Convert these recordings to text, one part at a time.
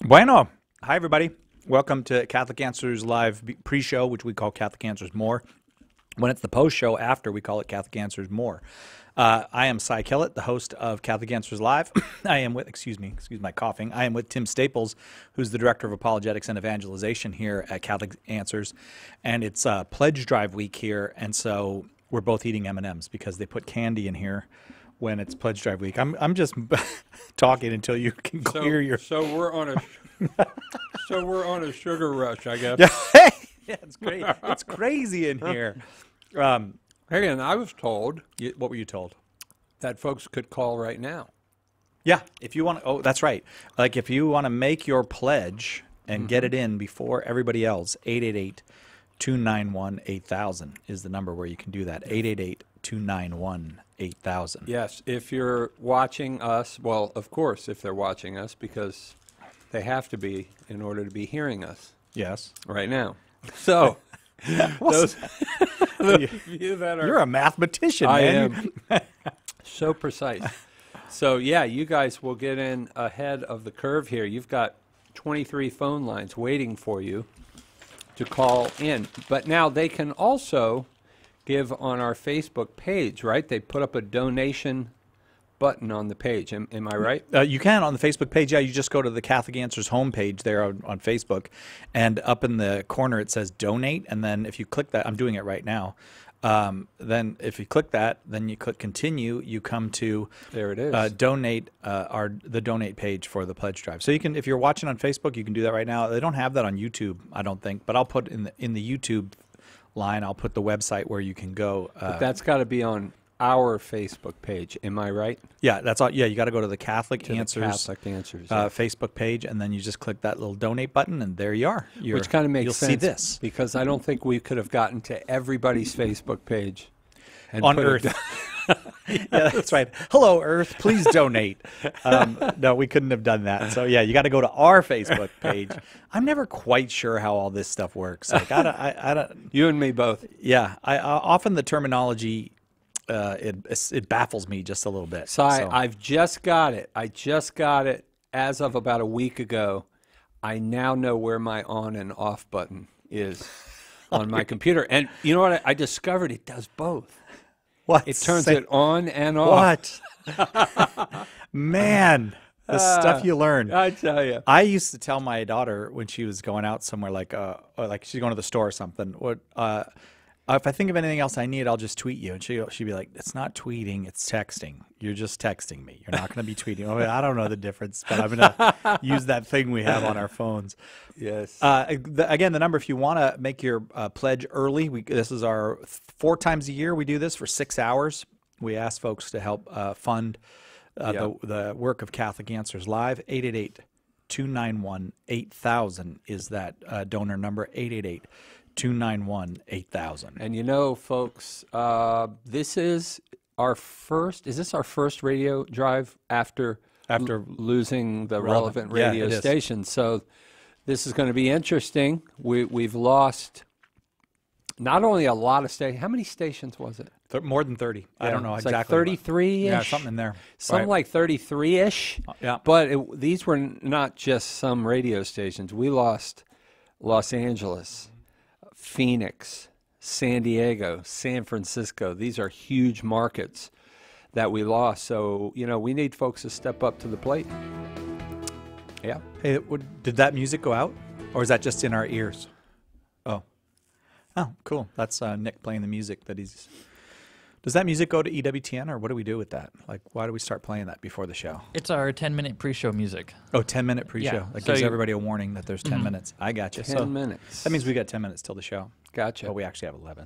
Bueno. Hi, everybody. Welcome to Catholic Answers Live pre-show, which we call Catholic Answers More. When it's the post-show after, we call it Catholic Answers More. I am Cy Kellett, the host of Catholic Answers Live. I am with, excuse my coughing. I am with Tim Staples, who's the Director of Apologetics and Evangelization here at Catholic Answers. And it's Pledge Drive week here, and so we're both eating M&Ms because they put candy in here when it's Pledge Drive week. I'm just talking until you can clear your... So we're on a sugar rush, I guess. Yeah, it's great. It's crazy in here. Hey, and I was told What were you told? that folks could call right now. Yeah, if you want to, that's right. Like if you want to make your pledge and get it in before everybody else, 888-291-8000 is the number where you can do that. 888-291-8000. Yes, if you're watching us, well, of course, if they're watching us, because they have to be in order to be hearing us Yes. right now. So, those of you that are... You're a mathematician, I man. am. So precise. So, yeah, you guys will get in ahead of the curve here. You've got 23 phone lines waiting for you to call in. But now they can also give on our Facebook page, right? They put up a donation button on the page. Am I right? You can on the Facebook page. Yeah, you just go to the Catholic Answers homepage there on Facebook, and up in the corner it says donate, and then if you click that, I'm doing it right now. Then if you click that, then you click continue, you come to There it is. donate the donate page for the pledge drive. So you can, if you're watching on Facebook, you can do that right now. They don't have that on YouTube, I don't think, but I'll put in the YouTube line, I'll put the website where you can go. But that's got to be on our Facebook page. Am I right? Yeah, that's all. Yeah, you got to go to the Catholic To the Answers Catholic Answers. Yeah. Facebook page, and then you just click that little donate button, and there you are. Which kind of makes you'll sense. see this because I don't think we could have gotten to everybody's Facebook page and on put Earth. it Yeah, that's right. Hello, Earth. Please donate. No, we couldn't have done that. So yeah, you got to go to our Facebook page. I'm never quite sure how all this stuff works. Like I don't. You and me both. Yeah, I often the terminology. It baffles me just a little bit. Cy, So- I've just got it. I just got it as of about a week ago. I now know where my on and off button is on my computer. And you know what? I discovered it does both. what It turns Say- it on and off. What? Man, the stuff you learn. I tell you. I used to tell my daughter when she was going out somewhere, like she's going to the store or something. What if I think of anything else I need, I'll just tweet you. And she'd be like, "It's not tweeting, it's texting. You're just texting me. You're not going to be tweeting." I don't know the difference, but I'm going to use that thing we have on our phones. Yes. Again, the number if you want to make your pledge early. This is our 4 times a year we do this for 6 hours. We ask folks to help fund the work of Catholic Answers Live. 888-291-8000 is that donor number. 888-291-8000. And you know, folks, this is our first. Is this our first radio drive after losing the relevant Yeah, radio it is. station? So this is going to be interesting. We've lost not only a lot of stations. How many stations was it? More than 30. I don't know It's exactly. like 33-ish. Yeah, something in there. Something Right. like 33-ish. Yeah. But these were not just some radio stations. We lost Los Angeles, Phoenix, San Diego, San Francisco. These are huge markets that we lost. So, you know, we need folks to step up to the plate. Yeah. Hey, did that music go out? Or is that just in our ears? Oh, cool. That's Nick playing the music that he's... Does that music go to EWTN, or what do we do with that? Like, why do we start playing that before the show? It's our 10-minute pre-show music. Oh, 10-minute pre-show. Yeah, That so gives you- everybody a warning that there's 10 minutes. I got you. 10 minutes. That means we got 10 minutes till the show. Gotcha. But we actually have 11.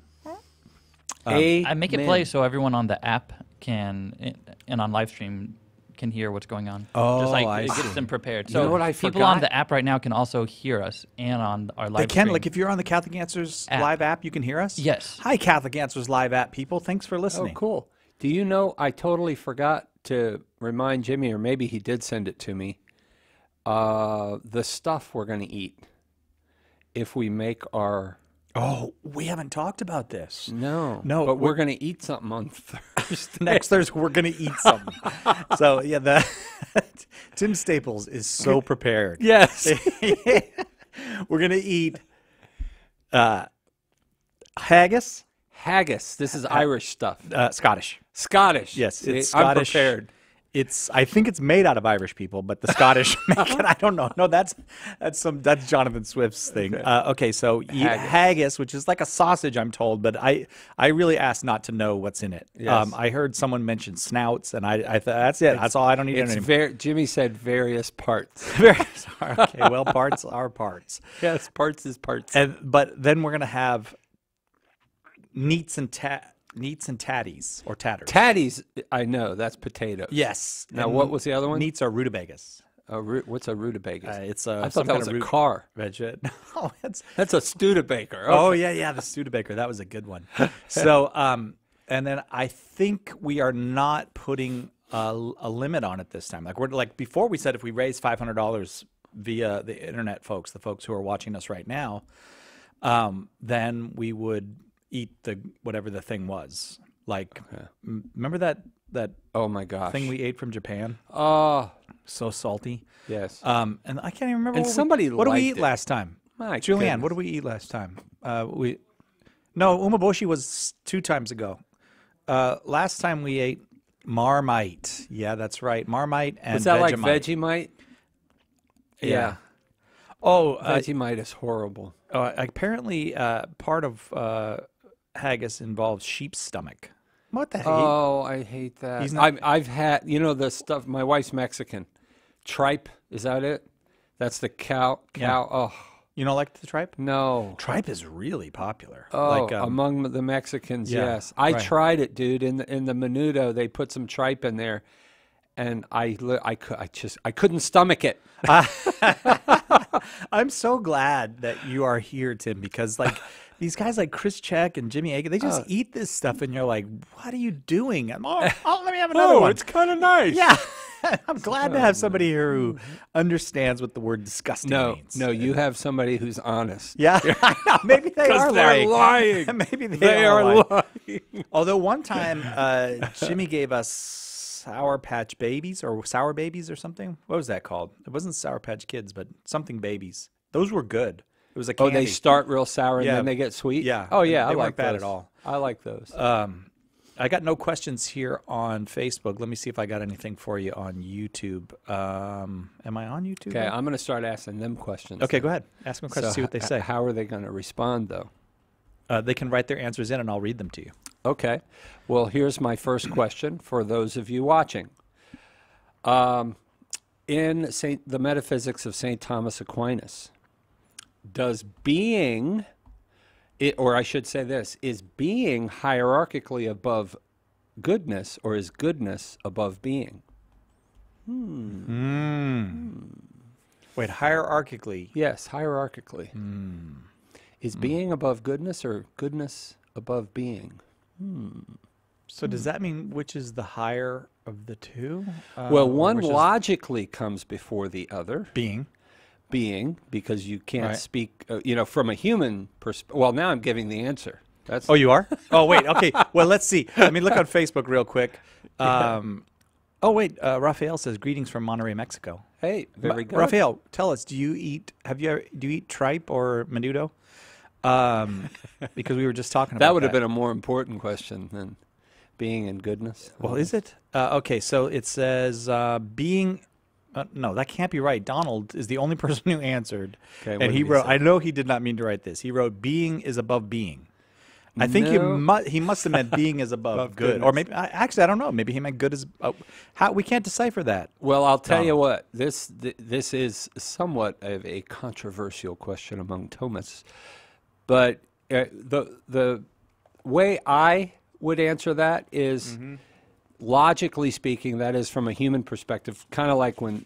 I make it play so everyone on the app can, and on live stream, can hear what's going on. Oh, Just like I it see. gets them prepared. You So know what I people on forgot? the app right now can also hear us and on our live They can, stream. like, if you're on the Catholic Answers App. live app, you can hear us? Yes. Hi, Catholic Answers live app people. Thanks for Oh, listening. cool. Do you know, I totally forgot to remind Jimmy, or maybe he did send it to me, the stuff we're going to eat if we make our Oh, we haven't talked about this. No. No, But we're going to eat something on Thursday. Next Thursday, we're going to eat something. So, yeah, Tim Staples is so prepared. Yes. We're going to eat haggis. Haggis. This is Irish stuff. Scottish. Scottish. Yes, See, it's I'm Scottish. prepared. I think it's made out of Irish people, but the Scottish make it. I don't know. No, that's Jonathan Swift's thing. Okay, so haggis, which is like a sausage, I'm told, but I really asked not to know what's in it. Yes. I heard someone mention snouts, and I thought that's it. That's all. I don't need it anymore. Jimmy said various parts. Okay, well, parts are parts. Yes, parts is parts. But then we're gonna have neats and tatties or tatters. Tatties, I know. That's potatoes. Yes. Now, And what was the other one? Neats are rutabagas. What's a rutabaga? It's I some thought that kind was of a car. Veg. No, That's a Studebaker. Oh yeah, the Studebaker. That was a good one. So, and then I think we are not putting a limit on it this time. Like we're like before, we said if we raise $500 via the internet, the folks who are watching us right now, then we would eat whatever the thing was. Like, remember that Oh my gosh. thing we ate from Japan? Oh, So salty. yes. And I can't even remember. And what did we eat last time? My Julianne, goodness. what did we eat last time? No, umeboshi was 2 times ago. Last time we ate Marmite. Yeah, that's right. Marmite and Was that like Vegemite. Vegemite? Yeah. Oh, Vegemite is horrible. apparently part of haggis involves sheep's stomach. What the heck? Oh, I hate that. He's not- I've had, the stuff, my wife's Mexican. Tripe, is that it? That's the cow. Yeah. Oh, You don't like the tripe? no. Tripe is really popular. Oh, like, among the Mexicans, yeah, yes. I right. tried it, dude. In the menudo, they put some tripe in there, and I couldn't stomach it. I'm so glad that you are here, Tim, because like these guys like Chris Check and Jimmy Akin, they just eat this stuff, and you're like, "What are you doing?" Let me have another one. It's kind of nice. Yeah, I'm glad to have somebody here who understands what the word disgusting means. No, you have somebody who's honest. Yeah, I know. Maybe they are they're lying. lying. Maybe They are lying. Although one time Jimmy gave us Sour Patch Babies or Sour Babies or something. What was that called? It wasn't Sour Patch Kids, but something babies. Those were good. It was a candy. Oh, they start real sour and Yeah. then they get sweet? Yeah. Oh, yeah, They I weren't like bad those. at all. I like those. I got no questions here on Facebook. Let me see if I got anything for you on YouTube. Am I on YouTube? Okay, I'm going to start asking them questions. Okay, go ahead. Ask them questions, see what they say. How are they going to respond, though? They can write their answers in, and I'll read them to you. Okay. Well, here's my first question for those of you watching. In the Metaphysics of St. Thomas Aquinas, does being, or I should say this, is being hierarchically above goodness, or is goodness above being? Wait, hierarchically. Yes, hierarchically. Is being above goodness, or goodness above being? So does that mean which is the higher of the two? Well, or one which is logically comes before the other. being. Because you can't Right. speak, from a human perspective. Well, now I'm giving the answer. That's Oh, you are? Oh, wait. Okay. Well, let's see. Let me look on Facebook real quick. Oh, wait. Raphael says greetings from Monterrey, Mexico. Hey, very good. Raphael, tell us. Do you eat tripe or menudo? Because we were just talking about That would have been a more important question than being and goodness. Well, is it? Okay, so it says being. No, that can't be right. Donald is the only person who answered, Okay, what and did he he wrote. say? I know he did not mean to write this. He wrote, "Being is above being." I think he must have meant being is above good, or maybe actually I don't know. Maybe he meant good is. How we can't decipher that. Well, I'll tell you what. This is somewhat of a controversial question among Thomists, but the way I would answer that is, logically speaking, that is from a human perspective, kind of like when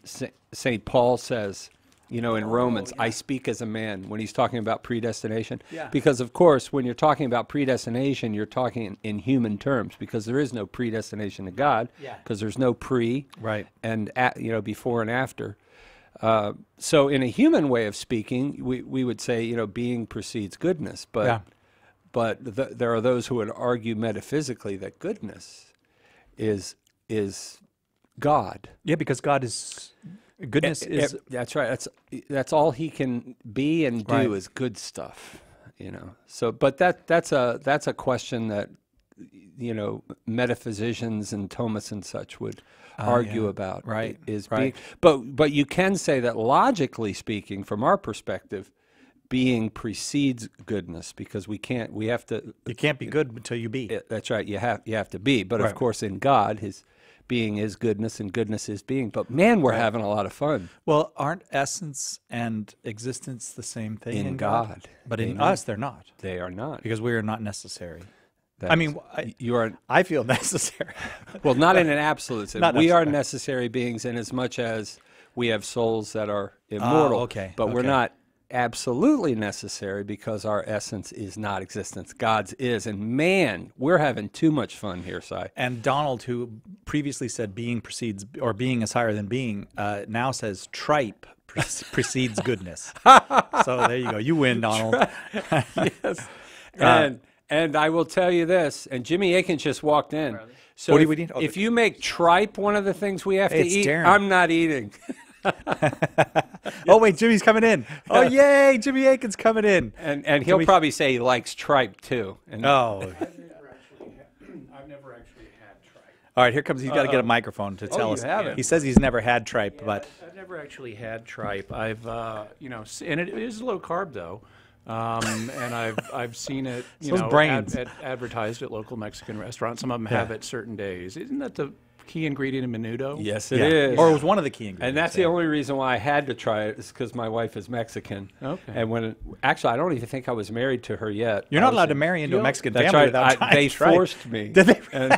St. Paul says, in Romans, I speak as a man, when he's talking about predestination. Yeah. Because, of course, when you're talking about predestination, you're talking in human terms, because there is no predestination to God, Yeah. because there's no pre Right. and before and after. So in a human way of speaking, we would say, you know, being precedes goodness, but there are those who would argue metaphysically that goodness is God. Yeah, because God is goodness is that's right. That's all he can be and do is good stuff, you know. So, but that's a question that, you know, metaphysicians and Thomas and such would argue about. Right. Being, but you can say that logically speaking, from our perspective, being precedes goodness, because we have to. You can't be good until you be. That's right. You have to be. But of course, in God, his being is goodness, and goodness is being. But man, we're having a lot of fun. Well, aren't essence and existence the same thing in God? But in us, they're not. They are not, because we are not necessary. I mean, I feel necessary. Well, not in an absolute sense. We are necessary beings in as much as we have souls that are immortal. But we're not absolutely necessary, because our essence is not existence. God's is. And man, we're having too much fun here, Si. And Donald, who previously said being precedes, or being is higher than being, now says tripe precedes goodness. So there you go. You win, Donald. Yes. And I will tell you this, and Jimmy Akins just walked in. So what do we need? If you make tripe one of the things we have to eat, Darren. I'm not eating. Oh, wait, Jimmy's coming in. Oh, yay, Jimmy Akins coming in. And he'll probably say he likes tripe, too. And oh. I've never actually had tripe. All right, here comes, he's got to get a microphone to tell us. Haven't. He says he's never had tripe, but. I've never actually had tripe. I've, you know, and it is low carb, though. And I've seen it, you know, advertised at local Mexican restaurants. Some of them have it certain days. Isn't that the key ingredient in menudo? Yes, it is. Or it was one of the key ingredients. And that's the only reason why I had to try it, is because my wife is Mexican. Okay. And actually, I don't even think I was married to her yet. You're not allowed to marry into a Mexican that's family right. without trying They tripe. forced me. Did they? And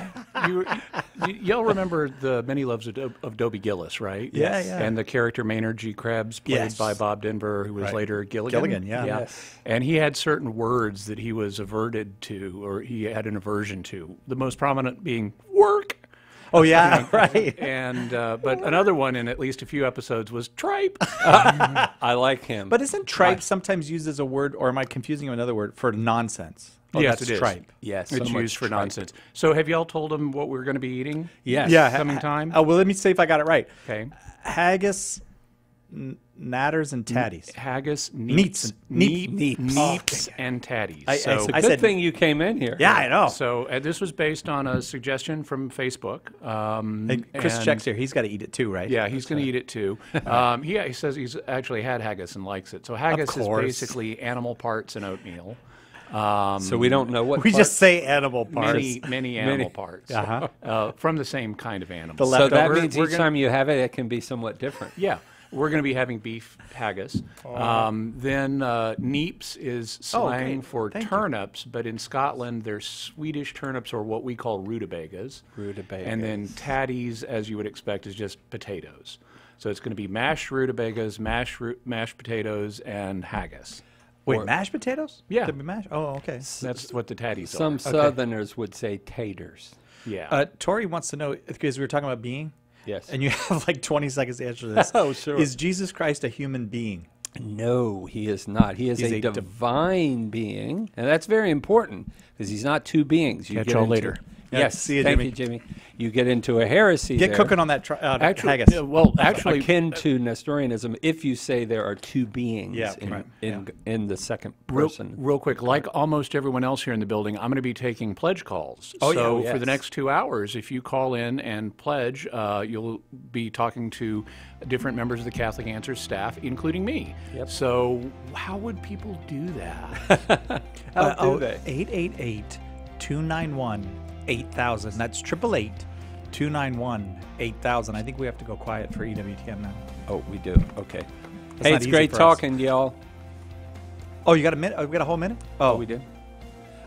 Y'all remember the Many Loves of Dobie Gillis, right? Yes. Yeah. And the character Maynard G. Krebs, played by Bob Denver, who was later Gilligan. Gilligan, yeah. Yes. And he had certain words that he was averted to, or he had an aversion to. The most prominent being work. Oh, yeah, right. And but another one in at least a few episodes was tripe. I like him. But isn't tripe sometimes used as a word, or am I confusing with another word, for nonsense? Oh, yes, that's it is. tripe. Yes, It's so used for much tripe. nonsense. So have y'all told him what we're going to be eating? Yes. Yeah. Coming time? Oh, well, let me see if I got it right. Okay. Haggis, natters, and tatties. Haggis, Neats. neeps, and tatties. I It's a I good said- thing you came in here. Yeah, I know. So this was based on a suggestion from Facebook. And Chris and- checks here. He's got to eat it too, right? Yeah, he's going to eat it too. He says he's actually had haggis and likes it. So haggis is course. basically animal parts and oatmeal. So we don't know what We part- just say animal parts. Many animal parts from the same kind of animal. So that leftover. means each time you have it, it can be somewhat different. Yeah, we're going to be having beef haggis. Then neeps is slang great. for Thank you. turnips, but in Scotland there's Swedish turnips, or what we call rutabagas. And then tatties, as you would expect, is just potatoes. So it's going to be mashed rutabagas, mashed potatoes, and haggis. Wait, mashed potatoes? Yeah. Could be mashed? Oh, okay. That's what the tatties Some are. Southerners would say taters. Yeah. Tori wants to know, because we were talking about being, Yes. and you have like 20 seconds to answer this. Oh, sure. Is Jesus Christ a human being? No, he is not. He is He's a divine being, and that's very important, because he's not two beings. You Catch get y'all into- later. Yeah, Yes, see you, thank Jimmy. you, Jimmy. You get into a heresy Get there. cooking on that haggis. Actually, akin to Nestorianism, if you say there are two beings Yeah, in the second real, person. real quick, like almost everyone else here in the building, I'm going to be taking pledge calls. Oh, yeah. So Yes. for the next 2 hours, if you call in and pledge, you'll be talking to different members of the Catholic Answers staff, including me. Yep. So how would people do that? How do they? 888-291-8000. That's 888-291-8000. I think we have to go quiet for EWTN now. Oh, we do. Okay. That's Hey, not it's easy great for us. talking, y'all. Oh, you got a minute? Oh, we got a whole minute? Oh, we did.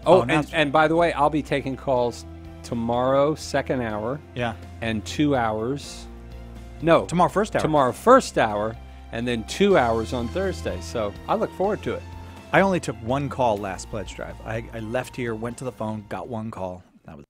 Oh, Oh, now and by the way, I'll be taking calls tomorrow, second hour, Yeah. and 2 hours. No, Tomorrow, first hour. tomorrow, first hour, and then 2 hours on Thursday. So I look forward to it. I only took one call last pledge drive. I left here, went to the phone, got one call. That was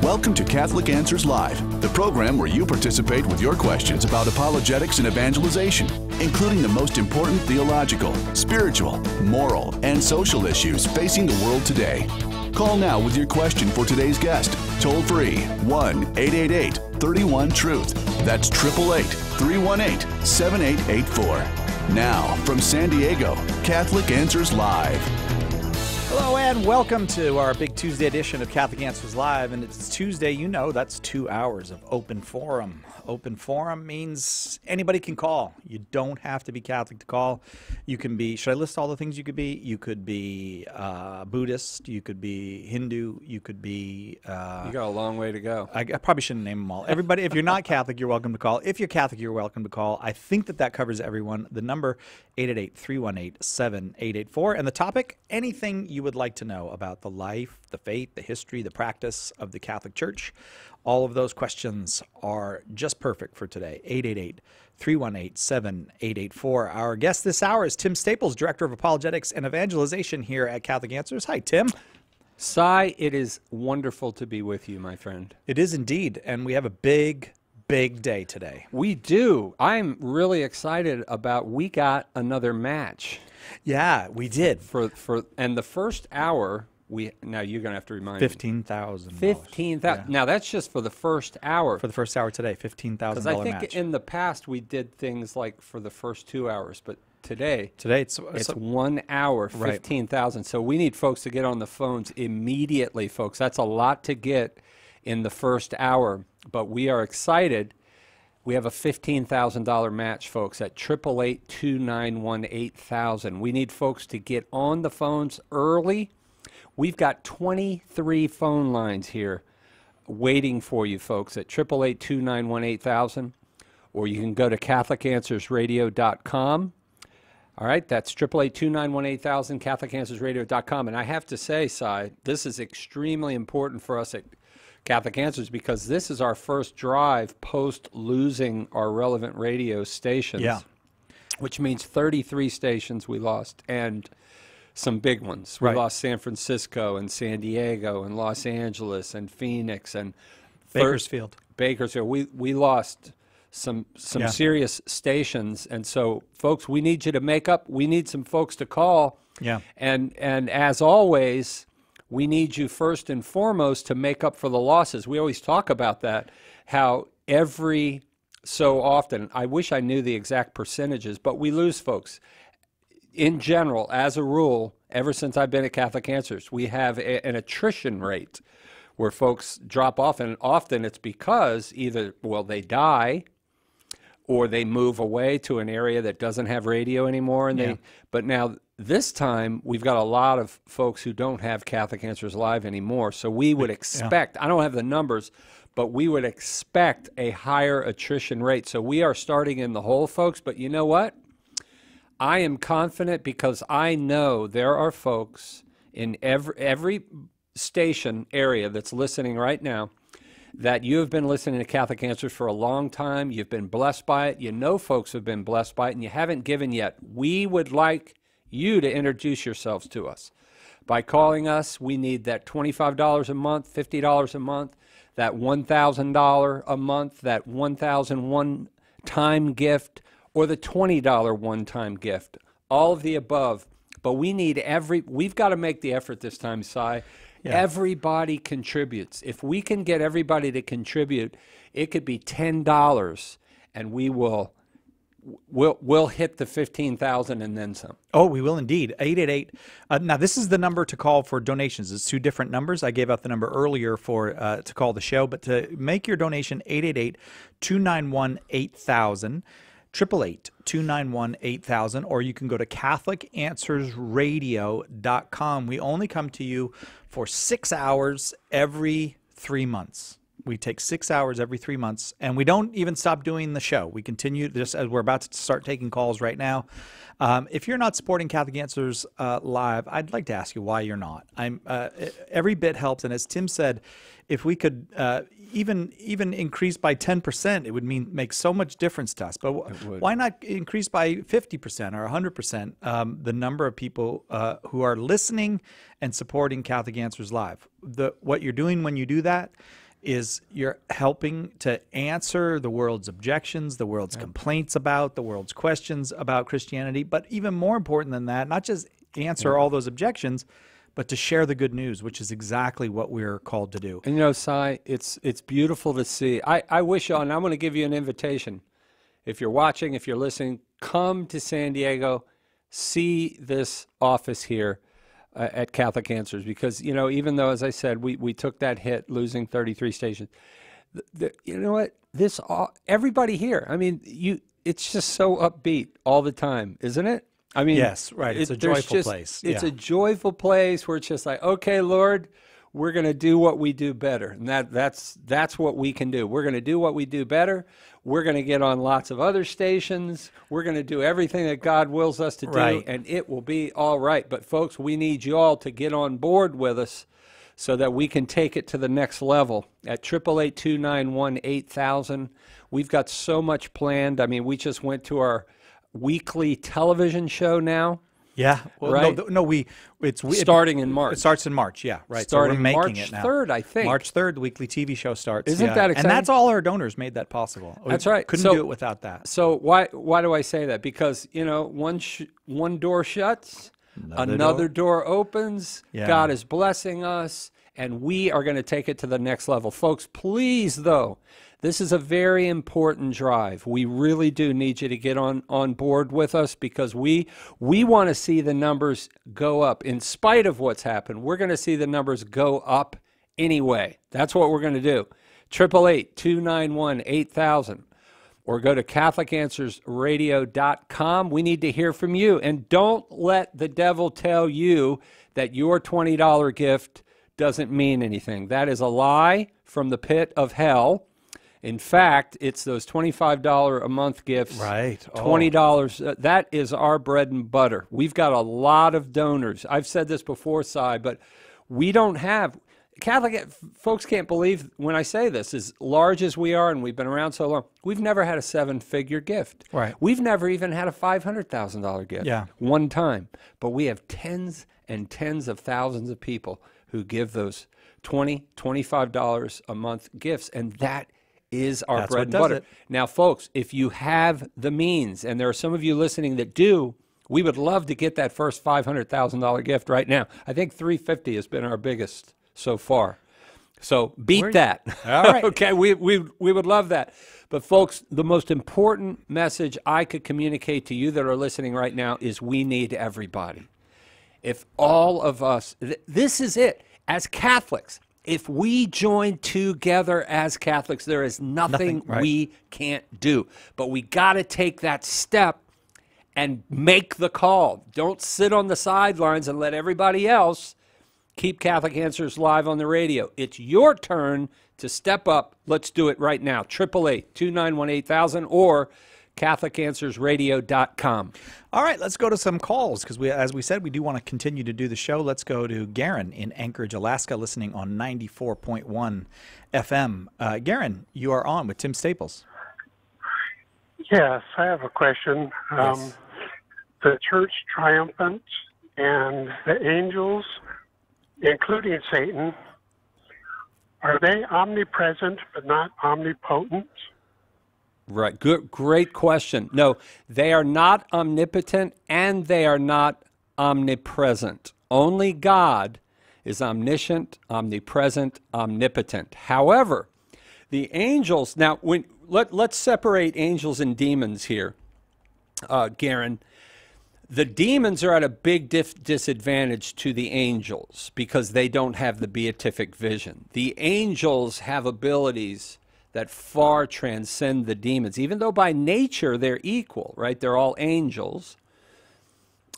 Welcome to Catholic Answers Live, the program where you participate with your questions about apologetics and evangelization, including the most important theological, spiritual, moral, and social issues facing the world today. Call now with your question for today's guest. Toll free 1-888-31-TRUTH. That's 888-318-7884. Now, from San Diego, Catholic Answers Live. Hello and welcome to our big Tuesday edition of Catholic Answers Live. And it's Tuesday, you know, that's 2 hours of open forum. Open forum means anybody can call. You don't have to be Catholic to call. You can be, should I list all the things you could be? You could be Buddhist, you could be Hindu, you could be... you got a long way to go. I probably shouldn't name them all. Everybody, if you're not Catholic, you're welcome to call. If you're Catholic, you're welcome to call. I think that covers everyone. The number, 888-318-7884. And the topic, anything you would like to know about the life, the faith, the history, the practice of the Catholic Church. All of those questions are just perfect for today. 888-318-7884. Our guest this hour is Tim Staples, Director of Apologetics and Evangelization here at Catholic Answers. Hi, Tim. Cy, it is wonderful to be with you, my friend. It is indeed, and we have a big day today. We do. I'm really excited about, we got another match. Yeah, we did. And the first hour... now you're going to have to remind me. $15,000. $15,000. Yeah. Now that's just for the first hour. For the first hour today, $15,000 match. Because I think in the past we did things like for the first 2 hours, but today it's 1 hour, $15,000. Right. So we need folks to get on the phones immediately, folks. That's a lot to get in the first hour, but we are excited. We have a $15,000 match, folks, at 888-291-8000. We need folks to get on the phones early. We've got 23 phone lines here waiting for you, folks, at 888-291-8000, or you can go to CatholicAnswersRadio.com. All right, that's 888-291-8000, CatholicAnswersRadio.com. And I have to say, Cy, this is extremely important for us at Catholic Answers because this is our first drive post losing our relevant radio stations, which means 33 stations we lost, and some big ones. We lost San Francisco and San Diego and Los Angeles and Phoenix and Bakersfield. We lost some serious stations, and so folks, we need you to make up. We need some folks to call. Yeah. And as always, we need you first and foremost to make up for the losses. We always talk about that, how every so often, I wish I knew the exact percentages, but we lose folks. In general, as a rule, ever since I've been at Catholic Answers, we have an attrition rate where folks drop off, and often it's because either, they die or they move away to an area that doesn't have radio anymore. But now this time, we've got a lot of folks who don't have Catholic Answers Live anymore, so we would expect, I don't have the numbers, but we would expect a higher attrition rate. So we are starting in the hole, folks, but you know what? I am confident because I know there are folks in every station area that's listening right now that you have been listening to Catholic Answers for a long time. You've been blessed by it. You know folks have been blessed by it, and you haven't given yet. We would like you to introduce yourselves to us. By calling us, we need that $25 a month, $50 a month, that $1,000 a month, that $1,001 time gift, or the $20 one-time gift, all of the above. But we need we've got to make the effort this time, Cy. Yeah. Everybody contributes. If we can get everybody to contribute, it could be $10, and we'll hit the 15,000 and then some. Oh, we will indeed. 888. Now, this is the number to call for donations. It's two different numbers. I gave out the number earlier to call the show, but to make your donation, 888-291-8000. 888-291-8000, or you can go to CatholicAnswersRadio.com. We only come to you for 6 hours every 3 months. We take 6 hours every 3 months, and we don't even stop doing the show. We continue just as we're about to start taking calls right now. If you're not supporting Catholic Answers Live, I'd like to ask you why you're not. Every bit helps, and as Tim said, if we could even increase by 10%, it would make so much difference to us. But why not increase by 50% or 100% the number of people who are listening and supporting Catholic Answers Live? What you're doing when you do that is you're helping to answer the world's objections, the world's complaints about, the world's questions about Christianity, but even more important than that, not just answer all those objections, but to share the good news, which is exactly what we're called to do. And you know, Cy, it's beautiful to see. I wish y'all, and I'm going to give you an invitation. If you're watching, if you're listening, come to San Diego, see this office here at Catholic Answers, because, you know, even though, as I said, we took that hit losing 33 stations, you know what, everybody here, I mean, it's just so upbeat all the time, isn't it? I mean, yes, right. It's a joyful place. It's a joyful place where it's just like, okay, Lord, we're going to do what we do better. And that's what we can do. We're going to do what we do better. We're going to get on lots of other stations. We're going to do everything that God wills us to do, and it will be all right. But, folks, we need you all to get on board with us so that we can take it to the next level. At 888-291-8000, we've got so much planned. I mean, we just went to our weekly television show now. Yeah, well, right? It's starting in March. It starts in March, yeah, right. Starting so we're making March it now. 3rd, I think. March 3rd, the weekly TV show starts. Isn't that exciting? And that's all our donors made that possible. That's right. Couldn't do it without that. So why do I say that? Because, you know, one door shuts, another door opens. Yeah. God is blessing us, and we are going to take it to the next level. Folks, please, though, this is a very important drive. We really do need you to get on board with us, because we want to see the numbers go up. In spite of what's happened, we're going to see the numbers go up anyway. That's what we're going to do. 888-291-8000. Or go to CatholicAnswersRadio.com. We need to hear from you. And don't let the devil tell you that your $20 gift doesn't mean anything. That is a lie from the pit of hell. In fact, it's those $25 a month gifts. Right. $20. That is our bread and butter. We've got a lot of donors. I've said this before, Cy, but we don't have Catholic folks can't believe when I say this. As large as we are, and we've been around so long, we've never had a 7-figure gift. Right. We've never even had a $500,000 gift. Yeah. One time. But we have tens and tens of thousands of people who give those $20, $25 a month gifts, and that is our bread and butter. Now, folks, if you have the means, and there are some of you listening that do, we would love to get that first $500,000 gift right now. I think $350 has been our biggest so far. So beat that. All right. Okay, we would love that. But, folks, the most important message I could communicate to you that are listening right now is we need everybody. If all of us, this is it, as Catholics, if we join together as Catholics, there is nothing we can't do. But we got to take that step and make the call. Don't sit on the sidelines and let everybody else keep Catholic Answers live on the radio. It's your turn to step up. Let's do it right now. 888-291-8000 or CatholicAnswersRadio.com. All right, let's go to some calls, because as we said, we do want to continue to do the show. Let's go to Garen in Anchorage, Alaska, listening on 94.1 FM. Garen, you are on with Tim Staples. Yes, I have a question. Yes. The Church Triumphant and the angels, including Satan, are they omnipresent but not omnipotent? Right. Good. Great question. No, they are not omnipotent and they are not omnipresent. Only God is omniscient, omnipresent, omnipotent. However, the angels, now let's separate angels and demons here, Garen. The demons are at a big disadvantage to the angels because they don't have the beatific vision. The angels have abilities that far transcend the demons, even though by nature they're equal, right? They're all angels.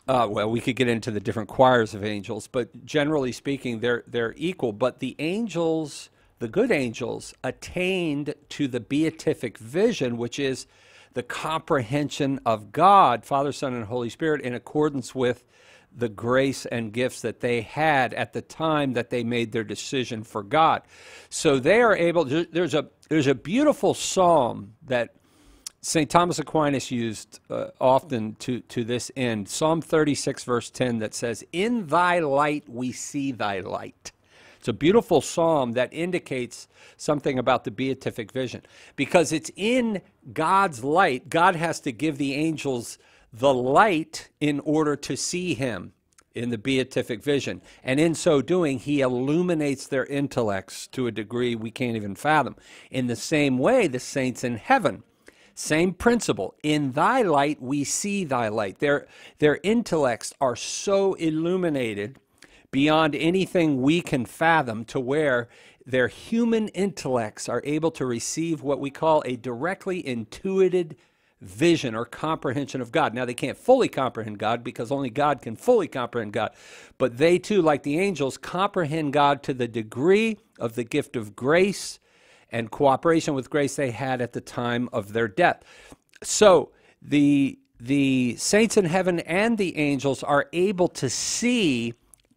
Well, we could get into the different choirs of angels, but generally speaking, they're equal. But the angels, the good angels, attained to the beatific vision, which is the comprehension of God, Father, Son, and Holy Spirit, in accordance with the grace and gifts that they had at the time that they made their decision for God. So they are able, there's a beautiful psalm that St. Thomas Aquinas used often to this end, Psalm 36, verse 10, that says, "In thy light we see thy light." It's It's a beautiful psalm that indicates something about the beatific vision, because it's in God's light. God has to give the angels the light in order to see him in the beatific vision. And in so doing, he illuminates their intellects to a degree we can't even fathom. In the same way, the saints in heaven, same principle. In thy light, we see thy light. Their intellects are so illuminated beyond anything we can fathom, to where their human intellects are able to receive what we call a directly intuited vision or comprehension of God. Now, they can't fully comprehend God, because only God can fully comprehend God. But they too, like the angels, comprehend God to the degree of the gift of grace and cooperation with grace they had at the time of their death. So the saints in heaven and the angels are able to see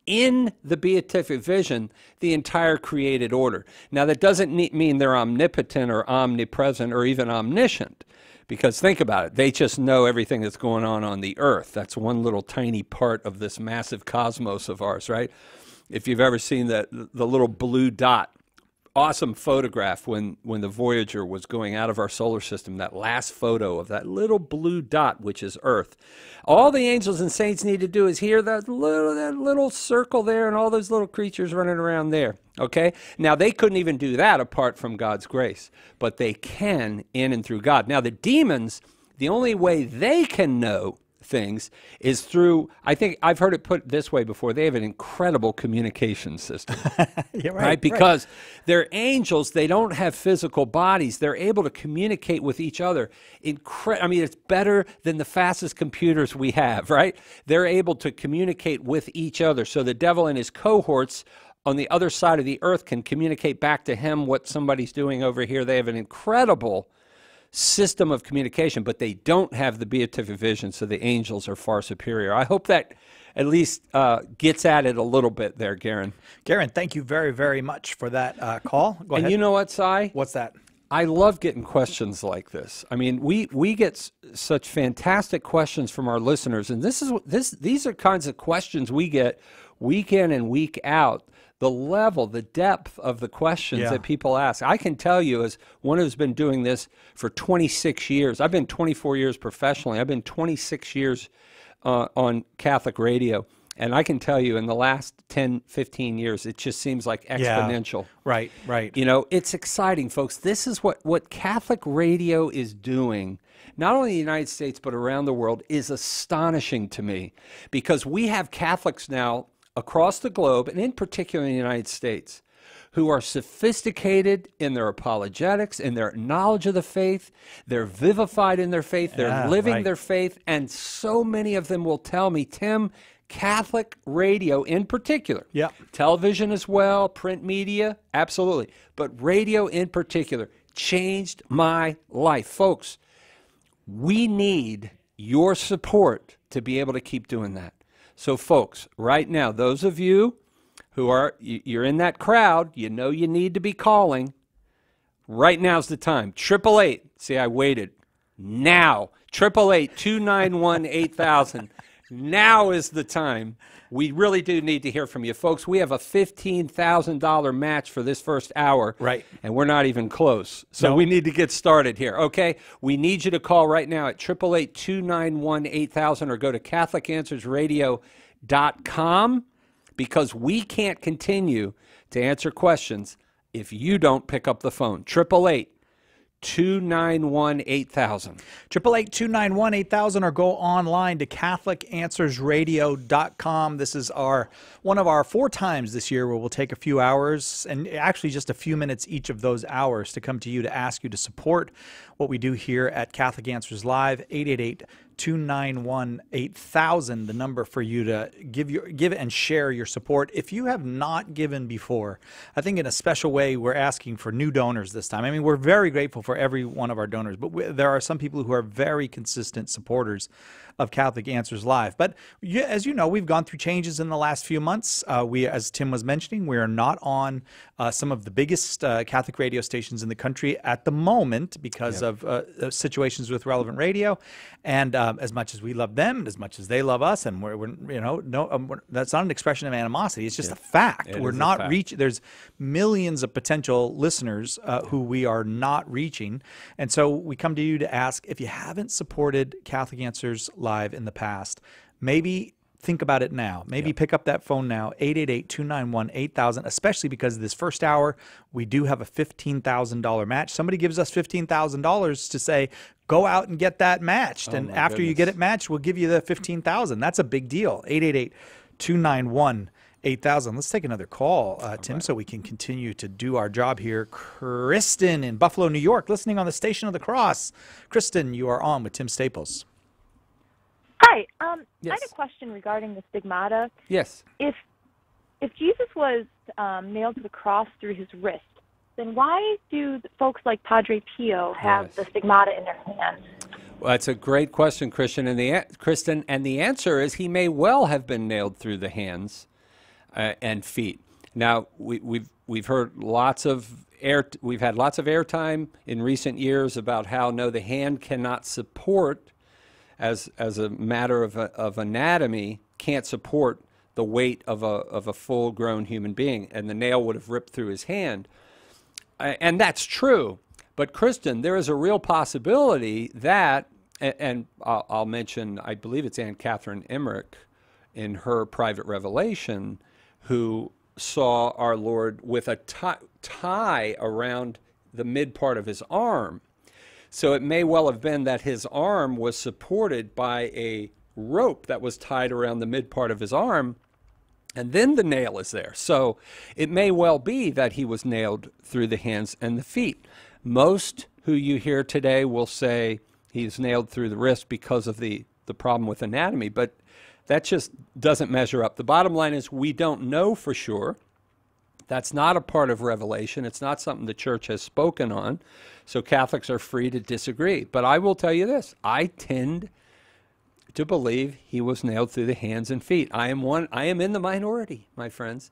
in the beatific vision the entire created order. Now, that doesn't mean they're omnipotent or omnipresent or even omniscient, because think about it, they just know everything that's going on the earth. That's one little tiny part of this massive cosmos of ours, right? If you've ever seen the little blue dot, awesome photograph when the Voyager was going out of our solar system, that last photo of that little blue dot, which is Earth. All the angels and saints need to do is hear that little circle there and all those little creatures running around there, okay? Now, they couldn't even do that apart from God's grace, but they can in and through God. Now, the demons, the only way they can know things is through, I think I've heard it put this way before, they have an incredible communication system. Yeah, right? Because they're angels, they don't have physical bodies. They're able to communicate with each other. I mean, it's better than the fastest computers we have, right? They're able to communicate with each other. So the devil and his cohorts on the other side of the earth can communicate back to him what somebody's doing over here. They have an incredible system of communication, but they don't have the beatific vision, so the angels are far superior. I hope that at least gets at it a little bit there, Garen. Garen, thank you very, very much for that call. Go ahead. And you know what, Si? What's that? I love getting questions like this. I mean, we get such fantastic questions from our listeners, and these are kinds of questions we get week in and week out. The level, the depth of the questions that people ask. I can tell you, as one who's been doing this for 26 years, I've been 24 years professionally, I've been 26 years on Catholic radio, and I can tell you in the last 10, 15 years, it just seems like exponential. Yeah. Right. You know, it's exciting, folks. This is what Catholic radio is doing, not only in the United States, but around the world, is astonishing to me, because we have Catholics now across the globe, and in particular in the United States, who are sophisticated in their apologetics, in their knowledge of the faith. They're vivified in their faith. They're living their faith. And so many of them will tell me, Tim, Catholic radio in particular, television as well, print media, absolutely, but radio in particular changed my life. Folks, we need your support to be able to keep doing that. So, folks, right now, those of you who are, you're in that crowd, you know you need to be calling. Right now's the time. 888. See, I waited. Now. 888-291-8000. Now is the time. We really do need to hear from you. Folks, we have a $15,000 match for this first hour. Right. And we're not even close. So we need to get started here, okay? We need you to call right now at 888-291-8000 or go to CatholicAnswersRadio.com, because we can't continue to answer questions if you don't pick up the phone. 888-291-8000. 888-291-8000, or go online to CatholicAnswersRadio.com. This is one of our 4 times this year where we'll take a few hours, and actually just a few minutes each of those hours, to come to you to ask you to support what we do here at Catholic Answers Live. 888-291-8000, the number for you to give and share your support. If you have not given before, I think in a special way we're asking for new donors this time. I mean, we're very grateful for every one of our donors, but there are some people who are very consistent supporters of Catholic Answers Live. But as you know, we've gone through changes in the last few months. As Tim was mentioning, we are not on some of the biggest Catholic radio stations in the country at the moment because of situations with Relevant Radio. And as much as we love them, as much as they love us, and that's not an expression of animosity. It's just a fact. We're not reaching. There's millions of potential listeners who we are not reaching, and so we come to you to ask, if you haven't supported Catholic Answers Live in the past, maybe think about it now. Maybe pick up that phone now, 888-291-8000, especially because this first hour, we do have a $15,000 match. Somebody gives us $15,000 to say, go out and get that matched. And after you get it matched, we'll give you the $15,000. That's a big deal. 888-291-8000. Let's take another call, Tim, so we can continue to do our job here. Kristen in Buffalo, New York, listening on the Station of the Cross. Kristen, you are on with Tim Staples. Hi. Yes. I had a question regarding the stigmata. Yes. If Jesus was nailed to the cross through his wrist, then why do folks like Padre Pio have the stigmata in their hands? Well, that's a great question, Kristen. And the answer is he may well have been nailed through the hands and feet. Now we've heard lots of we've had lots of airtime in recent years about how the hand cannot support, as a matter of anatomy, can't support the weight of a full-grown human being, and the nail would have ripped through his hand. And that's true. But, Kristen, there is a real possibility that, and I'll mention, I believe it's Anne Catherine Emmerich in her private revelation, who saw our Lord with a tie around the mid part of his arm. So it may well have been that his arm was supported by a rope that was tied around the mid part of his arm, and then the nail is there. So it may well be that he was nailed through the hands and the feet. Most who you hear today will say he's nailed through the wrist because of the problem with anatomy, but that just doesn't measure up. The bottom line is we don't know for sure. That's not a part of Revelation. It's not something the church has spoken on. So Catholics are free to disagree. But I will tell you this. I tend to believe he was nailed through the hands and feet. I am in the minority, my friends,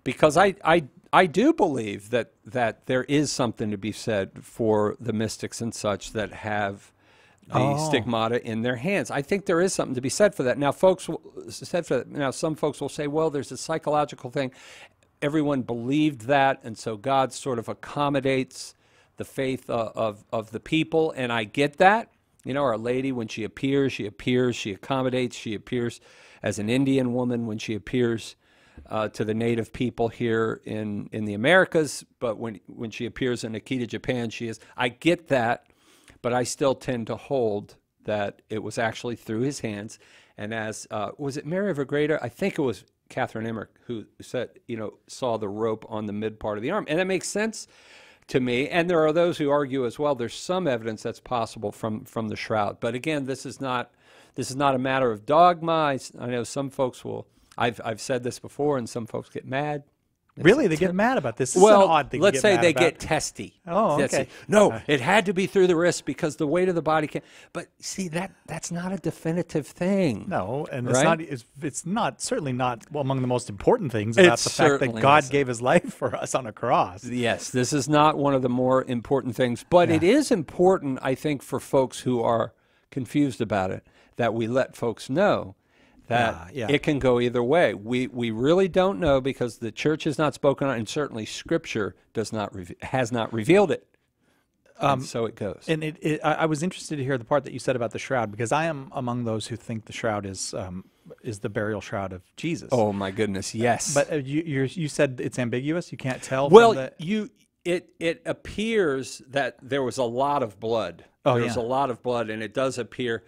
because I do believe that there is something to be said for the mystics and such that have the stigmata in their hands. I think there is something to be said for that. Now, some folks will say, well, there's a psychological thing. Everyone believed that, and so God sort of accommodates the faith of the people, and I get that. Our Lady, when she appears, she accommodates, she appears as an Indian woman when she appears to the native people here in the Americas, but when she appears in Akita, Japan, she is. I get that, but I still tend to hold that it was actually through his hands, and as, was it Mary of Agreda? I think it was Catherine Emmerich who said, saw the rope on the mid part of the arm. And that makes sense to me. And there are those who argue as well, there's some evidence that's possible from the shroud. But again, this is not a matter of dogma. I know some folks I've said this before, and some folks get mad. Really? They get mad about this? This is an odd thing let's to say get they mad get testy. Oh, okay. No, it had to be through the wrist because the weight of the body can't. But see, that's not a definitive thing. No, and right? it's certainly not among the most important things about the fact that God gave his life for us on a cross. Yes, this is not one of the more important things. But it is important, I think, for folks who are confused about it, that we let folks know that it can go either way. We really don't know because the church has not spoken on it, and certainly Scripture has not revealed it. So it goes. And I was interested to hear the part that you said about the shroud, because I am among those who think the shroud is the burial shroud of Jesus. Oh my goodness, yes. But you said it's ambiguous. You can't tell. Well, it appears that there was a lot of blood. There's a lot of blood, and it does appear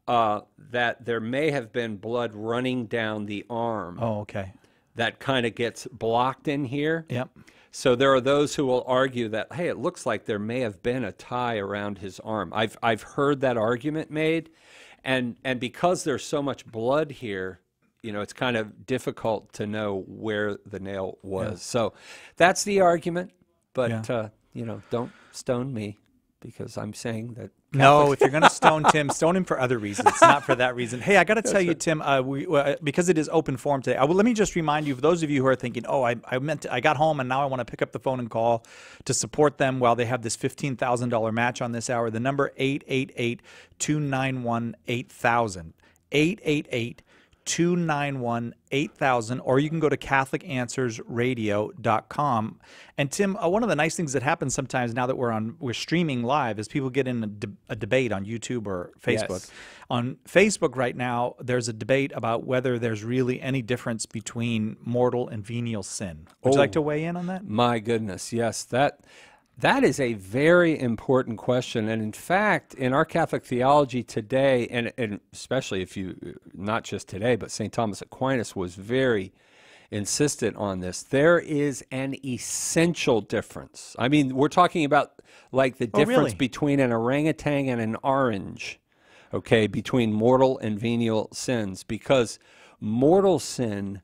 that there may have been blood running down the arm. Oh, okay. That kind of gets blocked in here. Yep. So there are those who will argue that, hey, it looks like there may have been a tie around his arm. I've heard that argument made, and because there's so much blood here, it's kind of difficult to know where the nail was. Yeah. So that's the argument, but don't stone me because I'm saying that No, if you're going to stone Tim, stone him for other reasons, not for that reason. Hey, I got to tell you, Tim, because it is open forum today, let me just remind you, for those of you who are thinking, oh, I got home and now I want to pick up the phone and call to support them while they have this $15,000 match on this hour, the number 888-291-8000. 888-291-8000, or you can go to CatholicAnswersRadio.com. And Tim, one of the nice things that happens sometimes now that we're streaming live is people get in a debate on YouTube or Facebook. Yes. On Facebook right now, there's a debate about whether there's really any difference between mortal and venial sin. Would you like to weigh in on that? My goodness, yes. That is a very important question. And in fact, in our Catholic theology today, and especially if you, not just today, but St. Thomas Aquinas was very insistent on this, there is an essential difference. I mean, we're talking about like the difference between an orangutan and an orange, okay, between mortal and venial sins, because mortal sin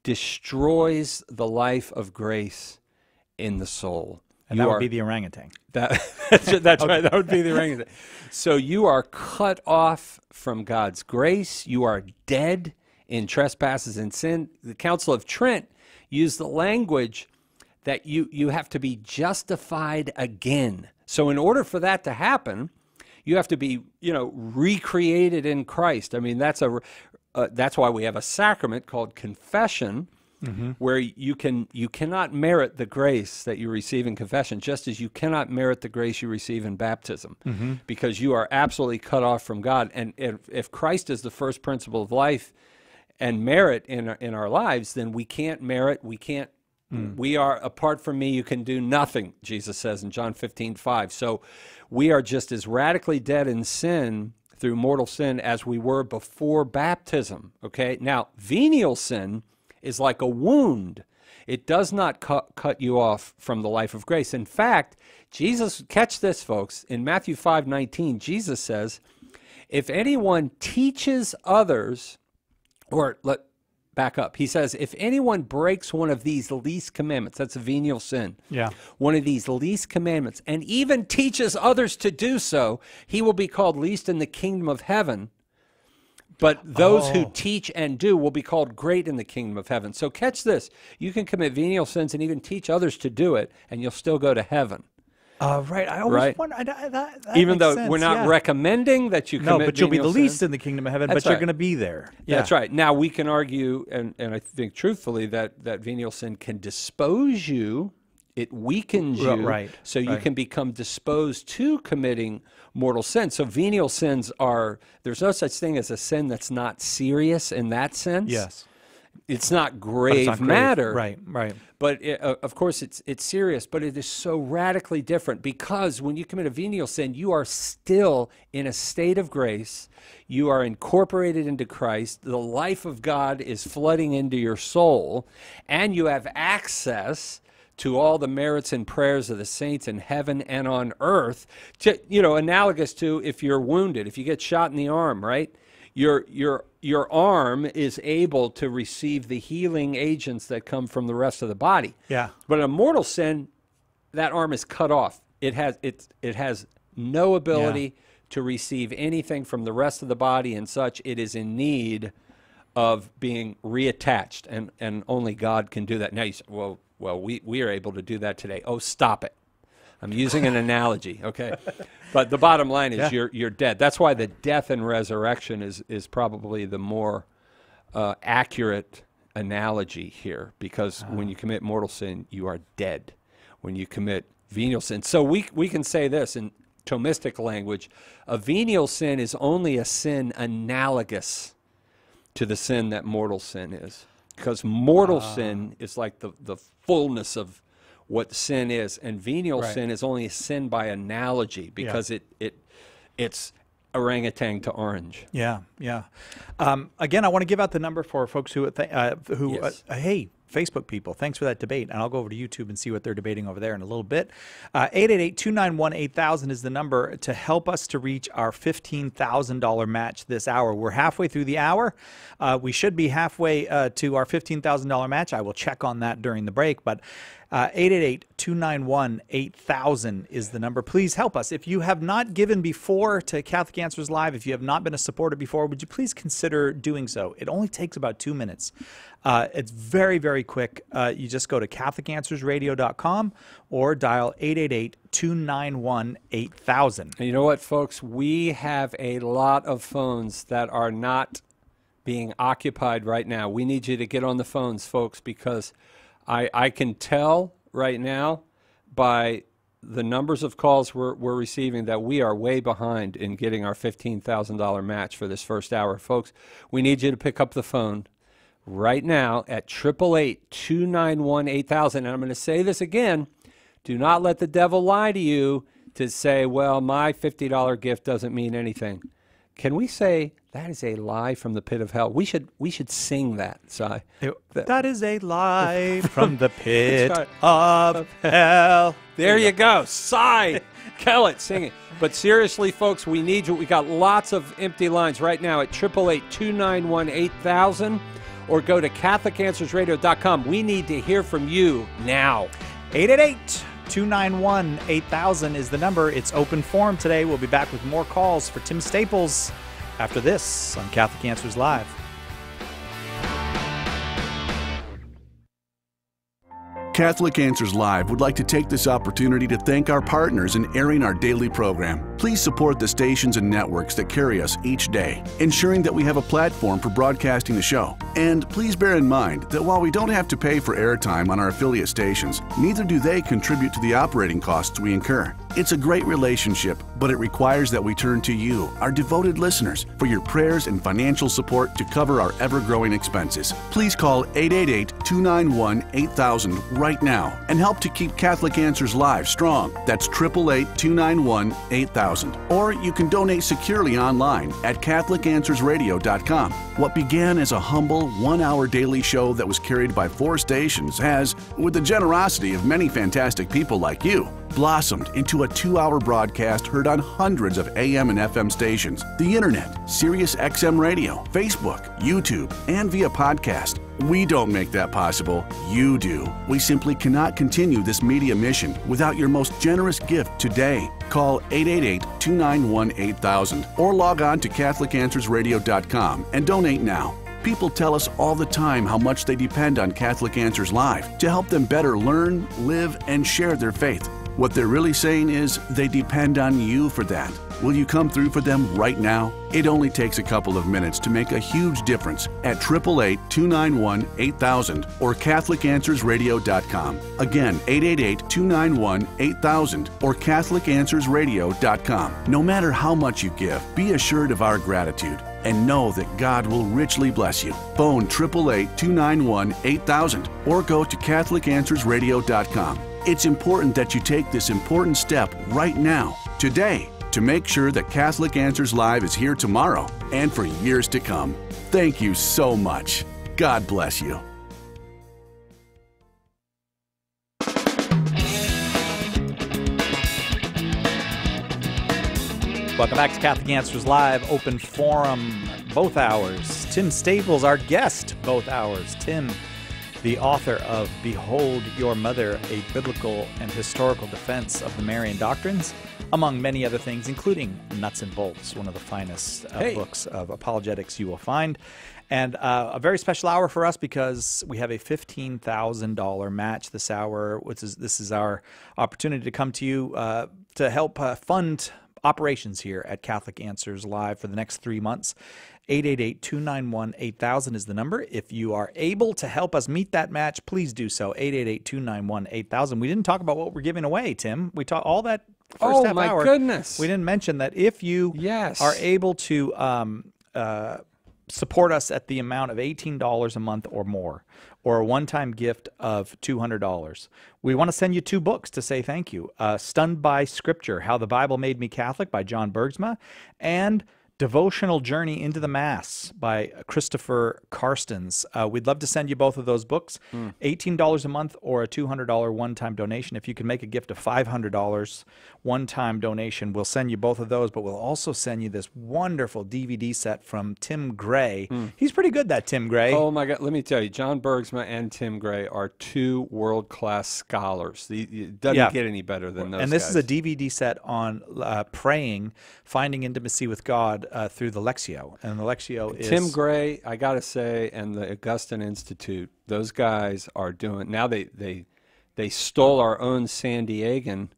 destroys the life of grace in the soul. And that would be the orangutan. That's right. That would be the orangutan. So you are cut off from God's grace. You are dead in trespasses and sin. The Council of Trent used the language that you have to be justified again. So in order for that to happen, you have to be, recreated in Christ. I mean, that's why we have a sacrament called confession. Mm-hmm. Where you cannot merit the grace that you receive in confession, just as you cannot merit the grace you receive in baptism, mm-hmm. because you are absolutely cut off from God. And if Christ is the first principle of life and merit in our lives, then we can't merit. We can't. We are, apart from me, you can do nothing, Jesus says in John 15:5. So we are just as radically dead in sin through mortal sin as we were before baptism. Okay. Now, venial sin is like a wound. It does not cut you off from the life of grace. In fact, Jesus, catch this, folks, in Matthew 5:19, Jesus says, if anyone teaches others, back up, he says, if anyone breaks one of these least commandments, that's a venial sin, one of these least commandments, and even teaches others to do so, he will be called least in the kingdom of heaven. But those who teach and do will be called great in the kingdom of heaven. So catch this. You can commit venial sins and even teach others to do it, and you'll still go to heaven. Right. I always wonder. That even though sense, we're not recommending that you commit but you'll be the sin. least in the kingdom of heaven, but you're going to be there. Yeah. That's right. Now, we can argue, and I think truthfully, that venial sin can dispose you. It weakens you, so you can become disposed to committing mortal sin. So venial sins there's no such thing as a sin that's not serious in that sense. Yes. It's not grave matter. Right. But of course it's serious, but it is so radically different, because when you commit a venial sin, you are still in a state of grace. You are incorporated into Christ. The life of God is flooding into your soul, and you have access to all the merits and prayers of the saints in heaven and on earth, analogous to if you're wounded, if you get shot in the arm, right? Your arm is able to receive the healing agents that come from the rest of the body. Yeah. But in a mortal sin, that arm is cut off. It has no ability to receive anything from the rest of the body, and such. It is in need of being reattached, and only God can do that. Now you say, well, we are able to do that today. Oh, stop it. I'm using an analogy, okay? But the bottom line is you're dead. That's why the death and resurrection is probably the more accurate analogy here, because when you commit mortal sin, you are dead. When you commit venial sin. So we can say this in Thomistic language, a venial sin is only a sin analogous to the sin that mortal sin is. Because mortal sin is like the fullness of what sin is, and venial sin is only a sin by analogy, because it's orangutan to orange. Yeah. Again, I want to give out the number for folks who hey, Facebook people, thanks for that debate. And I'll go over to YouTube and see what they're debating over there in a little bit. 888-291-8000 is the number to help us to reach our $15,000 match this hour. We're halfway through the hour. We should be halfway to our $15,000 match. I will check on that during the break. But 888-291-8000 is the number. Please help us. If you have not given before to Catholic Answers Live, if you have not been a supporter before, would you please consider doing so? It only takes about 2 minutes. It's very, very quick. You just go to CatholicAnswersRadio.com or dial 888-291-8000. And you know what, folks? We have a lot of phones that are not being occupied right now. We need you to get on the phones, folks, because I can tell right now by the numbers of calls we're receiving that we are way behind in getting our $15,000 match for this first hour. Folks, we need you to pick up the phone right now at 888-291-8000. And I'm going to say this again. Do not let the devil lie to you to say, well, my $50 gift doesn't mean anything. Can we say that is a lie from the pit of hell? We should sing that, Si. That is a lie from the pit of hell. There you go. Si Kellett singing. But seriously, folks, we need you. We got lots of empty lines right now at 888-291-8000 or go to CatholicAnswersRadio.com. We need to hear from you now. 888-291-8000 is the number. It's open forum today. We'll be back with more calls for Tim Staples after this on Catholic Answers Live. Catholic Answers Live would like to take this opportunity to thank our partners in airing our daily program. Please support the stations and networks that carry us each day, ensuring that we have a platform for broadcasting the show. And please bear in mind that while we don't have to pay for airtime on our affiliate stations, neither do they contribute to the operating costs we incur. It's a great relationship, but it requires that we turn to you, our devoted listeners, for your prayers and financial support to cover our ever-growing expenses. Please call 888-291-8000 right now and help to keep Catholic Answers Live strong. That's 888-291-8000. Or you can donate securely online at CatholicAnswersRadio.com. What began as a humble one-hour daily show that was carried by 4 stations has, with the generosity of many fantastic people like you, blossomed into a 2-hour broadcast heard on hundreds of AM and FM stations, the internet, Sirius XM radio, Facebook, YouTube, and via podcast. We don't make that possible. You do. We simply cannot continue this media mission without your most generous gift today. Call 888-291-8000 or log on to CatholicAnswersRadio.com and donate now. People tell us all the time how much they depend on Catholic Answers Live to help them better learn, live, and share their faith. What they're really saying is they depend on you for that. Will you come through for them right now? It only takes a couple of minutes to make a huge difference at 888-291-8000 or CatholicAnswersRadio.com. Again, 888-291-8000 or CatholicAnswersRadio.com. No matter how much you give, be assured of our gratitude and know that God will richly bless you. Phone 888-291-8000 or go to CatholicAnswersRadio.com. It's important that you take this important step right now, today, to make sure that Catholic Answers Live is here tomorrow and for years to come. Thank you so much. God bless you. Welcome back to Catholic Answers Live, open forum, both hours. Tim Staples, our guest, both hours. Tim, the author of Behold Your Mother, a biblical and historical defense of the Marian doctrines, among many other things, including Nuts and Bolts, one of the finest books of apologetics you will find. And a very special hour for us because we have a $15,000 match this hour. This is our opportunity to come to you to help fund operations here at Catholic Answers Live for the next 3 months. 888-291-8000 is the number. If you are able to help us meet that match, please do so. 888-291-8000. We didn't talk about what we're giving away, Tim. We talked all that first half hour. Oh, my goodness. We didn't mention that if you are able to support us at the amount of $18 a month or more, or a one-time gift of $200, we want to send you 2 books to say thank you. Stunned by Scripture, How the Bible Made Me Catholic by John Bergsma, and Devotional Journey into the Mass by Christopher Carstens. We'd love to send you both of those books, $18 a month or a $200 one-time donation. If you can make a gift of $500 one-time donation, we'll send you both of those, but we'll also send you this wonderful DVD set from Tim Gray. He's pretty good, that Tim Gray. Oh, my God. Let me tell you, John Bergsma and Tim Gray are two world-class scholars. It doesn't get any better than those And this guys. is a DVD set on praying, finding intimacy with God through the Lectio. And the Lectio is... Tim Gray, I got to say, and the Augustine Institute, those guys are doing... Now they stole our own San Diegan,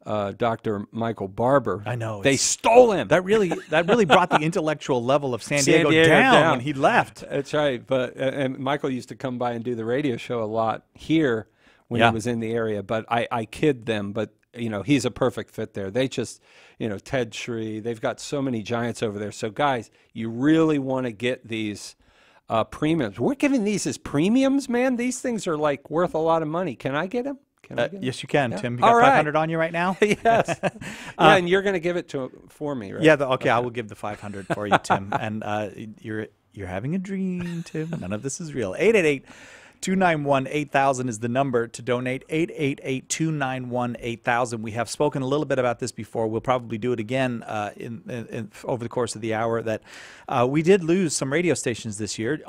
Dr. Michael Barber. I know. They stole him. That really brought the intellectual level of San Diego down when he left. That's right. But and Michael used to come by and do the radio show a lot here when he was in the area. But I kid them, but he's a perfect fit there. They just, Ted Shree, they've got so many giants over there. So guys, you really want to get these premiums. We're giving these as premiums, man. These things are like worth a lot of money. Can I get them? Yes, you can, Tim. You got 500 on you right now? Yes. And you're going to give it for me, right? Yeah, okay, I will give the 500 for you, Tim. And you're having a dream, Tim. None of this is real. 888-291-8000 is the number to donate. 888-291-8000. We have spoken a little bit about this before. We'll probably do it again over the course of the hour. That we did lose some radio stations this year,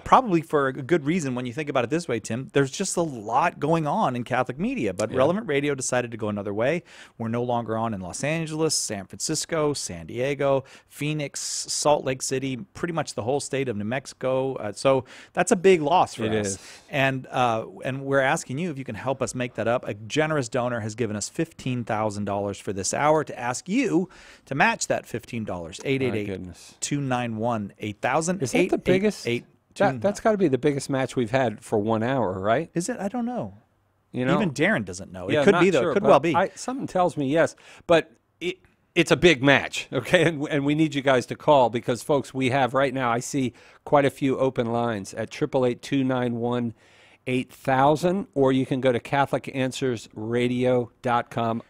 probably for a good reason. When you think about it this way, Tim, there's just a lot going on in Catholic media. But Relevant Radio decided to go another way. We're no longer on in Los Angeles, San Francisco, San Diego, Phoenix, Salt Lake City, pretty much the whole state of New Mexico. So that's a big loss for us. It is. And we're asking you if you can help us make that up. A generous donor has given us $15,000 for this hour to ask you to match that $15. 888-291-8000. Is that the biggest? That's got to be the biggest match we've had for 1 hour, right? Is it? I don't know. You know, even Darren doesn't know. Yeah, it could be though. Sure, it could well be. Something tells me yes, but it's a big match, okay? And we need you guys to call because, folks, we have right now, I see quite a few open lines at 888-291-8000, or you can go to CatholicAnswersRadio.com.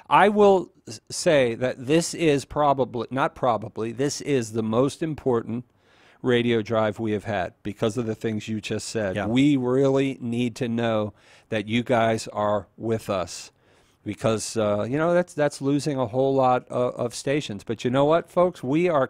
I will say that this is this is the most important radio drive we have had because of the things you just said. Yeah. We really need to know that you guys are with us. Because that's losing a whole lot of stations. But you know what, folks? We are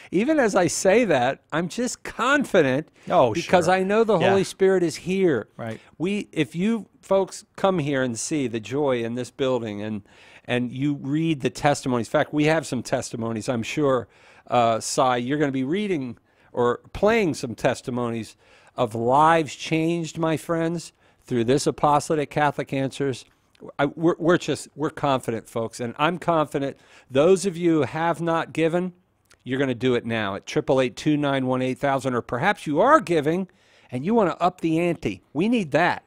even as I say that, I'm just confident. Because I know the Holy Spirit is here. Right. If you folks come here and see the joy in this building and you read the testimonies. In fact, we have some testimonies. I'm sure, Cy, you're going to be reading or playing some testimonies of lives changed, my friends, through this apostolate at Catholic Answers. We're confident, folks, and I'm confident those of you who have not given, you're going to do it now at 888-291-8000, or perhaps you are giving and you want to up the ante. We need that.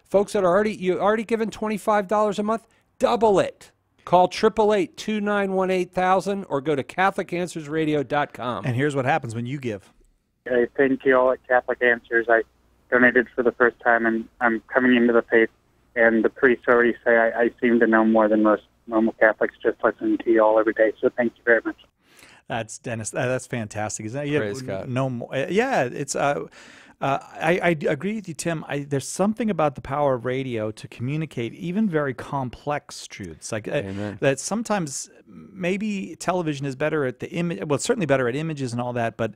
Folks that are already given $25 a month, double it. Call 888-291-8000 or go to CatholicAnswersRadio.com. And here's what happens when you give. I thank you all at Catholic Answers. I donated for the first time, and I'm coming into the faith. And the priests already say I seem to know more than most normal Catholics just listening to you all every day. So thank you very much. That's Dennis. That's fantastic. Isn't that? Praise God. No more. Yeah, it's. I agree with you, Tim. There's something about the power of radio to communicate even very complex truths. Like that sometimes maybe television is better at the image. Well, it's certainly better at images and all that, but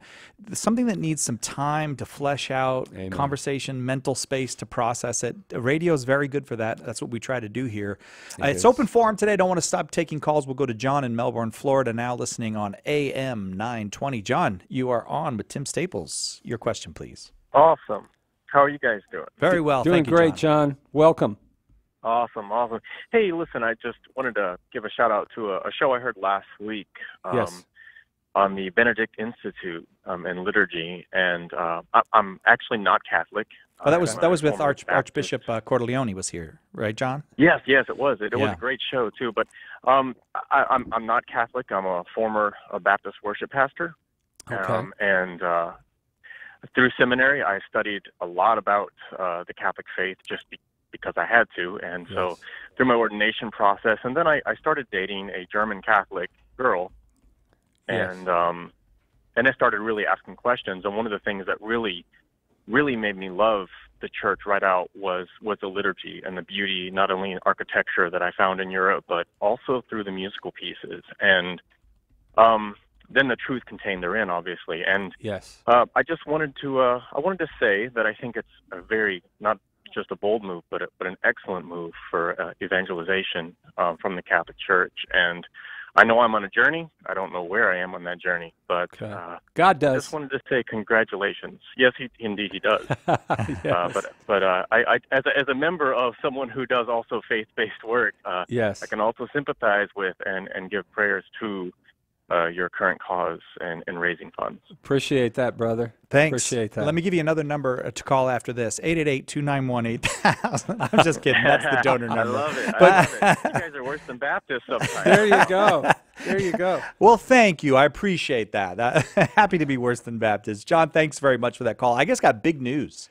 something that needs some time to flesh out, conversation, mental space to process it. Radio is very good for that. That's what we try to do here. It's open forum today. I don't want to stop taking calls. We'll go to John in Melbourne, Florida, now listening on AM 920. John, you are on with Tim Staples. Your question, please. Awesome. How are you guys doing? Very well. Doing Thank you, great, John. Welcome. Awesome. Hey, listen, I just wanted to give a shout-out to a show I heard last week on the Benedict Institute and liturgy, and I'm actually not Catholic. Oh, that was with Archbishop Cordileone was here, right, John? Yes, it was. It was a great show, too. But I'm not Catholic. I'm a former Baptist worship pastor. Okay. Through seminary, I studied a lot about the Catholic faith just because I had to. And so through my ordination process, and then I started dating a German Catholic girl. and I started really asking questions. And one of the things that really made me love the church right out was the liturgy and the beauty, not only in architecture that I found in Europe, but also through the musical pieces. And then the truth contained therein, obviously. And I just wanted to say that I think it's a very, not just a bold move, but an excellent move for evangelization from the Catholic Church. And I know I'm on a journey. I don't know where I am on that journey, but God does. I just wanted to say congratulations. Yes, indeed he does. But I as a member of someone who does also faith-based work, I can also sympathize with and give prayers to your current cause and raising funds. Appreciate that, brother. Thanks. Appreciate that. Let me give you another number to call after this, 888-291-8000. I'm just kidding. That's the donor number. I love it. I love it. You guys are worse than Baptists sometimes. There you go. There you go. Well, thank you. I appreciate that. Happy to be worse than Baptists. John, thanks very much for that call. I guess got big news.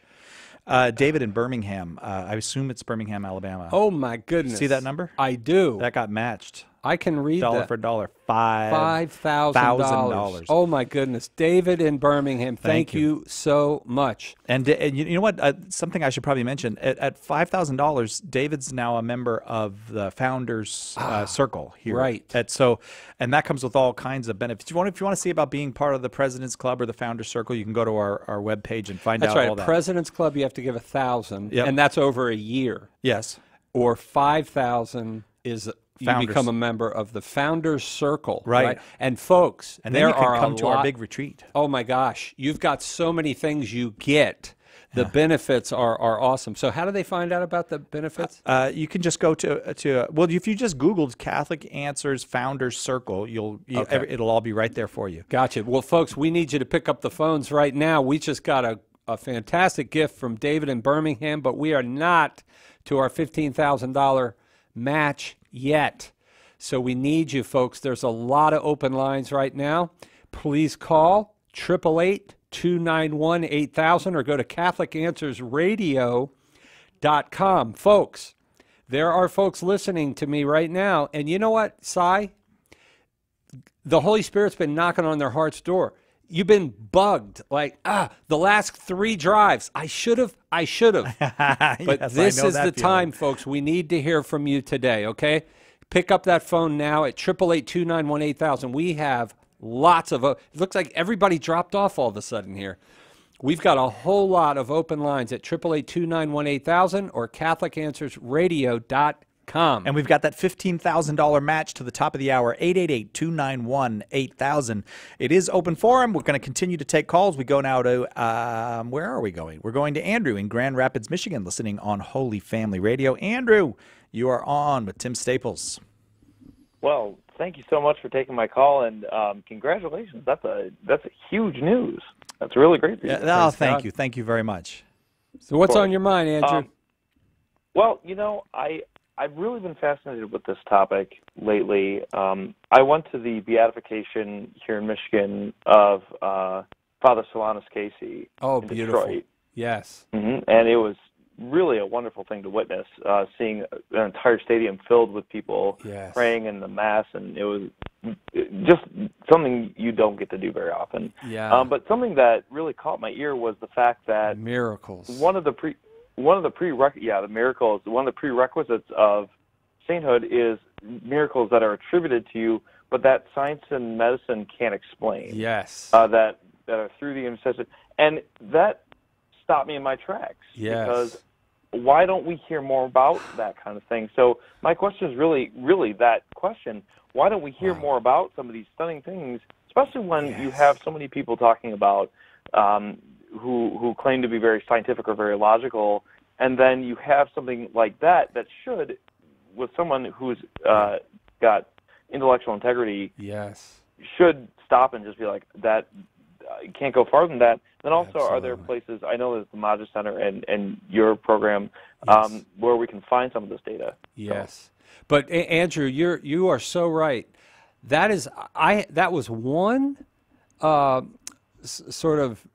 David in Birmingham. I assume it's Birmingham, Alabama. Oh, my goodness. See that number? I do. That got matched. I can read dollar that. for dollar, $5,000. Oh my goodness, David in Birmingham, thank you so much. And you know what? Something I should probably mention: at $5,000, David's now a member of the Founders Circle here. Right. And that comes with all kinds of benefits. If you want to see about being part of the President's Club or the Founders Circle, you can go to our webpage and find out all that. President's Club, you have to give $1,000, and that's over a year. Yes. Or $5,000 is. You become a member of the Founders Circle, right? And folks, and then you can come to our big retreat. Oh my gosh, you've got so many things you get. The benefits are awesome. So how do they find out about the benefits? You can just go to well, if you just Googled Catholic Answers Founders Circle, it'll all be right there for you. Gotcha. Well, folks, we need you to pick up the phones right now. We just got a fantastic gift from David in Birmingham, but we are not to our $15,000 match yet. So we need you, folks. There's a lot of open lines right now. Please call 888-291-8000 or go to CatholicAnswersRadio.com. Folks, there are folks listening to me right now, and you know what, Cy? The Holy Spirit's been knocking on their heart's door. You've been bugged, like, the last 3 drives. I should have. But yes, this is the time, folks. We need to hear from you today, okay? Pick up that phone now at 888-291-8000. We have lots of, it looks like everybody dropped off all of a sudden here. We've got a whole lot of open lines at 888-291-8000 or CatholicAnswersRadio.com. And we've got that $15,000 match to the top of the hour, 888-291-8000. It is open forum. We're going to continue to take calls. We go now to, where are we going? We're going to Andrew in Grand Rapids, Michigan, listening on Holy Family Radio. Andrew, you are on with Tim Staples. Well, thank you so much for taking my call, and congratulations. That's a huge news. That's really great. Thank you. Thank you very much. So what's on your mind, Andrew? Well, you know, I've really been fascinated with this topic lately. I went to the beatification here in Michigan of Father Solanus Casey in beautiful. Detroit. Yes. Mm-hmm. And it was really a wonderful thing to witness, seeing an entire stadium filled with people praying in the Mass, and it was just something you don't get to do very often. Yeah. But something that really caught my ear was the fact that miracles. One of the prerequisites of sainthood is miracles that are attributed to you, but that science and medicine can't explain. Yes. That are through the intercession, and that stopped me in my tracks. Yes. Because why don't we hear more about that kind of thing? So my question is really that question. Why don't we hear more about some of these stunning things, especially when you have so many people talking about who claim to be very scientific or very logical, and then you have something like that should, with someone who's got intellectual integrity, should stop and just be like, that can't go farther than that. Then also, are there places, I know there's the Magis Center and your program, where we can find some of this data? Yes. But Andrew, you are so right. That was one sort of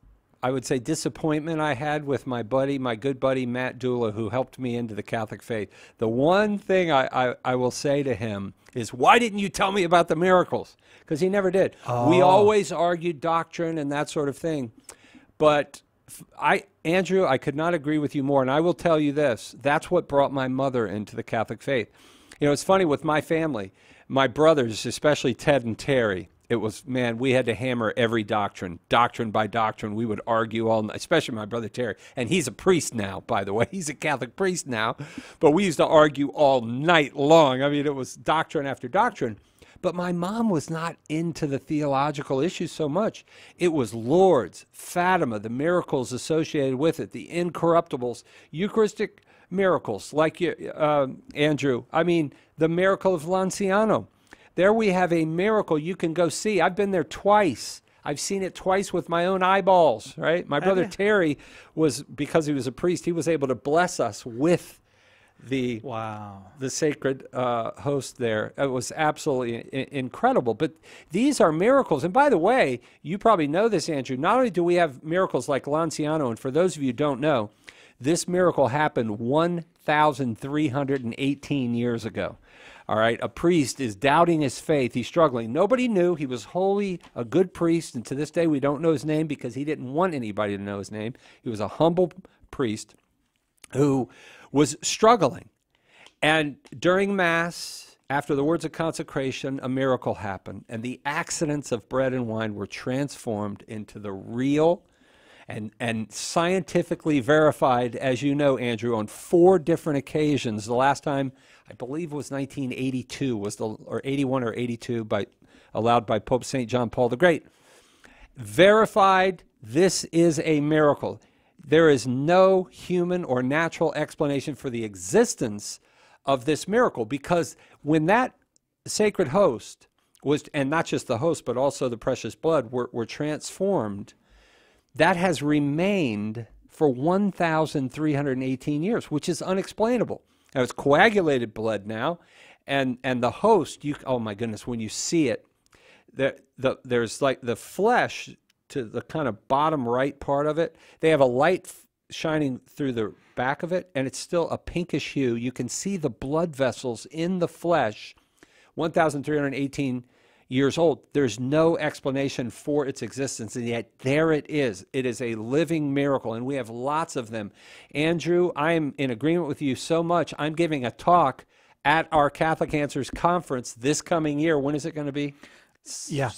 I would say, disappointment I had with my good buddy Matt Dula, who helped me into the Catholic faith. The one thing I will say to him is, why didn't you tell me about the miracles? Because he never did. Oh. We always argued doctrine and that sort of thing. But Andrew, I could not agree with you more. And I will tell you this. That's what brought my mother into the Catholic faith. You know, it's funny with my family, my brothers, especially Ted and Terry, it was, man, we had to hammer every doctrine by doctrine. We would argue all night, especially my brother Terry. And he's a priest now, by the way. He's a Catholic priest now. But we used to argue all night long. I mean, it was doctrine after doctrine. But my mom was not into the theological issues so much. It was Lourdes, Fatima, the miracles associated with it, the incorruptibles, Eucharistic miracles like you, Andrew. I mean, the miracle of Lanciano. There we have a miracle you can go see. I've been there twice. I've seen it twice with my own eyeballs, right? My brother Terry was, because he was a priest, he was able to bless us with the sacred host there. It was absolutely incredible. But these are miracles. And by the way, you probably know this, Andrew. Not only do we have miracles like Lanciano, and for those of you who don't know, this miracle happened 1,318 years ago. All right, a priest is doubting his faith. He's struggling. Nobody knew. He was holy, a good priest, and to this day we don't know his name because he didn't want anybody to know his name. He was a humble priest who was struggling. And during Mass, after the words of consecration, a miracle happened, and the accidents of bread and wine were transformed into the real and scientifically verified, as you know, Andrew, on 4 different occasions. The last time, I believe, was 1982, or 81 or 82, allowed by Pope St. John Paul the Great. Verified, this is a miracle. There is no human or natural explanation for the existence of this miracle, because when that sacred host was, and not just the host, but also the precious blood, were transformed, that has remained for 1,318 years, which is unexplainable. Now, it's coagulated blood now, and the host, oh my goodness, when you see it, there's like the flesh to the kind of bottom right part of it. They have a light shining through the back of it, and it's still a pinkish hue. You can see the blood vessels in the flesh, 1,318 years old. There's no explanation for its existence, and yet there it is. It is a living miracle, and we have lots of them. Andrew, I'm in agreement with you so much. I'm giving a talk at our Catholic Answers conference this coming year. When is it going to be? Yeah.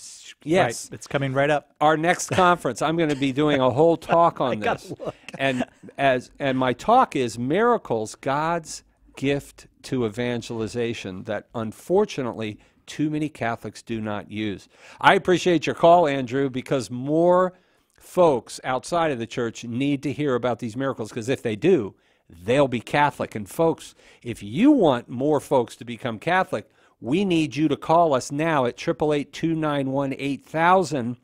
Yes. Right. It's coming right up. Our next conference, I'm going to be doing a whole talk on this. And my talk is Miracles, God's Gift to Evangelization, that unfortunately too many Catholics do not use. I appreciate your call, Andrew, because more folks outside of the church need to hear about these miracles, because if they do, they'll be Catholic. And folks, if you want more folks to become Catholic, we need you to call us now at 888-291-8000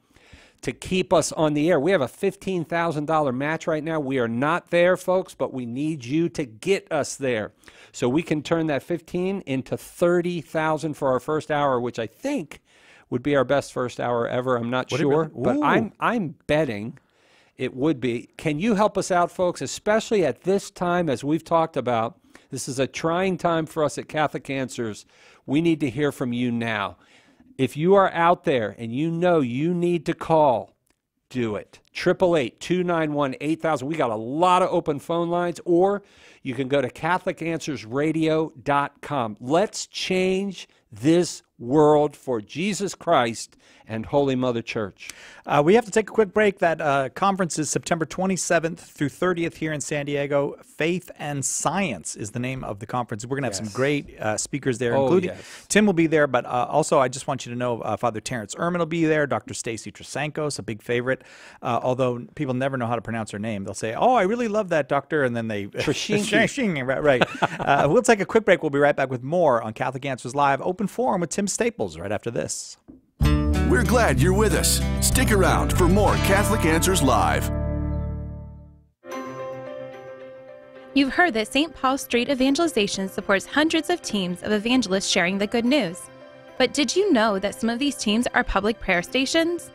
to keep us on the air. We have a $15,000 match right now. We are not there, folks, but we need you to get us there, so we can turn that 15 into 30,000 for our first hour, which I think would be our best first hour ever. I'm not sure, but I'm betting it would be. Can you help us out, folks, especially at this time, as we've talked about? This is a trying time for us at Catholic Answers. We need to hear from you now. If you are out there and you know you need to call, do it. 888-291-8000. We got a lot of open phone lines, or you can go to CatholicAnswersRadio.com. Let's change this world for Jesus Christ and Holy Mother Church. We have to take a quick break. That conference is September 27th through 30th here in San Diego. Faith and Science is the name of the conference. We're going to have some great speakers there, including Tim will be there, but also I just want you to know Father Terrence Ehrman will be there, Dr. Stacy Trasankos, a big favorite, although people never know how to pronounce her name. They'll say, oh, I really love that doctor, and then they... right. We'll take a quick break. We'll be right back with more on Catholic Answers Live, Open Forum with Tim Staples right after this. We're glad you're with us. Stick around for more Catholic Answers Live. You've heard that St. Paul Street Evangelization supports hundreds of teams of evangelists sharing the good news. But did you know that some of these teams are public prayer stations?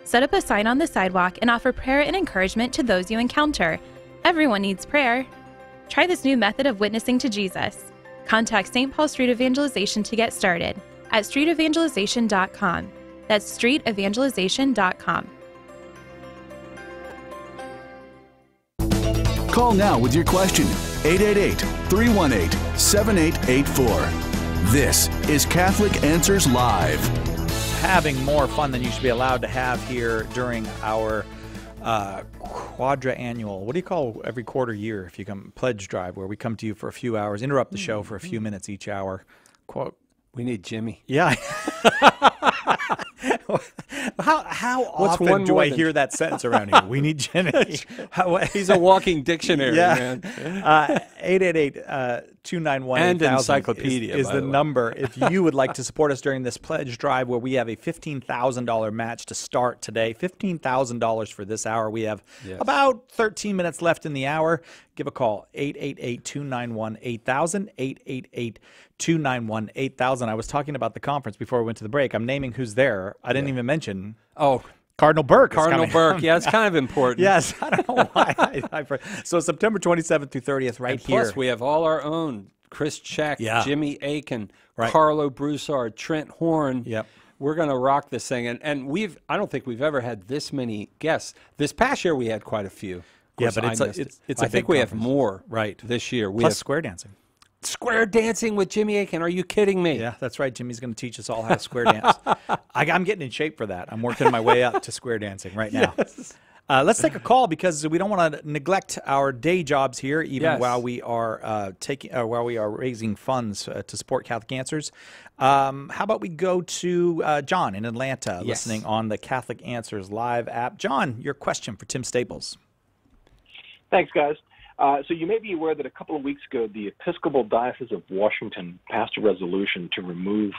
Set up a sign on the sidewalk and offer prayer and encouragement to those you encounter. Everyone needs prayer. Try this new method of witnessing to Jesus. Contact St. Paul Street Evangelization to get started at streetevangelization.com. That's streetevangelization.com. Call now with your question. 888-318-7884. This is Catholic Answers Live. Having more fun than you should be allowed to have here during our quadra-annual, what do you call every quarter year if you come, pledge drive, where we come to you for a few hours, interrupt the show for a few minutes each hour. Quote. We need Jimmy. Yeah. How often do I hear that sentence around here? We need Jimmy. He's a walking dictionary, man. 888-291-8000 and encyclopedia is the number if you would like to support us during this pledge drive, where we have a $15,000 match to start today. $15,000 for this hour. We have about 13 minutes left in the hour. Give a call, 888-291-8000, 888-291-8000. I was talking about the conference before we went to the break. I'm naming who's there. I didn't even mention. Oh, Cardinal Burke. Cardinal Burke. Yeah, it's kind of important. Yes. I don't know why. So September 27th through 30th right here. Plus, we have all our own. Chris Check, Jimmy Aiken, Carlo Broussard, Trent Horn. Yep. We're going to rock this thing. And I don't think we've ever had this many guests. This past year, we had quite a few. Yeah, but I think we have more this year. Plus square dancing. Square dancing with Jimmy Aiken. Are you kidding me? Yeah, that's right. Jimmy's going to teach us all how to square dance. I'm getting in shape for that. I'm working my way up to square dancing right now. Yes. Let's take a call because we don't want to neglect our day jobs here, even while we are raising funds to support Catholic Answers. How about we go to John in Atlanta, listening on the Catholic Answers Live app. John, your question for Tim Staples. Thanks, guys. So you may be aware that a couple of weeks ago, the Episcopal Diocese of Washington passed a resolution to remove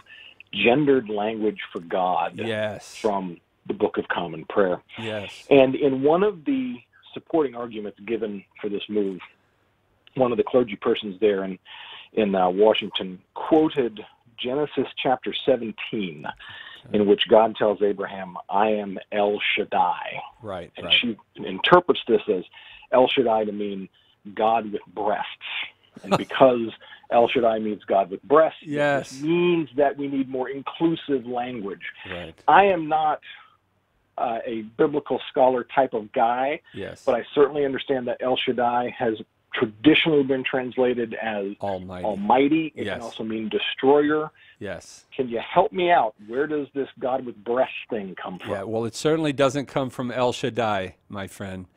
gendered language for God from the Book of Common Prayer. Yes. And in one of the supporting arguments given for this move, one of the clergy persons there in Washington quoted Genesis chapter 17, in which God tells Abraham, I am El Shaddai. Right. And she interprets this as El Shaddai to mean God with breasts. And because El Shaddai means God with breasts, it means that we need more inclusive language. Right. I am not a biblical scholar type of guy, but I certainly understand that El Shaddai has traditionally been translated as Almighty. It can also mean destroyer. Yes. Can you help me out? Where does this God with breasts thing come from? Yeah, well, it certainly doesn't come from El Shaddai, my friend.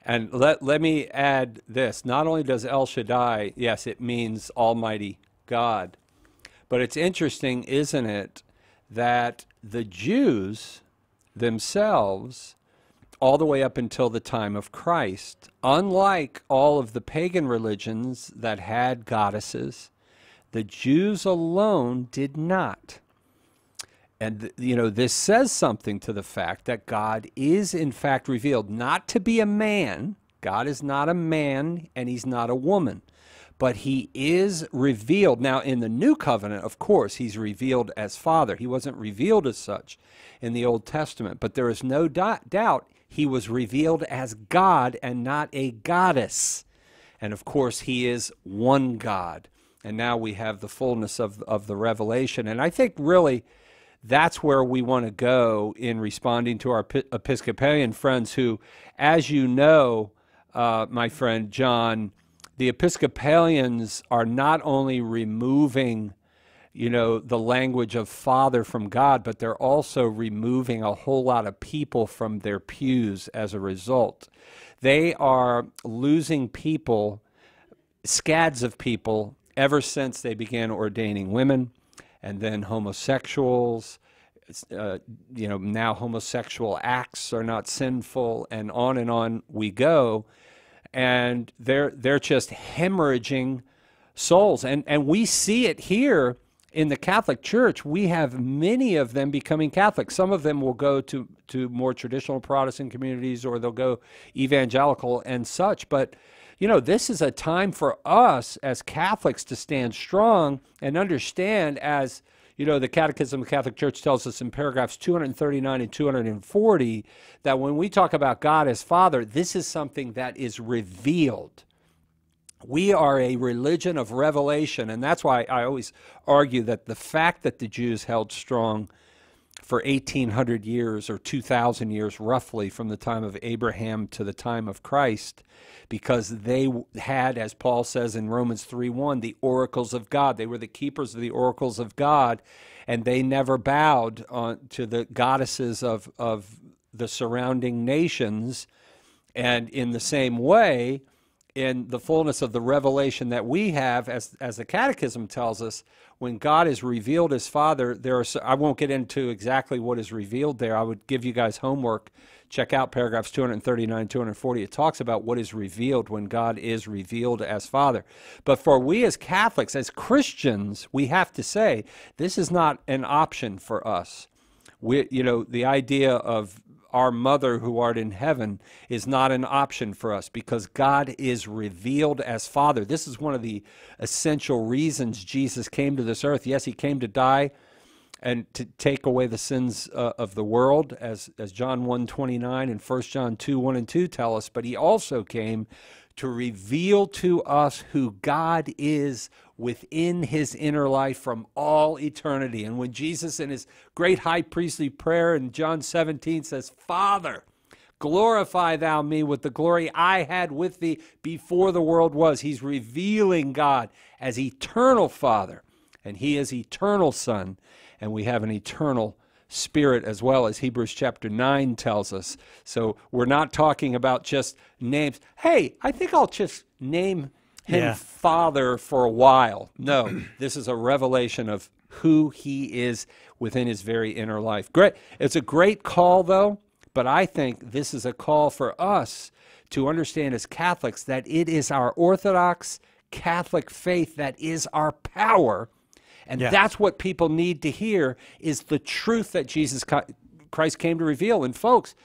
And let me add this. Not only does El Shaddai, yes, it means Almighty God, but it's interesting, isn't it, that the Jews themselves, all the way up until the time of Christ, unlike all of the pagan religions that had goddesses, the Jews alone did not. And, this says something to the fact that God is, in fact, revealed not to be a man. God is not a man, and he's not a woman. But he is revealed. Now, in the New Covenant, of course, he's revealed as Father. He wasn't revealed as such in the Old Testament. But there is no doubt he was revealed as God and not a goddess. And, of course, he is one God. And now we have the fullness of the revelation. And I think, really, that's where we want to go in responding to our Episcopalian friends who, as you know, my friend John, the Episcopalians are not only removing, the language of Father from God, but they're also removing a whole lot of people from their pews as a result. They are losing people, scads of people, ever since they began ordaining women. And then homosexuals, now homosexual acts are not sinful, and on we go. And they're just hemorrhaging souls. And we see it here in the Catholic Church. We have many of them becoming Catholic. Some of them will go to more traditional Protestant communities, or they'll go evangelical and such. But this is a time for us as Catholics to stand strong and understand, as You know, the Catechism of the Catholic Church tells us in paragraphs 239 and 240 that when we talk about God as Father, this is something that is revealed. We are a religion of revelation, and that's why I always argue that the fact that the Jews held strong for 1,800 years or 2,000 years roughly from the time of Abraham to the time of Christ, because they had, as Paul says in Romans 3:1, the oracles of God. They were the keepers of the oracles of God, and they never bowed to the goddesses of the surrounding nations. And in the same way, in the fullness of the revelation that we have, as the Catechism tells us, when God is revealed as Father, I won't get into exactly what is revealed there. I would give you guys homework. Check out paragraphs 239, 240. It talks about what is revealed when God is revealed as Father. But for we as Catholics, as Christians, we have to say, this is not an option for us. The idea of our Mother who art in heaven is not an option for us because God is revealed as Father. This is one of the essential reasons Jesus came to this earth. Yes, he came to die and to take away the sins of the world, as John 1:29 and 1 John 2:1 and 2 tell us, but he also came to reveal to us who God is within his inner life from all eternity. And when Jesus in his great high priestly prayer in John 17 says, Father, glorify thou me with the glory I had with thee before the world was, he's revealing God as eternal Father, and he is eternal Son, and we have an eternal Spirit as well, as Hebrews chapter 9 tells us. So we're not talking about just names. Hey, I think I'll just name him Father for a while. No, this is a revelation of who he is within his very inner life. Great. It's a great call, though, but I think this is a call for us to understand as Catholics that it is our Orthodox Catholic faith that is our power. And that's what people need to hear, is the truth that Jesus Christ came to reveal. And folks,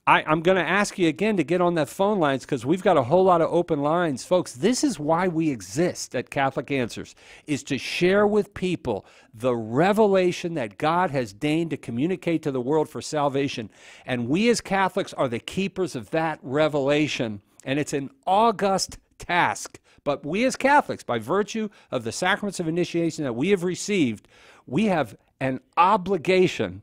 I'm going to ask you again to get on that phone lines because we've got a whole lot of open lines. Folks, this is why we exist at Catholic Answers, is to share with people the revelation that God has deigned to communicate to the world for salvation. And we as Catholics are the keepers of that revelation. And it's an august task. But we as Catholics, by virtue of the sacraments of initiation that we have received, we have an obligation,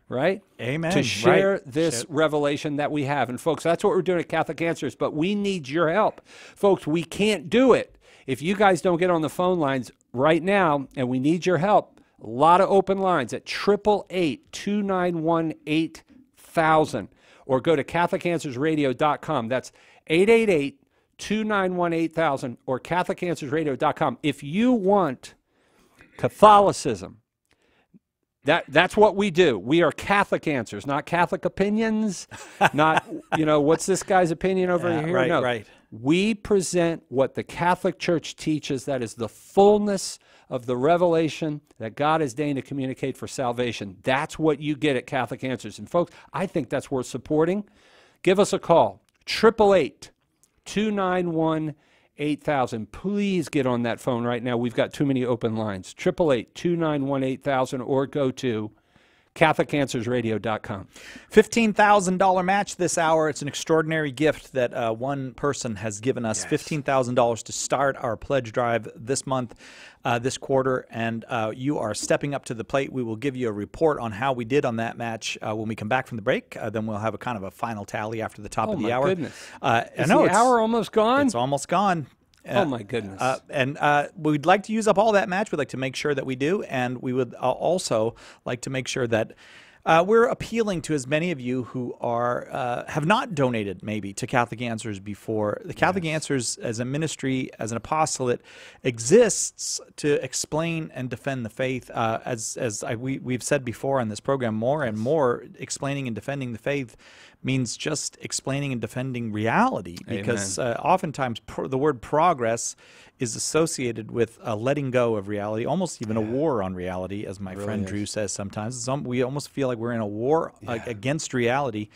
right? Amen. To share this revelation that we have. And folks, that's what we're doing at Catholic Answers, but we need your help. Folks, we can't do it if you guys don't get on the phone lines right now, and we need your help. A lot of open lines at 888-291-8000, or go to CatholicAnswersRadio.com. That's 888-291-8000 or CatholicAnswersRadio.com. If you want Catholicism, that's what we do. We are Catholic Answers, not Catholic opinions, not, what's this guy's opinion over here? Right, no. right. We present what the Catholic Church teaches, that is the fullness of the revelation that God has deigned to communicate for salvation. That's what you get at Catholic Answers. And folks, I think that's worth supporting. Give us a call, 888-291-8000. Please get on that phone right now. We've got too many open lines. 888-291-8000, or go to CatholicAnswersRadio.com. $15,000 match this hour. It's an extraordinary gift that one person has given us. $15,000 to start our pledge drive this month, this quarter, and you are stepping up to the plate. We will give you a report on how we did on that match when we come back from the break. Then we'll have a kind of a final tally after the top of the hour. Oh, my goodness. Is the hour almost gone? It's almost gone. Oh, my goodness. And we'd like to use up all that match. We'd like to make sure that we do. And we would also like to make sure that we're appealing to as many of you who are have not donated maybe to Catholic Answers before. The Catholic Answers as a ministry, as an apostolate, exists to explain and defend the faith. We've said before on this program, more and more explaining and defending the faith means just explaining and defending reality, because oftentimes the word progress is associated with a letting go of reality, almost even a war on reality, as my friend Drew says sometimes. We almost feel like we're in a war against reality.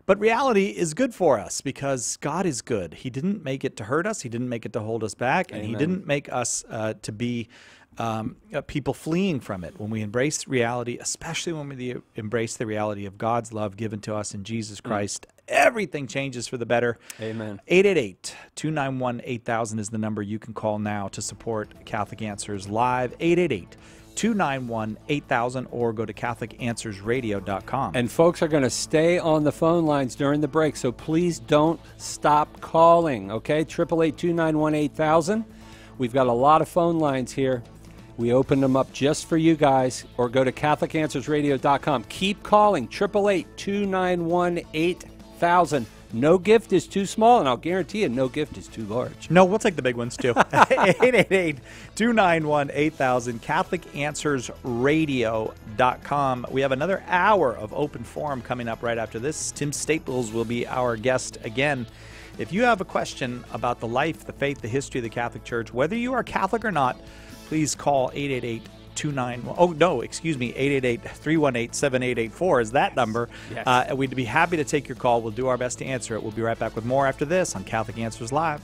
But reality is good for us because God is good. He didn't make it to hurt us. He didn't make it to hold us back. And he didn't make us to be people fleeing from it. When we embrace reality, especially when we embrace the reality of God's love given to us in Jesus Christ, everything changes for the better. Amen. 888-291-8000 is the number you can call now to support Catholic Answers Live. 888-291-8000, or go to CatholicAnswersRadio.com. And folks are going to stay on the phone lines during the break, so please don't stop calling, okay? 888-291-8000. We've got a lot of phone lines here. We opened them up just for you guys, or go to CatholicAnswersRadio.com. Keep calling, 888-291-8000. No gift is too small, and I'll guarantee you no gift is too large. No, we'll take the big ones too. 888-291-8000, CatholicAnswersRadio.com. We have another hour of open forum coming up right after this. Tim Staples will be our guest again. If you have a question about the life, the faith, the history of the Catholic Church, whether you are Catholic or not, please call 888-318-7884 is that number. Yes. We'd be happy to take your call. We'll do our best to answer it. We'll be right back with more after this on Catholic Answers Live.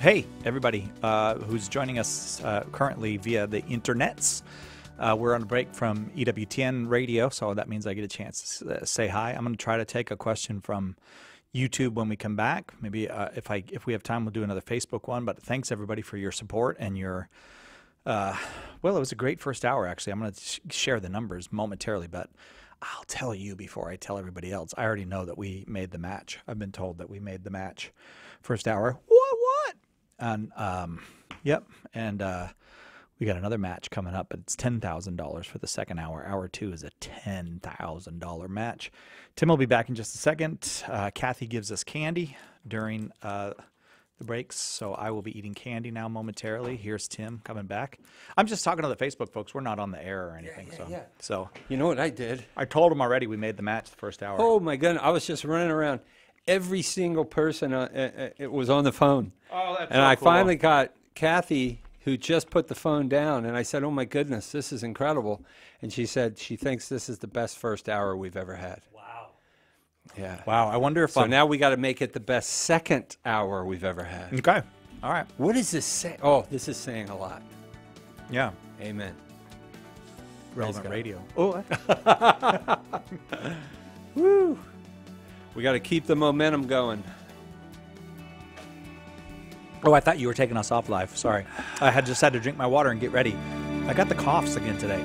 Hey, everybody who's joining us currently via the internets. We're on a break from EWTN radio, so that means I get a chance to say hi. I'm going to try to take a question from YouTube when we come back. Maybe if we have time, we'll do another Facebook one. But thanks, everybody, for your support and your well, it was a great first hour, actually. I'm going to share the numbers momentarily, but I'll tell you before I tell everybody else. I already know that we made the match. I've been told that we made the match first hour. What? And, yep. And We got another match coming up, but it's $10,000 for the second hour. Hour 2 is a $10,000 match. Tim will be back in just a second. Kathy gives us candy during the breaks, so I will be eating candy now momentarily. Here's Tim coming back. I'm just talking to the Facebook folks. We're not on the air or anything. So you know what I did? I told them already we made the match the first hour. Oh, my goodness. I was just running around. Every single person it was on the phone. Oh, that's and I finally got Kathy, who just put the phone down, and I said, oh, my goodness, this is incredible. And she said she thinks this is the best first hour we've ever had. Yeah. Wow. I wonder if so now we got to make it the best second hour we've ever had. Okay. All right. What does this say? Oh, this is saying a lot. Yeah. Amen. Relevant radio. Oh. Woo. We got to keep the momentum going. Oh, I thought you were taking us off live. Sorry. I just had to drink my water and get ready. I got the coughs again today.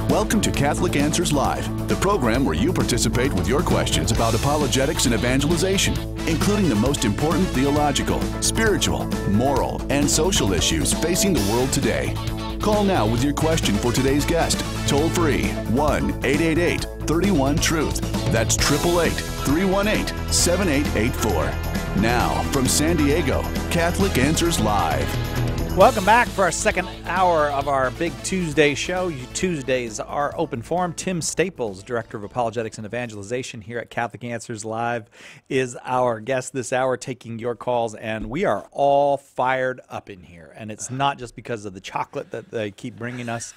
Welcome to Catholic Answers Live, the program where you participate with your questions about apologetics and evangelization, including the most important theological, spiritual, moral, and social issues facing the world today. Call now with your question for today's guest. Toll free 1-888-31-TRUTH. That's 888-318-7884. Now, from San Diego, Catholic Answers Live. Welcome back for our second hour of our Big Tuesday show. Tuesdays are open forum. Tim Staples, Director of Apologetics and Evangelization here at Catholic Answers Live, is our guest this hour, taking your calls, and we are all fired up in here. And it's not just because of the chocolate that they keep bringing us.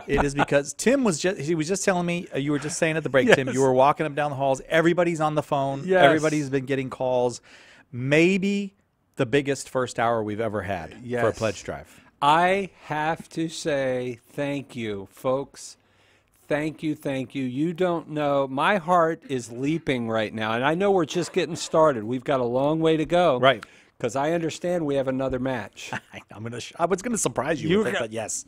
It is because Tim was just telling me, you were just saying at the break, yes. Tim, you were walking up down the halls. Everybody's on the phone. Yes. Everybody's been getting calls. Maybe the biggest first hour we've ever had for a pledge drive. I have to say thank you, folks. Thank you, thank you. You don't know. My heart is leaping right now, and I know we're just getting started. We've got a long way to go. Right. Because I understand we have another match. I was gonna surprise you with it, but yes.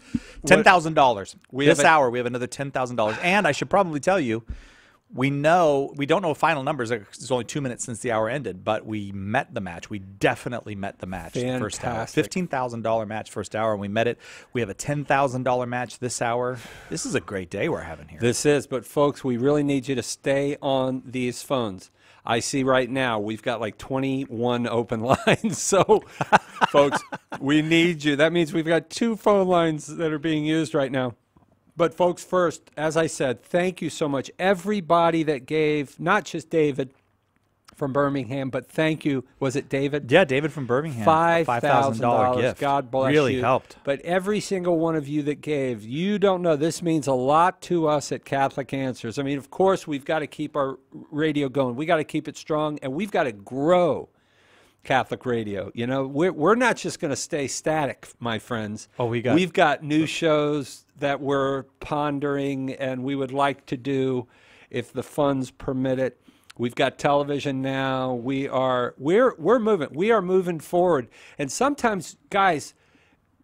$10,000. This hour, we have another $10,000. And I should probably tell you, we don't know final numbers. It's only 2 minutes since the hour ended, but we met the match. We definitely met the match the first hour. $15,000 match first hour, and we met it. We have a $10,000 match this hour. This is a great day we're having here. This is, but folks, we really need you to stay on these phones. I see right now we've got like 21 open lines. So, folks, we need you. That means we've got 2 phone lines that are being used right now. But, folks, first, as I said, thank you so much. Everybody that gave, not just David from Birmingham, but thank you. Was it David? Yeah, David from Birmingham. $5,000 gift. God bless you. Really helped. But every single one of you that gave, you don't know, this means a lot to us at Catholic Answers. I mean, of course, we've got to keep our radio going. We got to keep it strong, and we've got to grow Catholic radio. You know, we're not just going to stay static, my friends. Oh, we've got new shows that we're pondering and we would like to do if the funds permit it. We've got television now. We're moving. We are moving forward. And sometimes, guys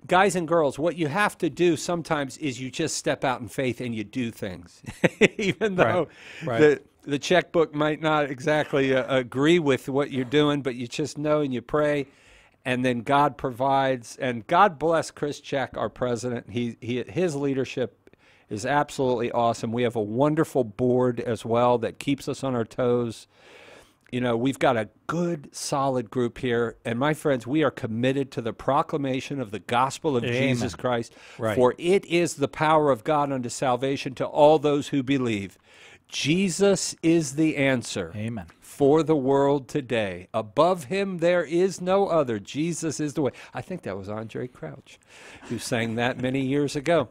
and girls, what you have to do sometimes is you just step out in faith and you do things, even though the checkbook might not exactly agree with what you're doing, but you just know and you pray, and then God provides. And God bless Chris Check, our president. His leadership is absolutely awesome. We have a wonderful board as well that keeps us on our toes. You know, we've got a good, solid group here. And my friends, we are committed to the proclamation of the gospel of Jesus Christ. Right. For it is the power of God unto salvation to all those who believe. Jesus is the answer. Amen. For the world today. Above him there is no other. Jesus is the way. I think that was Andre Crouch who sang that many years ago.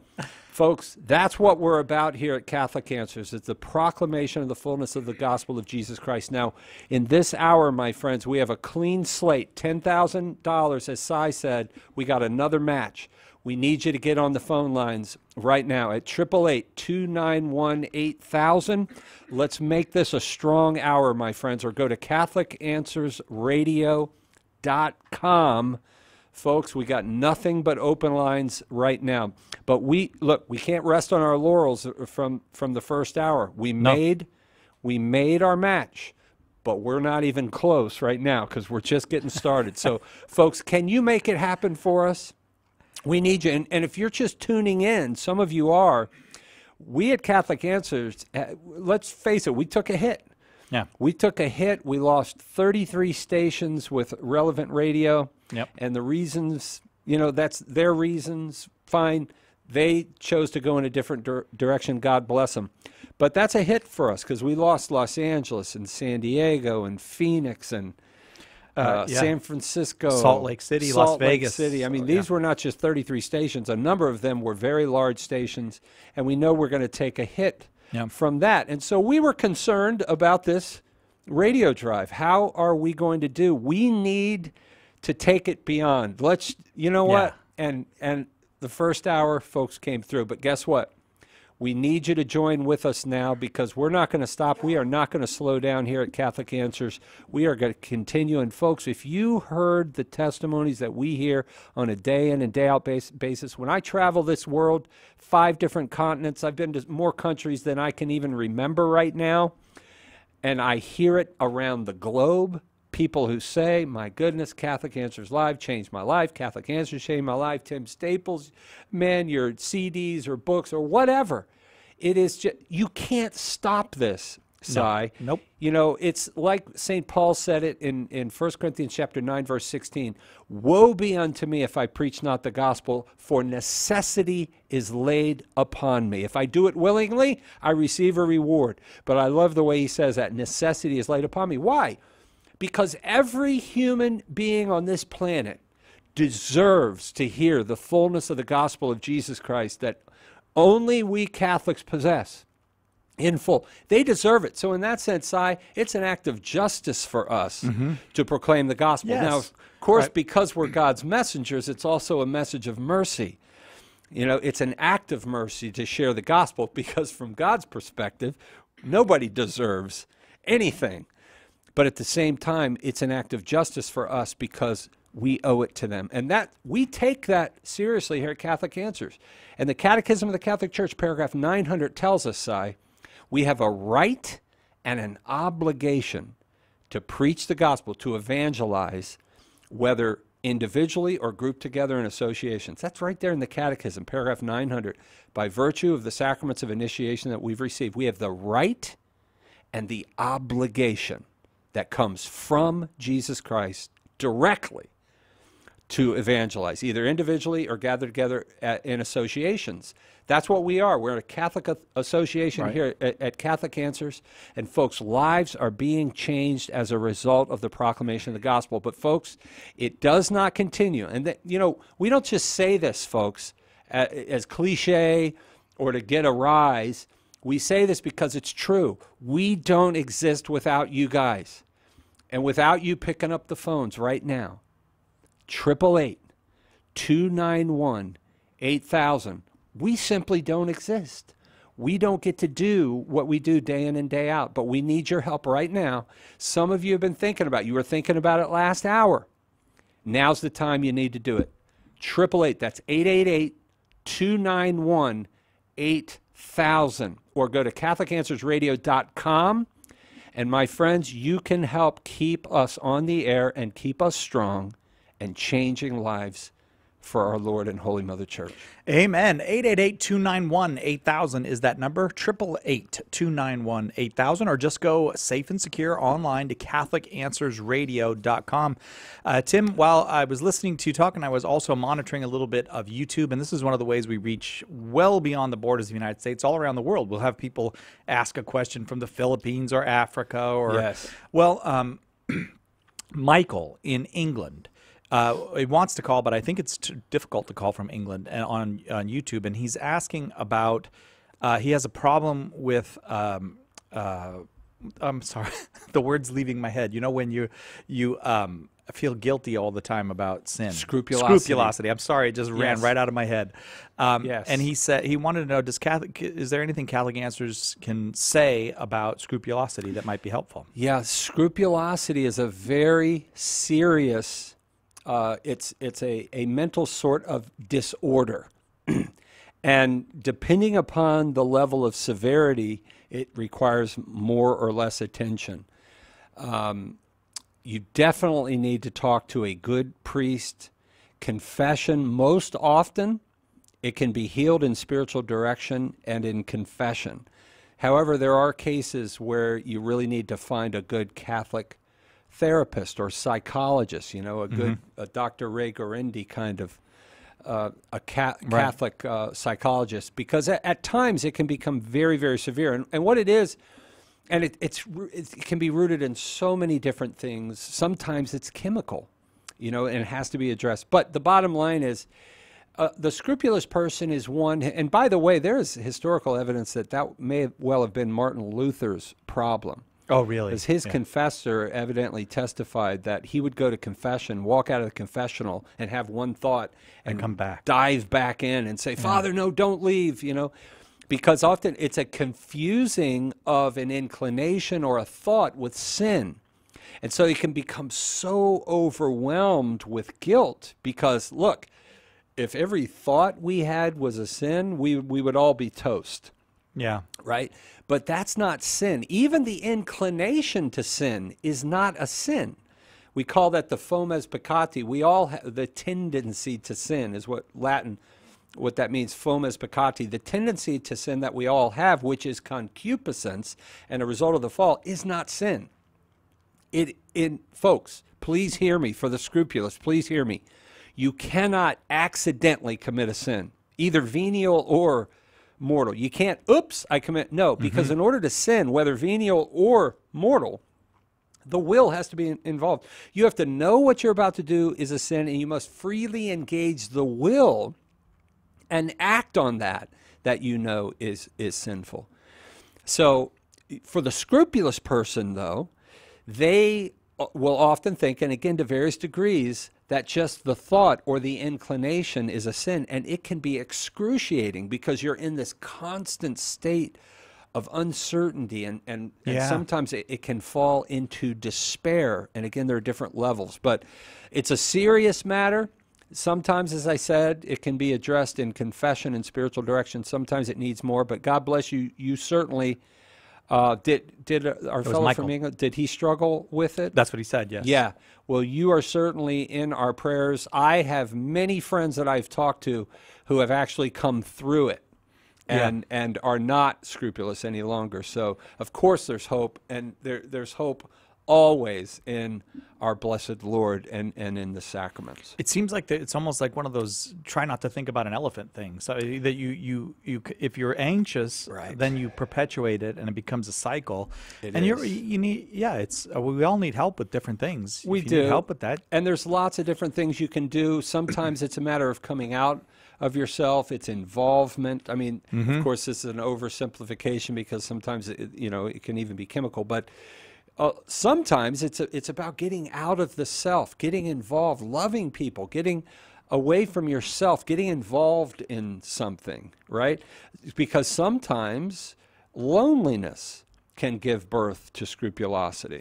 Folks, that's what we're about here at Catholic Answers. It's the proclamation of the fullness of the gospel of Jesus Christ. Now, in this hour, my friends, we have a clean slate, $10,000. As Cy said, we got another match. We need you to get on the phone lines right now at 888-291-8000. Let's make this a strong hour, my friends, or go to CatholicAnswersRadio.com. Folks, we got nothing but open lines right now. But we can't rest on our laurels from the first hour. We made our match, but we're not even close right now because we're just getting started. So, folks, can you make it happen for us? We need you. And if you're just tuning in, some of you are, we at Catholic Answers, let's face it, we took a hit. Yeah. We took a hit. We lost 33 stations with relevant radio. Yep. And the reasons, that's their reasons. Fine. They chose to go in a different direction. God bless them. But that's a hit for us because we lost Los Angeles and San Diego and Phoenix and San Francisco, Salt Lake City, Las Vegas. I mean, these were not just 33 stations. A number of them were very large stations, and we know we're going to take a hit from that. And so we were concerned about this radio drive. How are we going to do? We need to take it beyond. Let's, what? And the first hour, folks came through. But guess what? We need you to join with us now because we're not going to stop. We are not going to slow down here at Catholic Answers. We are going to continue. And, folks, if you heard the testimonies that we hear on a day in and day out basis, when I travel this world, 5 different continents, I've been to more countries than I can even remember right now, and I hear it around the globe. People who say, my goodness, Catholic Answers Live changed my life. Catholic Answers changed my life. Tim Staples, man, your CDs or books or whatever. It is just, you can't stop this, Cy. Nope. It's like St. Paul said it in 1 Corinthians chapter 9, verse 16. Woe be unto me if I preach not the gospel, for necessity is laid upon me. If I do it willingly, I receive a reward. But I love the way he says that necessity is laid upon me. Why? Because every human being on this planet deserves to hear the fullness of the gospel of Jesus Christ that only we Catholics possess in full. They deserve it. So in that sense, Si, it's an act of justice for us to proclaim the gospel. Yes. Now, of course, because we're God's messengers, it's also a message of mercy. It's an act of mercy to share the gospel because from God's perspective, nobody deserves anything. But at the same time, it's an act of justice for us because we owe it to them. And that we take that seriously here at Catholic Answers. And the Catechism of the Catholic Church, paragraph 900, tells us, Si, we have a right and an obligation to preach the gospel, to evangelize, whether individually or grouped together in associations. That's right there in the Catechism, paragraph 900. By virtue of the sacraments of initiation that we've received, we have the right and the obligation that comes from Jesus Christ directly to evangelize, either individually or gathered together in associations. That's what we are. We're a Catholic association here at Catholic Answers, and folks' lives are being changed as a result of the proclamation of the gospel. But, folks, it does not continue. And, we don't just say this, folks, as cliche or to get a rise. We say this because it's true. We don't exist without you guys. And without you picking up the phones right now, 888-291-8000. We simply don't exist. We don't get to do what we do day in and day out, but we need your help right now. Some of you have been thinking about it. You were thinking about it last hour. Now's the time you need to do it. 888, that's 888-291-8000. Or go to CatholicAnswersRadio.com. And my friends, you can help keep us on the air and keep us strong and changing lives for our Lord and Holy Mother Church. Amen. 888-291-8000 is that number. 888-291-8000, or just go safe and secure online to CatholicAnswersRadio.com. Tim, while I was listening to you talking, I was also monitoring a little bit of YouTube, and this is one of the ways we reach well beyond the borders of the United States, all around the world. We'll have people ask a question from the Philippines or Africa, or Michael in England. He wants to call, but I think it's too difficult to call from England on YouTube. And he's asking about, he has a problem with I'm sorry, the word's leaving my head. You know, when you feel guilty all the time about sin. Scrupulosity. I'm sorry, it just ran right out of my head. Yes. And he said he wanted to know, is there anything Catholic Answers can say about scrupulosity that might be helpful? Yeah, scrupulosity is a very serious. It's a mental sort of disorder, and depending upon the level of severity, it requires more or less attention. You definitely need to talk to a good priest. Confession, most often, it can be healed in spiritual direction and in confession. However, there are cases where you really need to find a good Catholic therapist or psychologist, you know, a good a Dr. Ray Gorendi kind of Catholic psychologist, because at times it can become very, very severe. And what it is, and it can be rooted in so many different things. Sometimes it's chemical, you know, and it has to be addressed. But the bottom line is, the scrupulous person is one, and by the way, there is historical evidence that may well have been Martin Luther's problem. Oh, really? Because his confessor evidently testified that he would go to confession, walk out of the confessional, and have one thought, and come back, dive back in, and say, "Father, no, don't leave," you know. Because often it's a confusing of an inclination or a thought with sin. And so you can become so overwhelmed with guilt because, look, if every thought we had was a sin, we would all be toast. Yeah. Right? But that's not sin. Even the inclination to sin is not a sin. We call that the fomes peccati. We all have the tendency to sin is what that means, fomes peccati. The tendency to sin that we all have, which is concupiscence and a result of the fall, is not sin. Folks, please hear me. For the scrupulous, please hear me. You cannot accidentally commit a sin, either venial or mortal. You can't, oops, I commit. No, because in order to sin, whether venial or mortal, the will has to be involved. You have to know what you're about to do is a sin, and you must freely engage the will and act on that you know is sinful. So for the scrupulous person, though, they will often think, and again to various degrees, that just the thought or the inclination is a sin, and it can be excruciating because you're in this constant state of uncertainty, and sometimes it can fall into despair. And again, there are different levels, but it's a serious matter. Sometimes, as I said, it can be addressed in confession and spiritual direction. Sometimes it needs more, but God bless you. You certainly did our fellow Michael from England, did he struggle with it? That's what he said, yes. Yeah. Well, you are certainly in our prayers. I have many friends that I've talked to who have actually come through it and are not scrupulous any longer. So, of course, there's hope, and there's hope always in our blessed Lord and in the sacraments. It seems like it's almost like one of those try not to think about an elephant things. So that you if you're anxious, then you perpetuate it and it becomes a cycle. You need we all need help with different things. We do need help with that, and there's lots of different things you can do. Sometimes it's a matter of coming out of yourself. It's involvement. I mean, of course, this is an oversimplification because sometimes it can even be chemical, but. Sometimes it's about getting out of the self, getting involved, loving people, getting away from yourself, getting involved in something, right? Because sometimes loneliness can give birth to scrupulosity.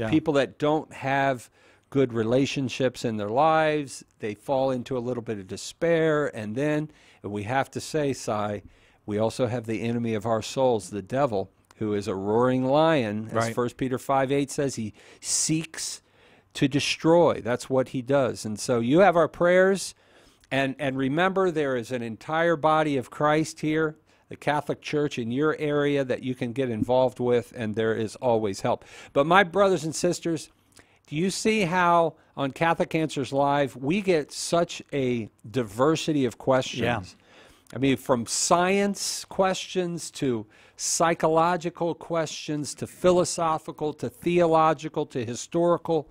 People that don't have good relationships in their lives, they fall into a little bit of despair, and then we have to say, Si, we also have the enemy of our souls, the devil, who is a roaring lion, as 1 Peter 5:8 says. He seeks to destroy. That's what he does. And so you have our prayers, and remember, there is an entire body of Christ here, the Catholic Church in your area that you can get involved with, and there is always help. But my brothers and sisters, do you see how on Catholic Answers Live we get such a diversity of questions? Yeah. I mean, from science questions to psychological questions to philosophical to theological to historical.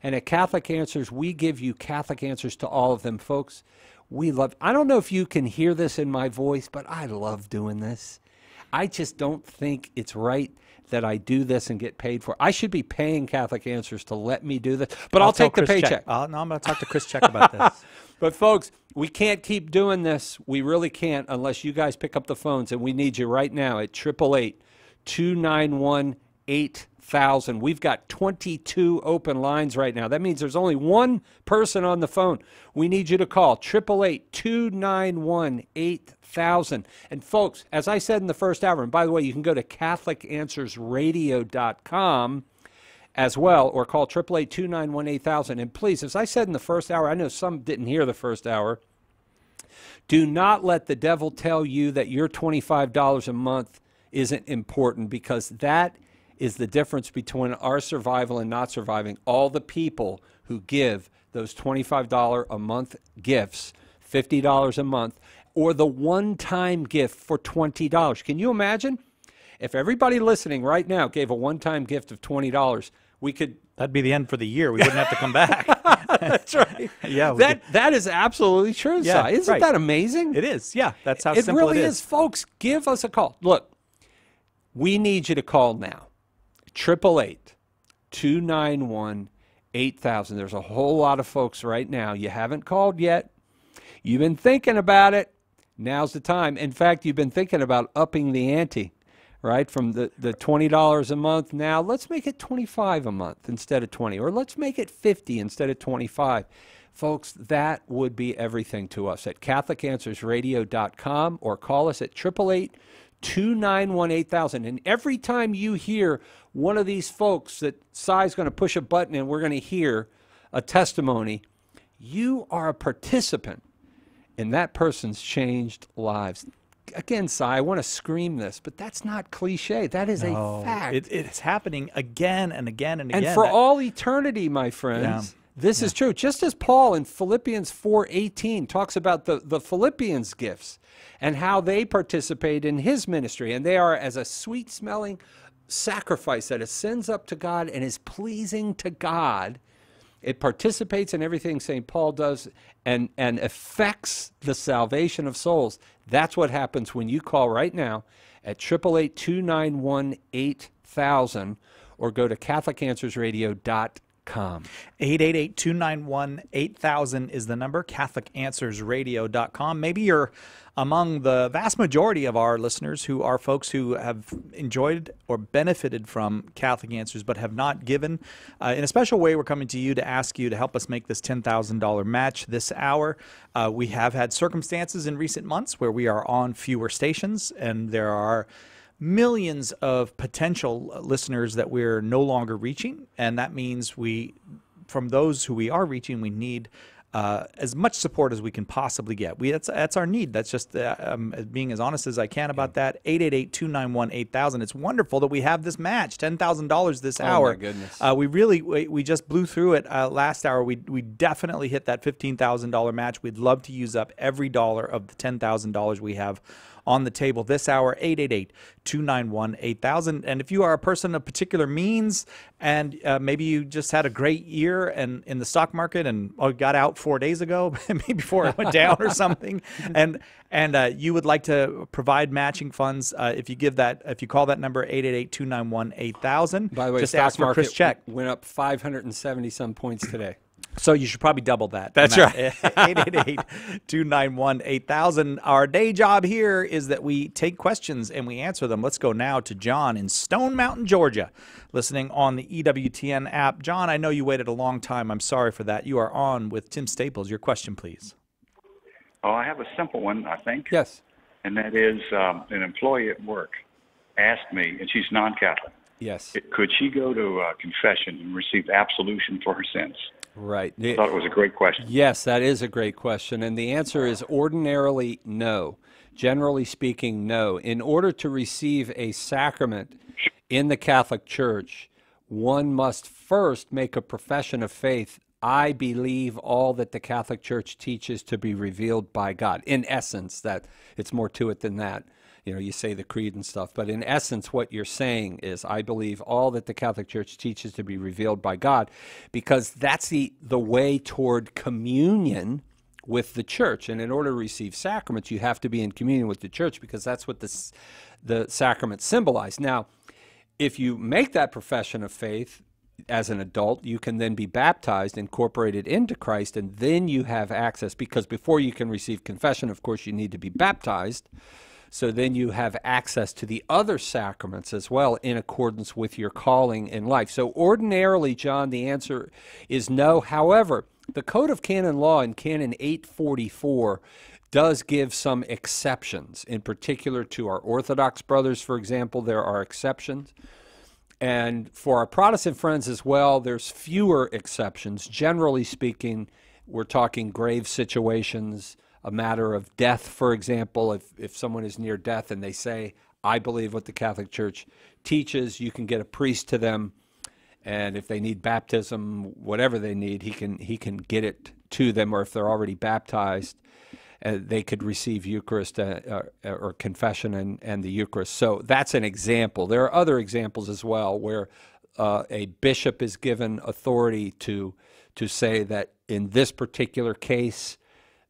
And at Catholic Answers, we give you Catholic answers to all of them, folks. I don't know if you can hear this in my voice, but I love doing this. I just don't think it's right that I do this and get paid for. I should be paying Catholic Answers to let me do this, but I'll take the paycheck. No, I'm going to talk to Chris Check about this. But folks, we can't keep doing this. We really can't unless you guys pick up the phones, and we need you right now at 888-291-8000. We've got 22 open lines right now. That means there's only one person on the phone. We need you to call 888-291-8000. And folks, as I said in the first hour, and by the way, you can go to CatholicAnswersRadio.com as well, or call 888-291-8000. And please, as I said in the first hour, I know some didn't hear the first hour, do not let the devil tell you that your $25 a month isn't important, because that is the difference between our survival and not surviving. All the people who give those $25 a month gifts, $50 a month, or the one-time gift for $20. Can you imagine? If everybody listening right now gave a one-time gift of $20, we could... That'd be the end for the year. We wouldn't have to come back. That's right. Yeah. That is absolutely true, yeah, Si. Isn't that amazing? It is. Yeah. That's how simple it really it is. Folks, give us a call. Look, we need you to call now. 888-291-8000. There's a whole lot of folks right now. You haven't called yet. You've been thinking about it. Now's the time. In fact, you've been thinking about upping the ante, right? From the $20 a month. Now, let's make it $25 a month instead of $20. Or let's make it $50 instead of $25. Folks, that would be everything to us at CatholicAnswersRadio.com, or call us at 888-291-8000. And every time you hear one of these folks that Si's going to push a button and we're going to hear a testimony, you are a participant in that person's changed lives. Again, Si, I want to scream this, but that's not cliche. That is a fact. It's happening again and again and again. And for all eternity, my friends, this is true. Just as Paul in Philippians 4:18 talks about the Philippians' gifts and how they participate in his ministry, and they are as a sweet-smelling sacrifice that ascends up to God and is pleasing to God. It participates in everything St. Paul does and affects the salvation of souls. That's what happens when you call right now at 888-291-8000 or go to CatholicAnswersRadio.com. 888-291-8000 is the number, CatholicAnswersRadio.com. Maybe you're among the vast majority of our listeners who are folks who have enjoyed or benefited from Catholic Answers but have not given. In a special way, we're coming to you to ask you to help us make this $10,000 match this hour. We have had circumstances in recent months where we are on fewer stations, and there are millions of potential listeners that we're no longer reaching, and that means from those who we are reaching, we need as much support as we can possibly get. That's our need. That's just being as honest as I can about that. 888-291-8000. It's wonderful that we have this match, $10,000 this hour. Oh, my goodness. We just blew through it last hour. We definitely hit that $15,000 match. We'd love to use up every dollar of the $10,000 we have on the table this hour, 888-291-8000. And if you are a person of particular means and maybe you just had a great year and in the stock market and got out 4 days ago, maybe before it went down or something, and you would like to provide matching funds, if you call that number 888-291-8000. By the way, just stock ask for Chris Check. Went up 570 some points today. So you should probably double that. That's right. 888-291-8000. Our day job here is that we take questions and we answer them. Let's go now to John in Stone Mountain, Georgia, listening on the EWTN app. John, I know you waited a long time. I'm sorry for that. You are on with Tim Staples. Your question, please. Oh, I have a simple one, I think. Yes. And that is an employee at work asked me, and she's non-Catholic. Yes. Could she go to confession and receive absolution for her sins? Right. I thought it was a great question. Yes, that is a great question. And the answer is ordinarily no. Generally speaking, no. In order to receive a sacrament in the Catholic Church, one must first make a profession of faith. I believe all that the Catholic Church teaches to be revealed by God. In essence, that it's more to it than that. You know, you say the creed and stuff, but in essence, what you're saying is, I believe all that the Catholic Church teaches to be revealed by God, because that's the way toward communion with the Church. And in order to receive sacraments, you have to be in communion with the Church, because that's what the sacraments symbolize. Now, if you make that profession of faith as an adult, you can then be baptized, incorporated into Christ, and then you have access, because before you can receive confession, of course, you need to be baptized. So then you have access to the other sacraments as well in accordance with your calling in life. So ordinarily, John, the answer is no. However, the Code of Canon Law in Canon 844 does give some exceptions. In particular, to our Orthodox brothers, for example, there are exceptions. And for our Protestant friends as well, there's fewer exceptions. Generally speaking, we're talking grave situations, a matter of death, for example. If someone is near death and they say, I believe what the Catholic Church teaches, you can get a priest to them, and if they need baptism, whatever they need, he can get it to them, or if they're already baptized, they could receive Eucharist or confession and the Eucharist. So that's an example. There are other examples as well where a bishop is given authority to say that in this particular case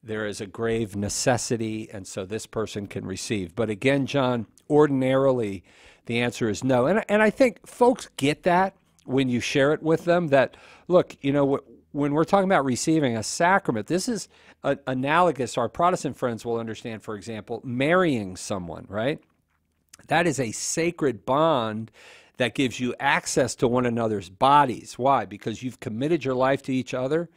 there is a grave necessity, and so this person can receive. But again, John, ordinarily the answer is no. And I think folks get that when you share it with them, that, look, you know, when we're talking about receiving a sacrament, this is analogous. Our Protestant friends will understand, for example, marrying someone, right? That is a sacred bond that gives you access to one another's bodies. Why? Because you've committed your life to each other.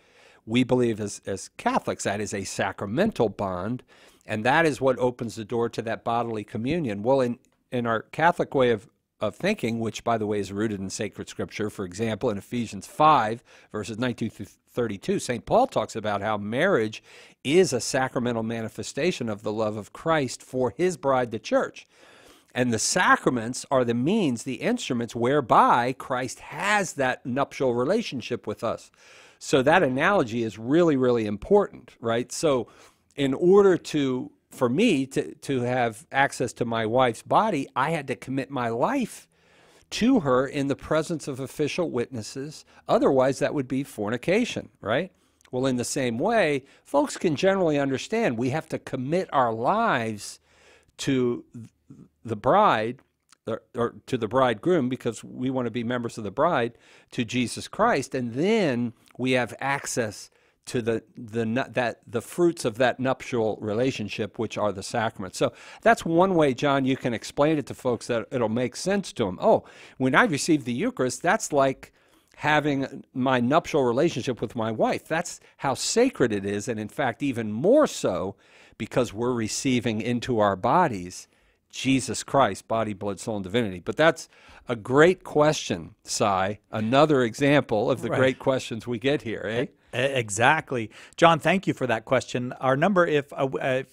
We believe as Catholics that is a sacramental bond, and that is what opens the door to that bodily communion. Well, in our Catholic way of thinking, which, by the way, is rooted in sacred scripture, for example, in Ephesians 5, verses 19 through 32, St. Paul talks about how marriage is a sacramental manifestation of the love of Christ for his bride, the church. And the sacraments are the means, the instruments whereby Christ has that nuptial relationship with us. So that analogy is really, really important, right? So in order for me to have access to my wife's body, I had to commit my life to her in the presence of official witnesses. Otherwise, that would be fornication, right? Well, in the same way, folks can generally understand we have to commit our lives to the bride, or to the bridegroom, because we want to be members of the bride, to Jesus Christ, and then we have access to the fruits of that nuptial relationship, which are the sacraments. So that's one way, John, you can explain it to folks that it'll make sense to them. Oh, when I receive the Eucharist, that's like having my nuptial relationship with my wife. That's how sacred it is, and in fact, even more so because we're receiving into our bodies Jesus Christ, body, blood, soul, and divinity. But that's a great question, Cy. Another example of the great questions we get here, eh? Exactly. John, thank you for that question. Our number, if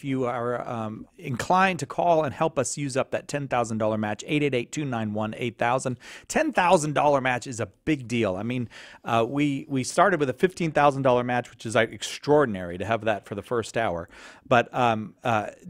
you are inclined to call and help us use up that $10,000 match, 888-291-8000. $10,000 match is a big deal. I mean, we started with a $15,000 match, which is like extraordinary to have that for the first hour. But a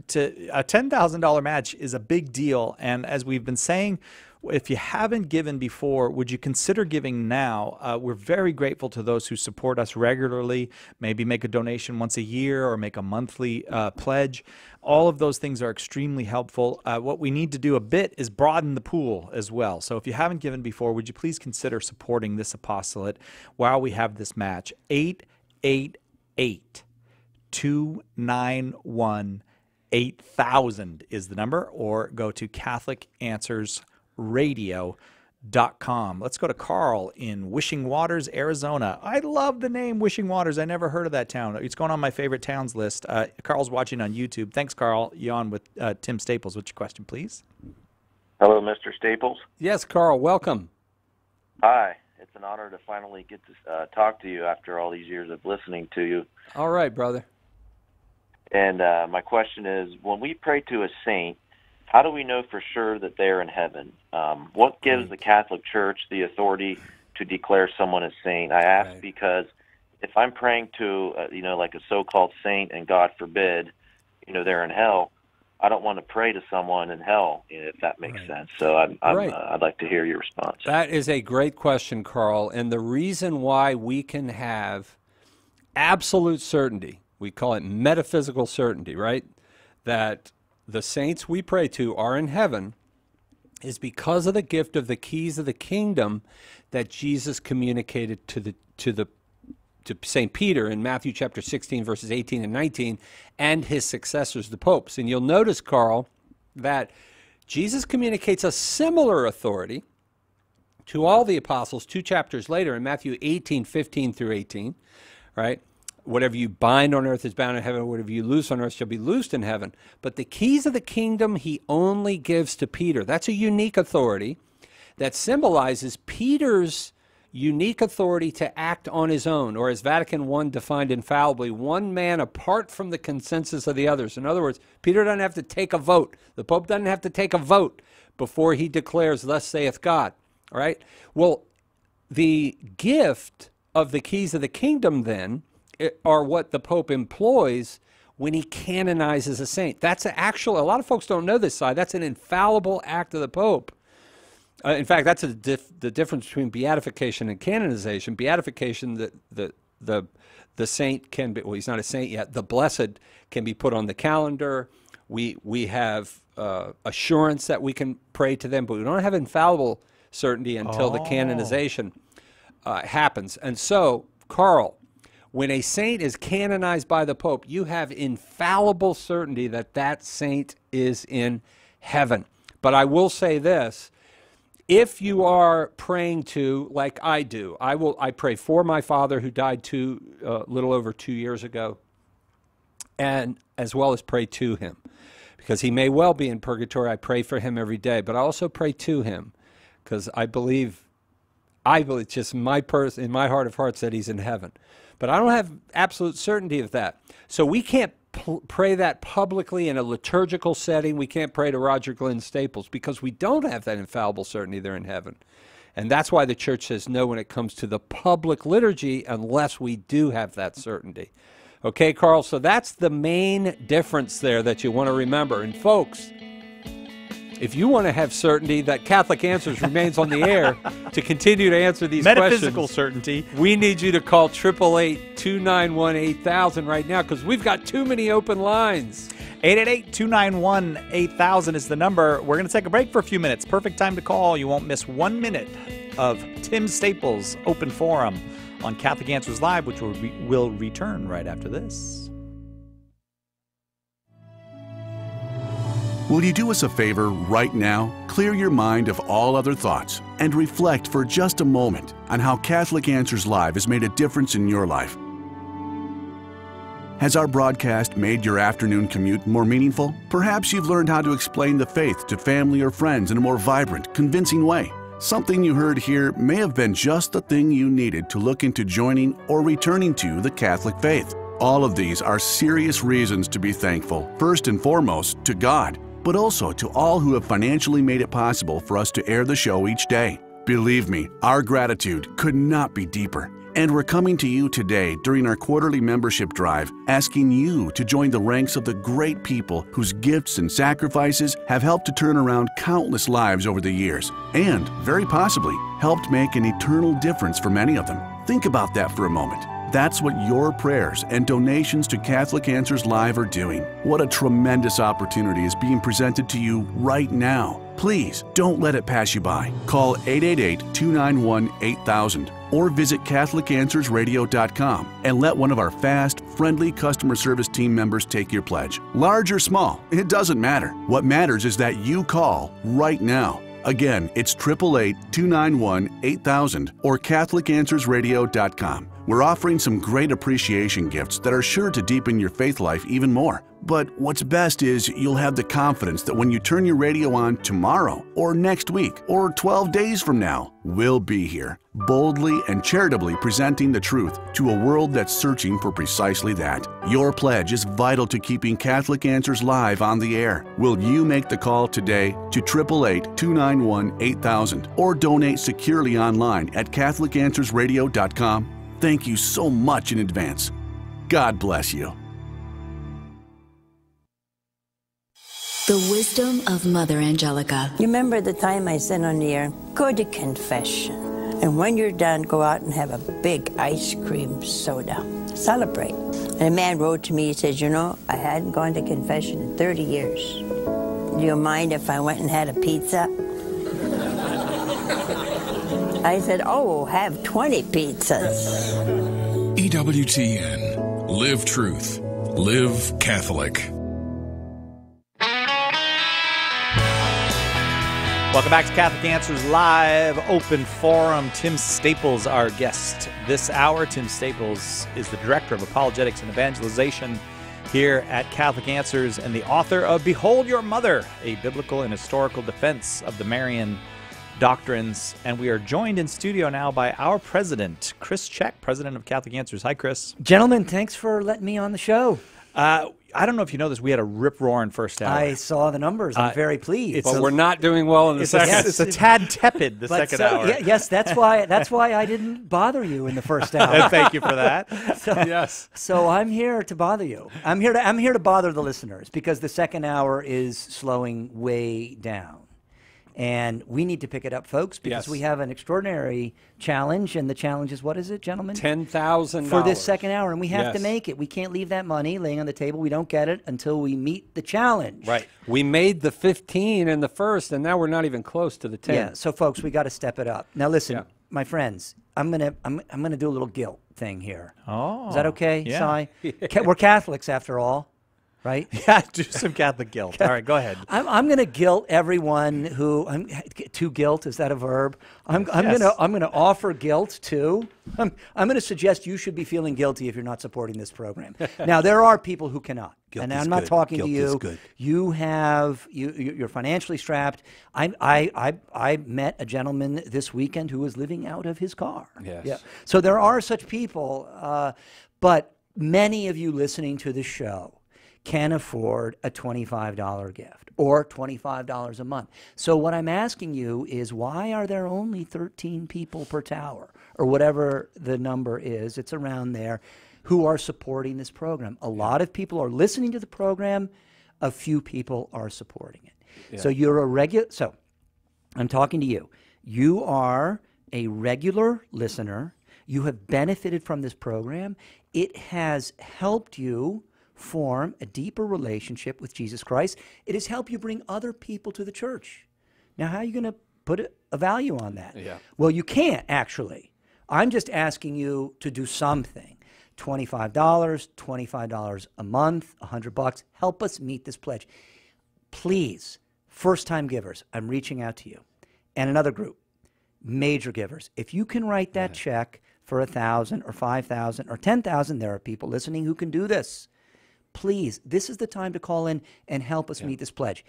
$10,000 match is a big deal. And as we've been saying, if you haven't given before, would you consider giving now? We're very grateful to those who support us regularly, maybe make a donation once a year or make a monthly pledge. All of those things are extremely helpful. What we need to do a bit is broaden the pool as well. So if you haven't given before, would you please consider supporting this apostolate while we have this match? 888-291-8000 is the number, or go to CatholicAnswersRadio.com. Let's go to Carl in Wishing Waters, Arizona. I love the name Wishing Waters. I never heard of that town. It's going on my favorite towns list. Carl's watching on YouTube. Thanks, Carl. You on with Tim Staples. What's your question, please? Hello, Mr. Staples. Yes, Carl. Welcome. Hi. It's an honor to finally get to talk to you after all these years of listening to you. All right, brother. And my question is, when we pray to a saint, how do we know for sure that they're in heaven? What gives the Catholic Church the authority to declare someone a saint? I ask because if I'm praying to, like a so-called saint, and God forbid, they're in hell, I don't want to pray to someone in hell, if that makes sense. So I'd like to hear your response. That is a great question, Carl. And the reason why we can have absolute certainty, we call it metaphysical certainty, right? That the saints we pray to are in heaven is because of the gift of the keys of the kingdom that Jesus communicated to St. Peter in Matthew chapter 16, verses 18 and 19, and his successors, the popes. And you'll notice, Carl, that Jesus communicates a similar authority to all the apostles 2 chapters later in Matthew 18, 15 through 18, right? Whatever you bind on earth is bound in heaven, whatever you loose on earth shall be loosed in heaven. But the keys of the kingdom he only gives to Peter. That's a unique authority that symbolizes Peter's unique authority to act on his own, or as Vatican I defined infallibly, one man apart from the consensus of the others. In other words, Peter doesn't have to take a vote. The Pope doesn't have to take a vote before he declares, "Thus saith God." All right? Well, the gift of the keys of the kingdom then are what the Pope employs when he canonizes a saint. That's a lot of folks don't know this side. That's an infallible act of the Pope. In fact, that's the difference between beatification and canonization. Beatification, the saint can be, well, he's not a saint yet. The blessed can be put on the calendar. We have assurance that we can pray to them, but we don't have infallible certainty until the canonization happens. And so, Carl, when a saint is canonized by the Pope, you have infallible certainty that that saint is in heaven. But I will say this. If you are praying to, like I do, I pray for my father who died little over 2 years ago, and as well as pray to him, because he may well be in purgatory. I pray for him every day, but I also pray to him, because I believe just in my heart of hearts that he's in heaven. But I don't have absolute certainty of that. So we can't pray that publicly in a liturgical setting. We can't pray to Roger Glenn Staples because we don't have that infallible certainty they're in heaven. And that's why the church says no when it comes to the public liturgy unless we do have that certainty. Okay, Carl, so that's the main difference there that you want to remember. And folks, if you want to have certainty that Catholic Answers remains on the air to continue to answer these metaphysical certainty, we need you to call 888-291-8000 right now, because we've got too many open lines. 888-291-8000 is the number. We're going to take a break for a few minutes. Perfect time to call. You won't miss 1 minute of Tim Staples' Open Forum on Catholic Answers Live, which will return right after this. Will you do us a favor right now? Clear your mind of all other thoughts and reflect for just a moment on how Catholic Answers Live has made a difference in your life. Has our broadcast made your afternoon commute more meaningful? Perhaps you've learned how to explain the faith to family or friends in a more vibrant, convincing way. Something you heard here may have been just the thing you needed to look into joining or returning to the Catholic faith. All of these are serious reasons to be thankful, first and foremost to God, but also to all who have financially made it possible for us to air the show each day. Believe me, our gratitude could not be deeper. And we're coming to you today during our quarterly membership drive, asking you to join the ranks of the great people whose gifts and sacrifices have helped to turn around countless lives over the years, and very possibly helped make an eternal difference for many of them. Think about that for a moment. That's what your prayers and donations to Catholic Answers Live are doing. What a tremendous opportunity is being presented to you right now. Please don't let it pass you by. Call 888-291-8000 or visit CatholicAnswersRadio.com and let one of our fast, friendly customer service team members take your pledge. Large or small, it doesn't matter. What matters is that you call right now. Again, it's 888-291-8000 or CatholicAnswersRadio.com. We're offering some great appreciation gifts that are sure to deepen your faith life even more. But what's best is you'll have the confidence that when you turn your radio on tomorrow or next week or 12 days from now, we'll be here, boldly and charitably presenting the truth to a world that's searching for precisely that. Your pledge is vital to keeping Catholic Answers Live on the air. Will you make the call today to 888-291-8000 or donate securely online at CatholicAnswersRadio.com? Thank you so much in advance. God bless you. The wisdom of Mother Angelica. You remember the time I said on the air, go to confession. And when you're done, go out and have a big ice cream soda. Celebrate. And a man wrote to me, he says, you know, I hadn't gone to confession in 30 years. Do you mind if I went and had a pizza? I said, oh, have 20 pizzas. EWTN. Live truth. Live Catholic. Welcome back to Catholic Answers Live, open forum. Tim Staples, our guest this hour. Tim Staples is the Director of Apologetics and Evangelization here at Catholic Answers and the author of Behold Your Mother, a biblical and historical defense of the Marian doctrines. And we are joined in studio now by our president, Chris Check, president of Catholic Answers. Hi, Chris. Gentlemen, thanks for letting me on the show. I don't know if you know this. We had a rip-roaring first hour. I saw the numbers. I'm very pleased. But we're not doing well in the second. It's a tad tepid, the second hour. Yes, that's why I didn't bother you in the first hour. Thank you for that. Yes. So I'm here to bother you. I'm here to bother the listeners because the second hour is slowing way down. And we need to pick it up, folks, because we have an extraordinary challenge. And the challenge is, what is it, gentlemen? $10,000. For this second hour. And we have to make it. We can't leave that money laying on the table. We don't get it until we meet the challenge. Right. We made the 15 in the first, and now we're not even close to the 10. Yeah, so, folks, we got to step it up. Now, listen, my friends, I'm gonna do a little guilt thing here. Oh. Is that okay, yeah. Si? We're Catholics, after all. Right? Yeah, do some Catholic guilt. All right, go ahead. I'm going to guilt everyone who to guilt, is that a verb? I'm going to offer guilt too. I'm going to suggest you should be feeling guilty if you're not supporting this program. Now there are people who cannot. Guilt and is I'm not good. talking Guilt to you. is good. You're financially strapped. I met a gentleman this weekend who was living out of his car. Yes. Yeah. So there are such people, but many of you listening to the show can afford a $25 gift or $25 a month. So what I'm asking you is, why are there only 13 people per tower, or whatever the number is, it's around there, who are supporting this program? A lot of people are listening to the program. A few people are supporting it. Yeah. So you're a regular. So I'm talking to you. You are a regular listener. You have benefited from this program. It has helped you form a deeper relationship with Jesus Christ. It has helped you bring other people to the church. Now, how are you going to put a value on that? Yeah. Well, you can't, actually. I'm just asking you to do something. $25, $25 a month, $100. Help us meet this pledge. Please, first-time givers, I'm reaching out to you. And another group, major givers. If you can write that check for $1,000 or $5,000 or $10,000, there are people listening who can do this. Please, this is the time to call in and help us meet this pledge.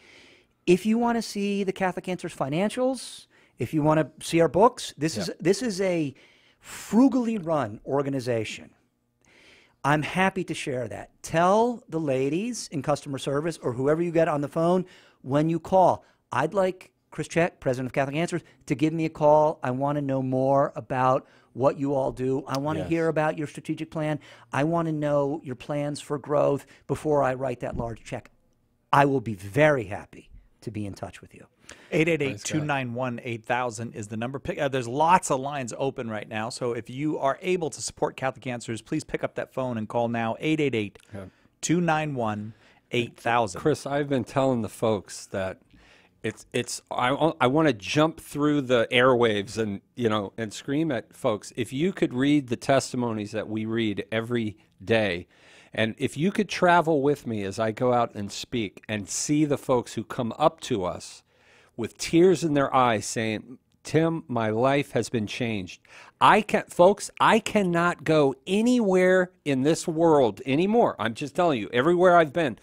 If you want to see the Catholic Answers financials, if you want to see our books, this is a frugally run organization. I'm happy to share that. Tell the ladies in customer service or whoever you get on the phone when you call, I'd like Chris Check, president of Catholic Answers, to give me a call. I want to know more about what you all do. I want to hear about your strategic plan. I want to know your plans for growth before I write that large check. I will be very happy to be in touch with you. 888-291-8000 is the number. There's lots of lines open right now, so if you are able to support Catholic Answers, please pick up that phone and call now, 888-291-8000. Chris, I've been telling the folks that I want to jump through the airwaves and scream at folks. If you could read the testimonies that we read every day, and if you could travel with me as I go out and speak and see the folks who come up to us with tears in their eyes saying, Tim, my life has been changed. I cannot go anywhere in this world anymore. I'm just telling you, everywhere I've been,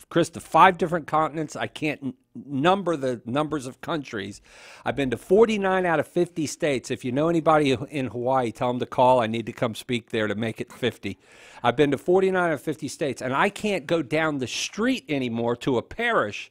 Chris, to 5 different continents. I can't number the numbers of countries. I've been to 49 out of 50 states. If you know anybody in Hawaii, tell them to call. I need to come speak there to make it 50. I've been to 49 out of 50 states, and I can't go down the street anymore to a parish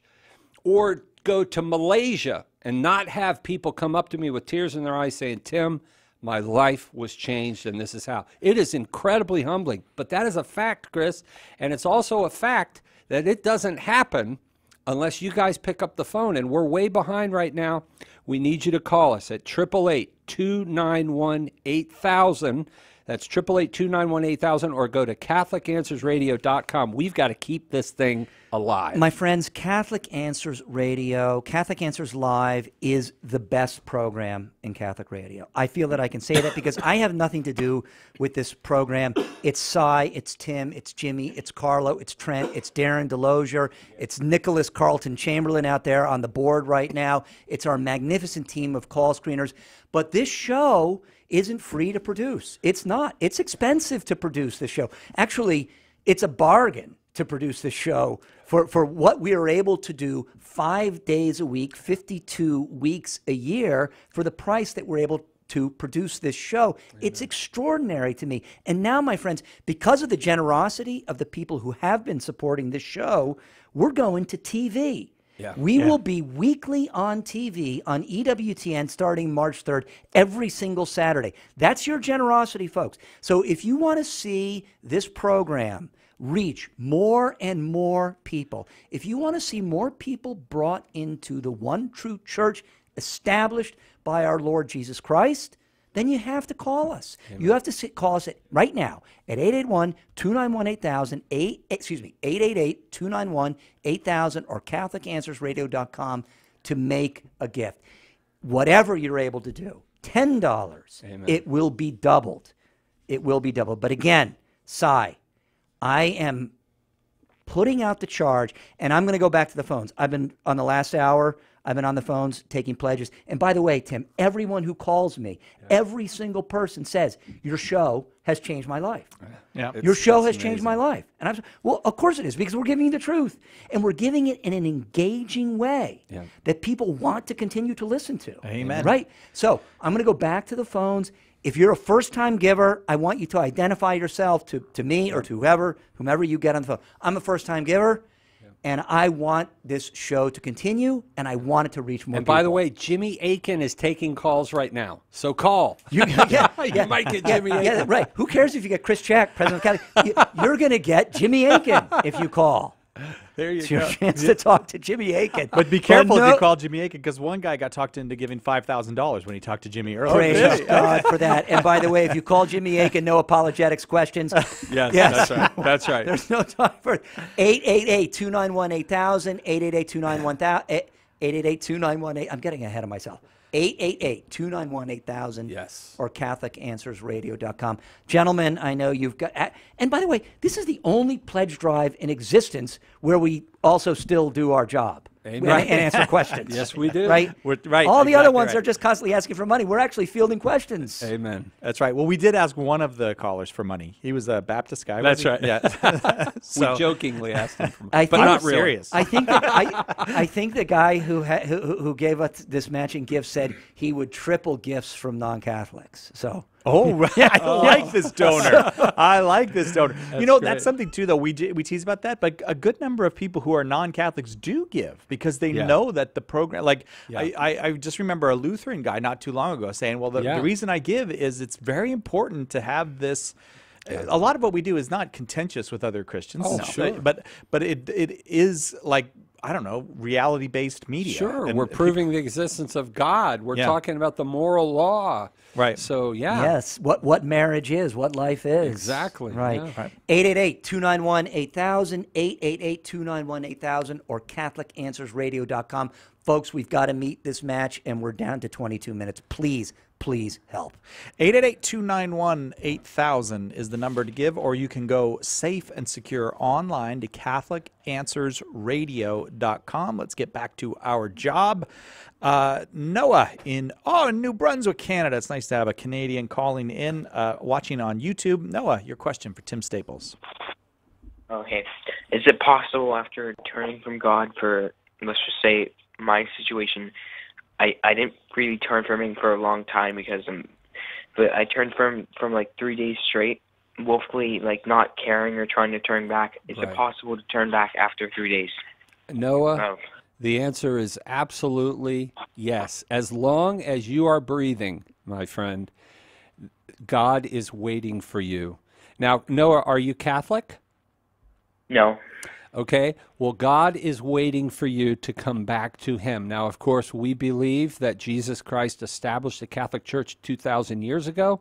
or go to Malaysia and not have people come up to me with tears in their eyes saying, Tim, my life was changed and this is how. It is incredibly humbling, but that is a fact, Chris, and it's also a fact that it doesn't happen unless you guys pick up the phone, and we're way behind right now. We need you to call us at 888-291-8000. That's 888-291-8000, or go to CatholicAnswersRadio.com. We've got to keep this thing alive. My friends, Catholic Answers Radio, Catholic Answers Live is the best program in Catholic radio. I feel that I can say that because I have nothing to do with this program. It's Cy, it's Tim, it's Jimmy, it's Carlo, it's Trent, it's Darren DeLozier, it's Nicholas Carlton Chamberlain out there on the board right now. It's our magnificent team of call screeners. But this show isn't free to produce. It's not. It's expensive to produce this show. Actually, it's a bargain to produce this show for what we are able to do 5 days a week, 52 weeks a year for the price that we're able to produce this show. It's extraordinary to me. And now, my friends, because of the generosity of the people who have been supporting this show, we're going to TV. We will be weekly on TV on EWTN starting March 3rd every single Saturday. That's your generosity, folks. So if you want to see this program reach more and more people, if you want to see more people brought into the one true church established by our Lord Jesus Christ, then you have to call us. Amen. You have to call us right now at 881-291-8000, 888-291-8000, or CatholicAnswersRadio.com to make a gift. Whatever you're able to do, $10, Amen. It will be doubled. It will be doubled. But again, Cy, I am putting out the charge, and I'm going to go back to the phones. I've been on the last hour. I've been on the phones taking pledges. And by the way, Tim, everyone who calls me, every single person says, your show has changed my life. Your show has changed my life. And I'm well, of course it is, because we're giving you the truth. And we're giving it in an engaging way that people want to continue to listen to. Amen. Right? So I'm going to go back to the phones. If you're a first-time giver, I want you to identify yourself to me or to whomever you get on the phone. I'm a first-time giver. And I want this show to continue, and I want it to reach more people. And by the way, Jimmy Akin is taking calls right now. So call. You might get Jimmy Akin. Yeah, right. Who cares if you get Chris Chack, President of Cali? You're going to get Jimmy Akin if you call. There you it's go. Your chance to talk to Jimmy Akin. But be careful if you call Jimmy Akin, because one guy got talked into giving $5,000 when he talked to Jimmy earlier. Praise God for that. And by the way, if you call Jimmy Akin, no apologetics questions. Yes, that's right. That's right. There's no time for it. 888-291-8000, 888-291-8000, 888-291-8000. I'm getting ahead of myself. 888-291-8000. Yes. Or CatholicAnswersRadio.com. Gentlemen, I know you've got... And by the way, this is the only pledge drive in existence where we also still do our job. Amen. Right? And answer questions. Yes, we do. Right? Right. All the other ones are just constantly asking for money. We're actually fielding questions. Amen. That's right. Well, we did ask one of the callers for money. He was a Baptist guy. That's right. Yeah. So, we jokingly asked him for money, but not really. Serious. I think the guy who gave us this matching gift said he would triple gifts from non-Catholics. So. Oh, right. I like this donor. I like this donor. That's great. That's something, too, though. We tease about that, but a good number of people who are non-Catholics do give because they know that the program, I just remember a Lutheran guy not too long ago saying, well, the reason I give is it's very important to have this. A lot of what we do is not contentious with other Christians. Oh, sure. But it is like, I don't know, reality-based media. Sure, and we're proving the existence of God. We're talking about the moral law. Right. So, Yes, what marriage is, what life is. Exactly. Right. Yeah. 888-291-8000, 888-291-8000, or CatholicAnswersRadio.com. Folks, we've got to meet this match, and we're down to 22 minutes. Please help. 888-291-8000 is the number to give, or you can go safe and secure online to CatholicAnswersRadio.com. Let's get back to our job. Noah in New Brunswick, Canada. It's nice to have a Canadian calling in, watching on YouTube. Noah, your question for Tim Staples. Okay. Is it possible after turning from God for, let's just say, my situation, I didn't really turn from him for a long time because but I turned from like 3 days straight, willfully like not caring or trying to turn back. Is it possible to turn back after 3 days? Noah, the answer is absolutely yes. As long as you are breathing, my friend, God is waiting for you. Now, Noah, are you Catholic? No. Okay, well, God is waiting for you to come back to him. Now, of course, we believe that Jesus Christ established the Catholic Church 2,000 years ago,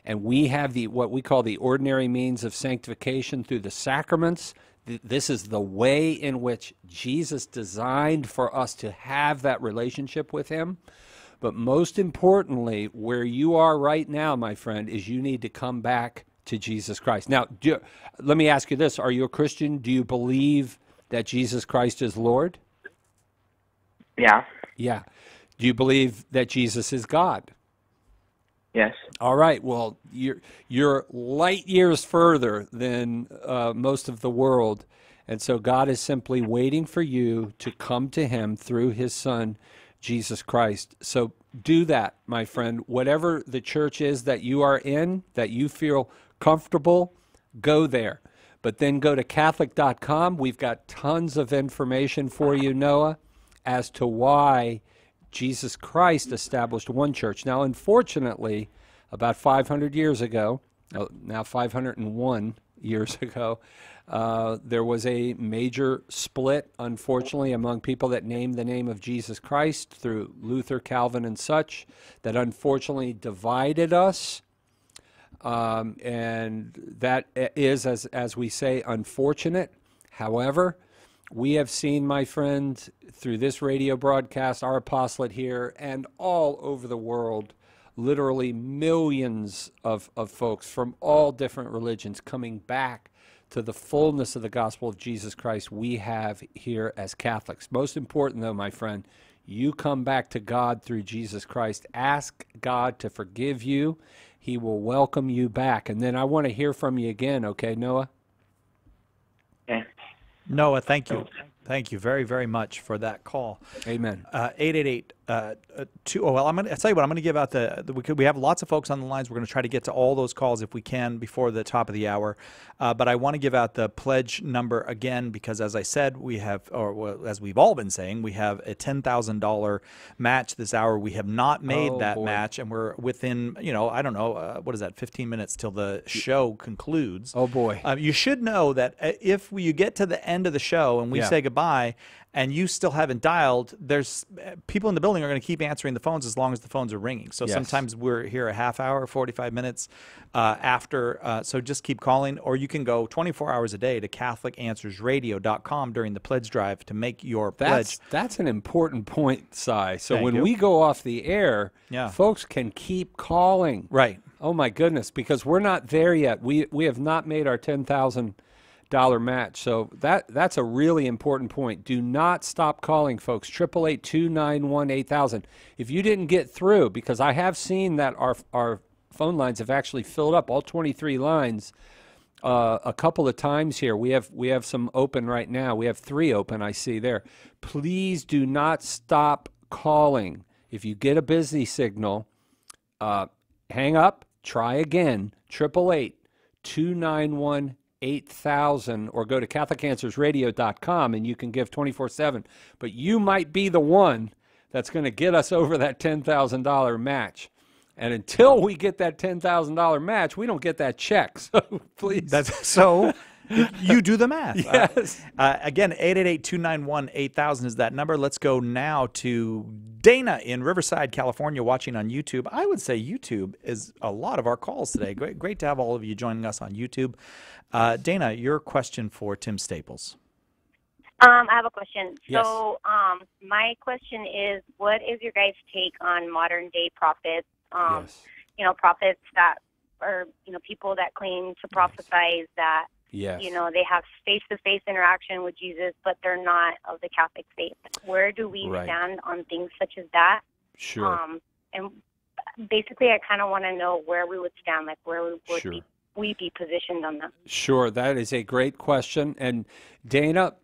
and we have what we call the ordinary means of sanctification through the sacraments. This is the way in which Jesus designed for us to have that relationship with him. But most importantly, where you are right now, my friend, is you need to come back to Jesus Christ. Now, let me ask you this. Are you a Christian? Do you believe that Jesus Christ is Lord? Yeah. Yeah. Do you believe that Jesus is God? Yes. All right. Well, you're light years further than most of the world. And so God is simply waiting for you to come to him through his Son, Jesus Christ. So do that, my friend. Whatever the church is that you are in, that you feel comfortable, go there. But then go to Catholic.com. We've got tons of information for you, Noah, as to why Jesus Christ established one church. Now, unfortunately, about 500 years ago, now 501 years ago, there was a major split, unfortunately, among people that named the name of Jesus Christ through Luther, Calvin, and such, that unfortunately divided us. And that is, as we say, unfortunate. However, we have seen, my friend, through this radio broadcast, our apostolate here, and all over the world, literally millions of folks from all different religions coming back to the fullness of the gospel of Jesus Christ we have here as Catholics. Most important, though, my friend, you come back to God through Jesus Christ. Ask God to forgive you. He will welcome you back. And then I want to hear from you again, okay, Noah? Okay. Noah, thank you. Thank you very, very much for that call. Amen. 888 well, I'll tell you what, I'm going to give out we have lots of folks on the lines. We're going to try to get to all those calls if we can before the top of the hour. But I want to give out the pledge number again because, as I said, we have, or as we've all been saying, we have a $10,000 match this hour. We have not made that match, and we're within, I don't know, what is that, 15 minutes till the show concludes. Oh, boy. You should know that if you get to the end of the show and we say goodbye, and you still haven't dialed, there's people in the building are going to keep answering the phones as long as the phones are ringing. So sometimes we're here a half hour, 45 minutes after. So just keep calling, or you can go 24 hours a day to CatholicAnswersRadio.com during the pledge drive to make your pledge. That's an important point, Si. So when we go off the air, folks can keep calling. Right. Oh, my goodness, because we're not there yet. We have not made our $10,000 match. So that's a really important point. Do not stop calling, folks. 888-291-8000. If you didn't get through, because I have seen that our phone lines have actually filled up, all 23 lines, a couple of times here. We have some open right now. We have 3 open, I see there. Please do not stop calling. If you get a busy signal, hang up, try again. 888-291-8000. 8,000, or go to CatholicAnswersRadio.com and you can give 24/7. But you might be the one that's going to get us over that $10,000 match. And until we get that $10,000 match, we don't get that check. So please. You do the math. Yes. Again, 888-291-8000 is that number. Let's go now to Dana in Riverside, California, watching on YouTube. I would say YouTube is a lot of our calls today. Great to have all of you joining us on YouTube. Dana, your question for Tim Staples. I have a question. Yes. So my question is, what is your guys' take on modern-day prophets? Prophets that are, people that claim to prophesize that, they have face-to-face interaction with Jesus, but they're not of the Catholic faith. Where do we stand on things such as that? Sure. And basically, I kind of want to know where we would stand, like where we would we be positioned on that. Sure, that is a great question. And Dana,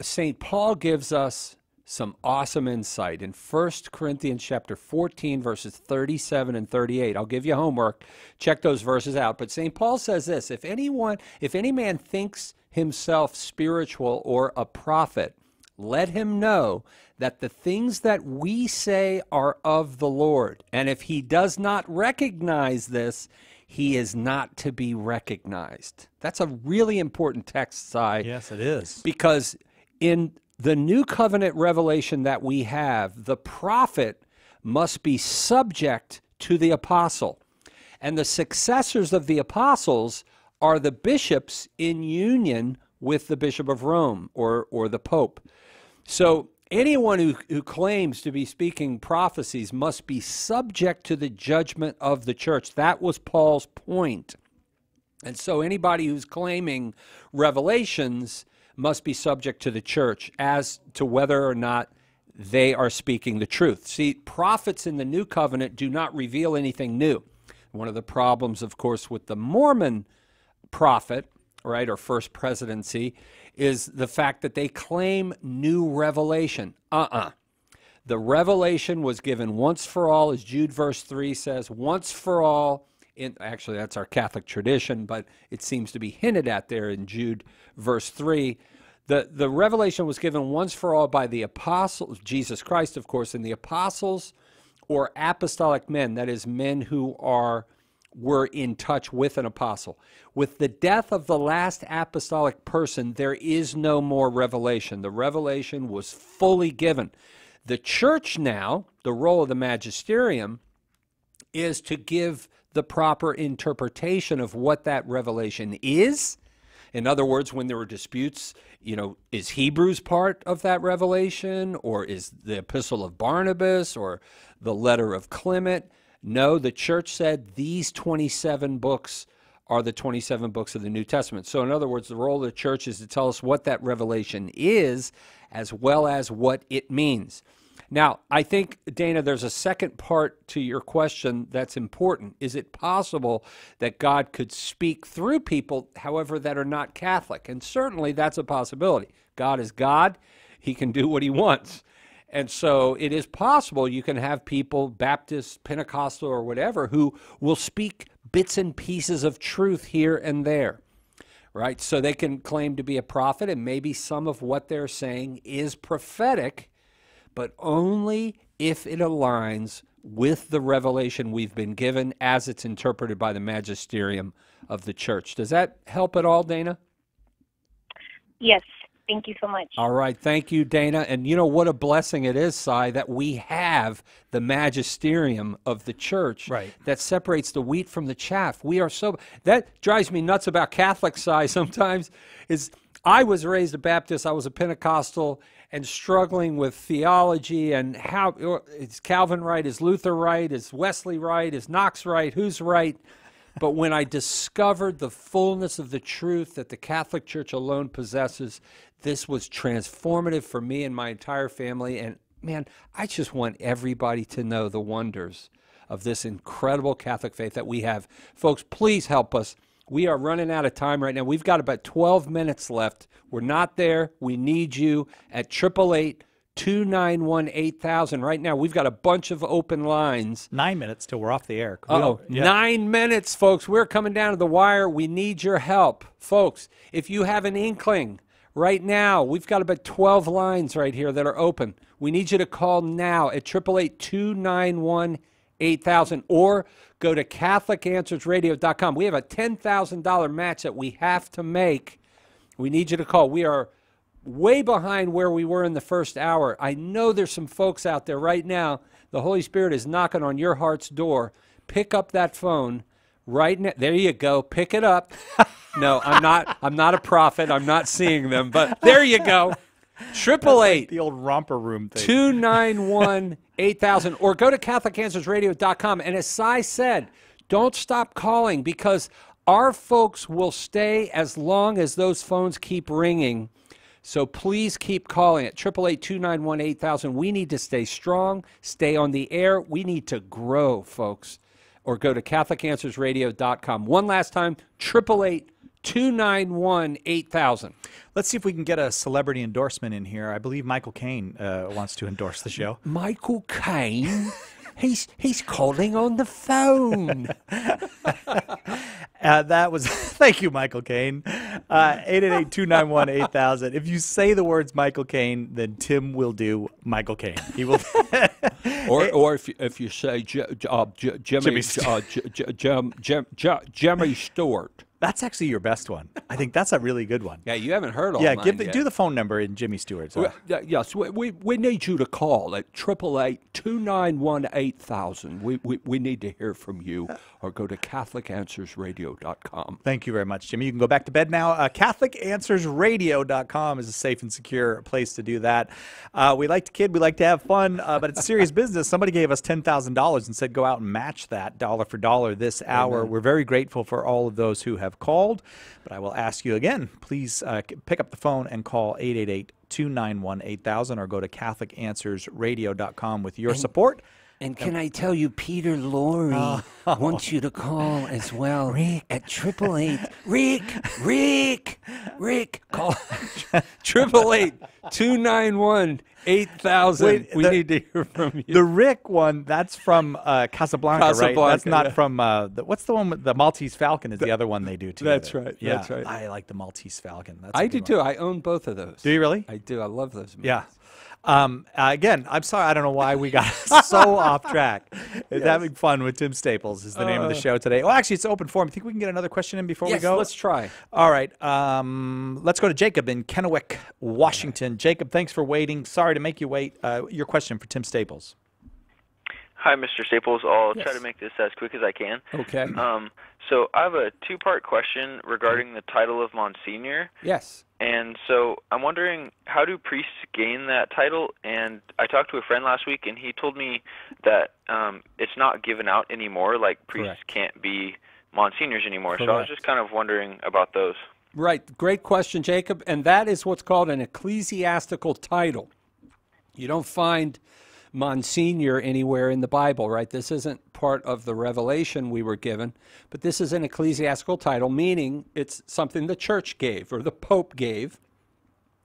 St. Paul gives us some awesome insight in 1 Corinthians chapter 14, verses 37 and 38. I'll give you homework. Check those verses out. But St. Paul says this: if any man thinks himself spiritual or a prophet, let him know that the things that we say are of the Lord. And if he does not recognize this, he is not to be recognized. That's a really important text, Si. Yes, it is. Because in the new covenant revelation that we have, the prophet must be subject to the apostle. And the successors of the apostles are the bishops in union with the Bishop of Rome or the Pope. So anyone who claims to be speaking prophecies must be subject to the judgment of the church. That was Paul's point. And so anybody who's claiming revelations must be subject to the church as to whether or not they are speaking the truth. See, prophets in the New Covenant do not reveal anything new. One of the problems, of course, with the Mormon prophet, right, or first presidency, is the fact that they claim new revelation. The revelation was given once for all, as Jude verse 3 says, once for all. Actually, that's our Catholic tradition, but it seems to be hinted at there in Jude verse 3. The revelation was given once for all by the apostles, Jesus Christ, of course, and the apostles or apostolic men, that is, men who were in touch with an apostle. With the death of the last apostolic person, there is no more revelation. The revelation was fully given. The church now, the role of the magisterium, is to give the proper interpretation of what that revelation is. In other words, when there were disputes, is Hebrews part of that revelation, or is the epistle of Barnabas, or the letter of Clement? No, the church said these 27 books are the 27 books of the New Testament. So in other words, the role of the church is to tell us what that revelation is, as well as what it means. Now, I think, Dana, there's a second part to your question that's important. Is it possible that God could speak through people, however, that are not Catholic? And certainly that's a possibility. God is God. He can do what he wants. And so it is possible you can have people, Baptist, Pentecostal, or whatever, who will speak bits and pieces of truth here and there, right? So they can claim to be a prophet, and maybe some of what they're saying is prophetic, but only if it aligns with the revelation we've been given as it's interpreted by the magisterium of the church. Does that help at all, Dana? Yes. Thank you so much. All right. Thank you, Dana. And you know what a blessing it is, Cy, that we have the magisterium of the church that separates the wheat from the chaff. We are so... That drives me nuts about Catholic, Cy, sometimes, is I was raised a Baptist, I was a Pentecostal, and struggling with theology and how is Calvin right, is Luther right, is Wesley right, is Knox right, who's right? But when I discovered the fullness of the truth that the Catholic Church alone possesses, this was transformative for me and my entire family. And man, I just want everybody to know the wonders of this incredible Catholic faith that we have. Folks, please help us. We are running out of time right now. We've got about 12 minutes left. We're not there. We need you at 888-291-8000. Right now, we've got a bunch of open lines. 9 minutes till we're off the air. 9 minutes, folks. We're coming down to the wire. We need your help. Folks, if you have an inkling right now, we've got about 12 lines right here that are open. We need you to call now at 888-291-8000 or go to CatholicAnswersRadio.com. We have a $10,000 match that we have to make. We need you to call. We are way behind where we were in the first hour. I know there's some folks out there right now. The Holy Spirit is knocking on your heart's door. Pick up that phone right now. There you go. Pick it up. No, I'm not a prophet. I'm not seeing them, but there you go. 888 the old romper room thing. 291-8000 or go to CatholicAnswersRadio.com. And as Cy said, don't stop calling because our folks will stay as long as those phones keep ringing. So please keep calling at 888-291-8000. We need to stay strong, stay on the air. We need to grow, folks. Or go to CatholicAnswersRadio.com. One last time, 888-291-8000. Let's see if we can get a celebrity endorsement in here. I believe Michael Caine wants to endorse the show. Michael Caine? He's calling on the phone. That was, thank you, Michael Caine. 888-291-8000. If you say the words Michael Caine, then Tim will do Michael Caine. He will. or if you say Jimmy Stewart. That's actually your best one. I think that's a really good one. Yeah, you haven't heard all Yeah, mine yet. do the phone number in Jimmy Stewart's. Yes, we need you to call at 888-291-8000. We need to hear from you, or go to CatholicAnswersRadio.com. Thank you very much, Jimmy. You can go back to bed now. CatholicAnswersRadio.com is a safe and secure place to do that. We like to kid, we like to have fun, but it's serious business. Somebody gave us $10,000 and said go out and match that dollar for dollar this hour. Amen. We're very grateful for all of those who have called, but I will ask you again, please pick up the phone and call 888-291-8000 or go to CatholicAnswersRadio.com with your support. And can I tell you, Peter Lorre wants you to call as well at 888. Call 888-291-8000. We need to hear from you. The Rick one, that's from Casablanca, right? That's not from, what's the one with the Maltese Falcon is the other one they do together. That's right. Yeah, That's right. I like the Maltese Falcon. That's I do too. I own both of those. Do you really? I do. I love those movies. Yeah. Again, I'm sorry. I don't know why we got so off track. It's Having Fun with Tim Staples is the name of the show today. Well, actually, it's open forum. I think we can get another question in before we go. Let's try. All right. Let's go to Jacob in Kennewick, Washington. Jacob, thanks for waiting. Sorry to make you wait. Your question for Tim Staples. Hi, Mr. Staples. I'll try to make this as quick as I can. Okay. So I have a two-part question regarding the title of Monsignor. Yes. And so I'm wondering, how do priests gain that title? And I talked to a friend last week, and he told me that it's not given out anymore, like priests can't be Monsignors anymore. So I was just kind of wondering about those. Right. Great question, Jacob. And that is what's called an ecclesiastical title. You don't find Monsignor anywhere in the Bible, right? This isn't part of the revelation we were given, but this is an ecclesiastical title, meaning it's something the church gave or the Pope gave.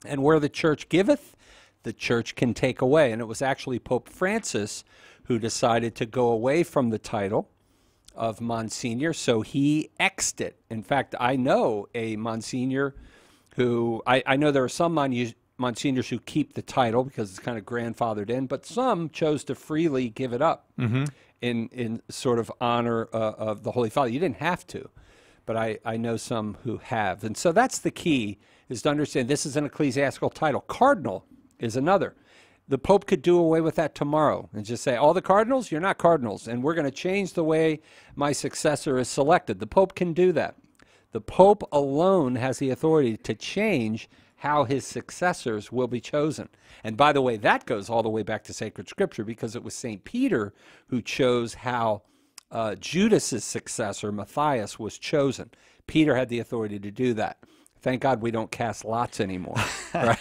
And where the church giveth, the church can take away. And it was actually Pope Francis who decided to go away from the title of Monsignor, so he X'd it. In fact, I know a Monsignor who, I know there are some Monsignors who keep the title because it's kind of grandfathered in, but some chose to freely give it up in sort of honor of the Holy Father. You didn't have to, but I know some who have. And so that's the key, is to understand this is an ecclesiastical title. Cardinal is another. The Pope could do away with that tomorrow and just say, all the cardinals, you're not cardinals, and we're going to change the way my successor is selected. The Pope can do that. The Pope alone has the authority to change how his successors will be chosen. And by the way, that goes all the way back to sacred scripture, because it was St. Peter who chose how Judas's successor, Matthias, was chosen. Peter had the authority to do that. Thank God we don't cast lots anymore. Right?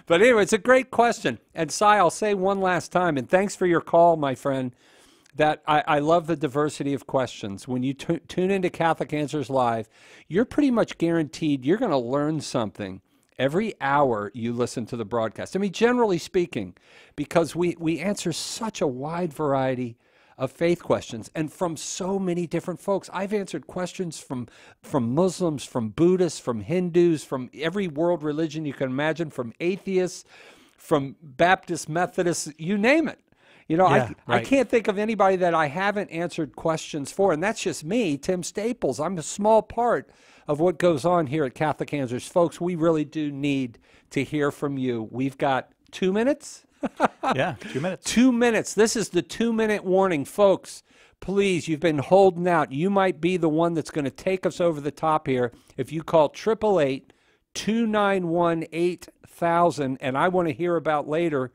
But anyway, it's a great question. And Cy, I'll say one last time, and thanks for your call, my friend, that I love the diversity of questions. When you tune into Catholic Answers Live, you're pretty much guaranteed you're going to learn something every hour you listen to the broadcast. I mean, generally speaking, because we answer such a wide variety of faith questions, and from so many different folks. I've answered questions from Muslims, from Buddhists, from Hindus, from every world religion you can imagine, from atheists, from Baptist, Methodists, you name it. You know, I can't think of anybody that I haven't answered questions for, and that's just me, Tim Staples. I'm a small part of what goes on here at Catholic Answers. Folks, we really do need to hear from you. We've got 2 minutes? Yeah, 2 minutes. 2 minutes. This is the 2-minute warning. Folks, please, you've been holding out. You might be the one that's going to take us over the top here if you call 888-291-8000, and I want to hear about later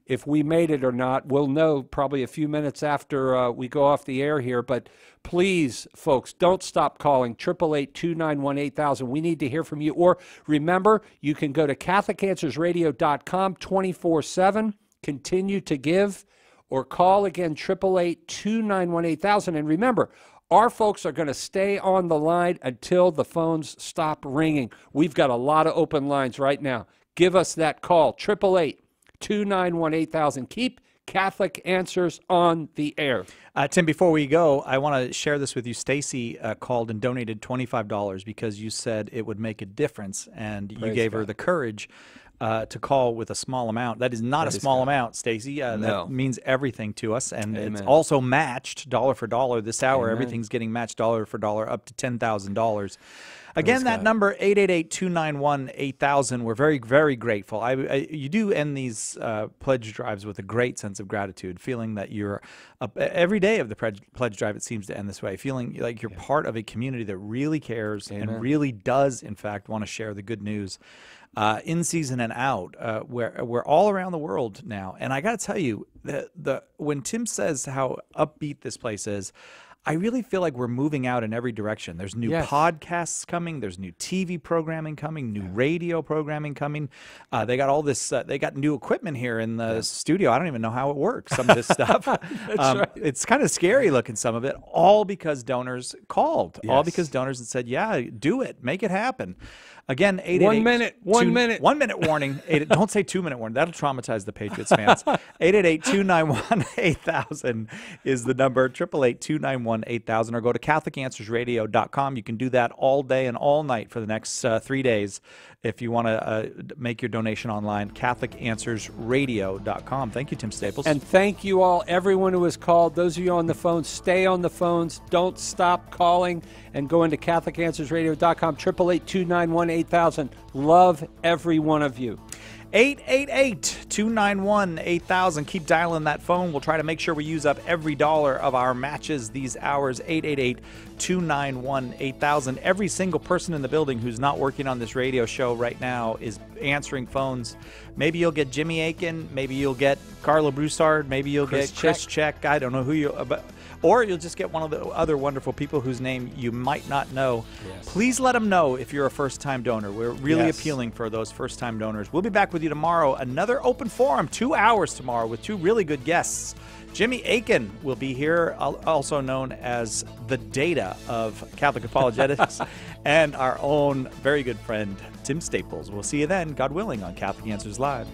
if we made it or not. We'll know probably a few minutes after we go off the air here. But please, folks, don't stop calling. 888-291-8000. We need to hear from you. Or remember, you can go to CatholicAnswersRadio.com 24/7. Continue to give. Or call again, 888-291-8000. And remember, our folks are going to stay on the line until the phones stop ringing. We've got a lot of open lines right now. Give us that call, 888-291-8000. Keep Catholic Answers on the air. Tim, before we go, I want to share this with you. Stacy called and donated $25 because you said it would make a difference, and you gave her the courage to call with a small amount. That is not a small amount, Stacy. No. That means everything to us, and Amen. it's also matched dollar for dollar this hour. Amen. Everything's getting matched dollar for dollar up to $10,000. Again, that number, 888-291-8000. We're very, very grateful. You do end these pledge drives with a great sense of gratitude, feeling that you're every day of the pledge drive, it seems to end this way, feeling like you're part of a community that really cares and really does, in fact, want to share the good news in season and out. We're all around the world now. And I got to tell you, when Tim says how upbeat this place is, I really feel like we're moving out in every direction. There's new podcasts coming. There's new TV programming coming, new radio programming coming. They got all this. They got new equipment here in the studio. I don't even know how it works, some of this stuff. Right. It's kind of scary looking, some of it, all because donors called. All because donors had said, yeah, do it. Make it happen. Again, 888 1 minute. 1 minute warning. Don't say 2 minute warning. That'll traumatize the Patriots fans. 888-291-8000 is the number. 888-291-8000, or go to CatholicAnswersRadio.com. You can do that all day and all night for the next 3 days if you want to make your donation online. CatholicAnswersRadio.com. Thank you, Tim Staples. And thank you all, everyone who has called. Those of you on the phone, stay on the phones. Don't stop calling, and go into CatholicAnswersRadio.com. 888-291-8000. Love every one of you. 888-291-8000. Keep dialing that phone. We'll try to make sure we use up every dollar of our matches these hours. 888-291-8000. Every single person in the building who's not working on this radio show right now is answering phones. Maybe you'll get Jimmy Akin. Maybe you'll get Carla Broussard. Maybe you'll get Chris Check. I don't know who you... Or you'll just get one of the other wonderful people whose name you might not know. Yes. Please let them know if you're a first-time donor. We're really appealing for those first-time donors. We'll be back with you tomorrow. Another open forum, 2 hours tomorrow with 2 really good guests. Jimmy Akin will be here, also known as the Data of Catholic Apologetics, and our own very good friend, Tim Staples. We'll see you then, God willing, on Catholic Answers Live.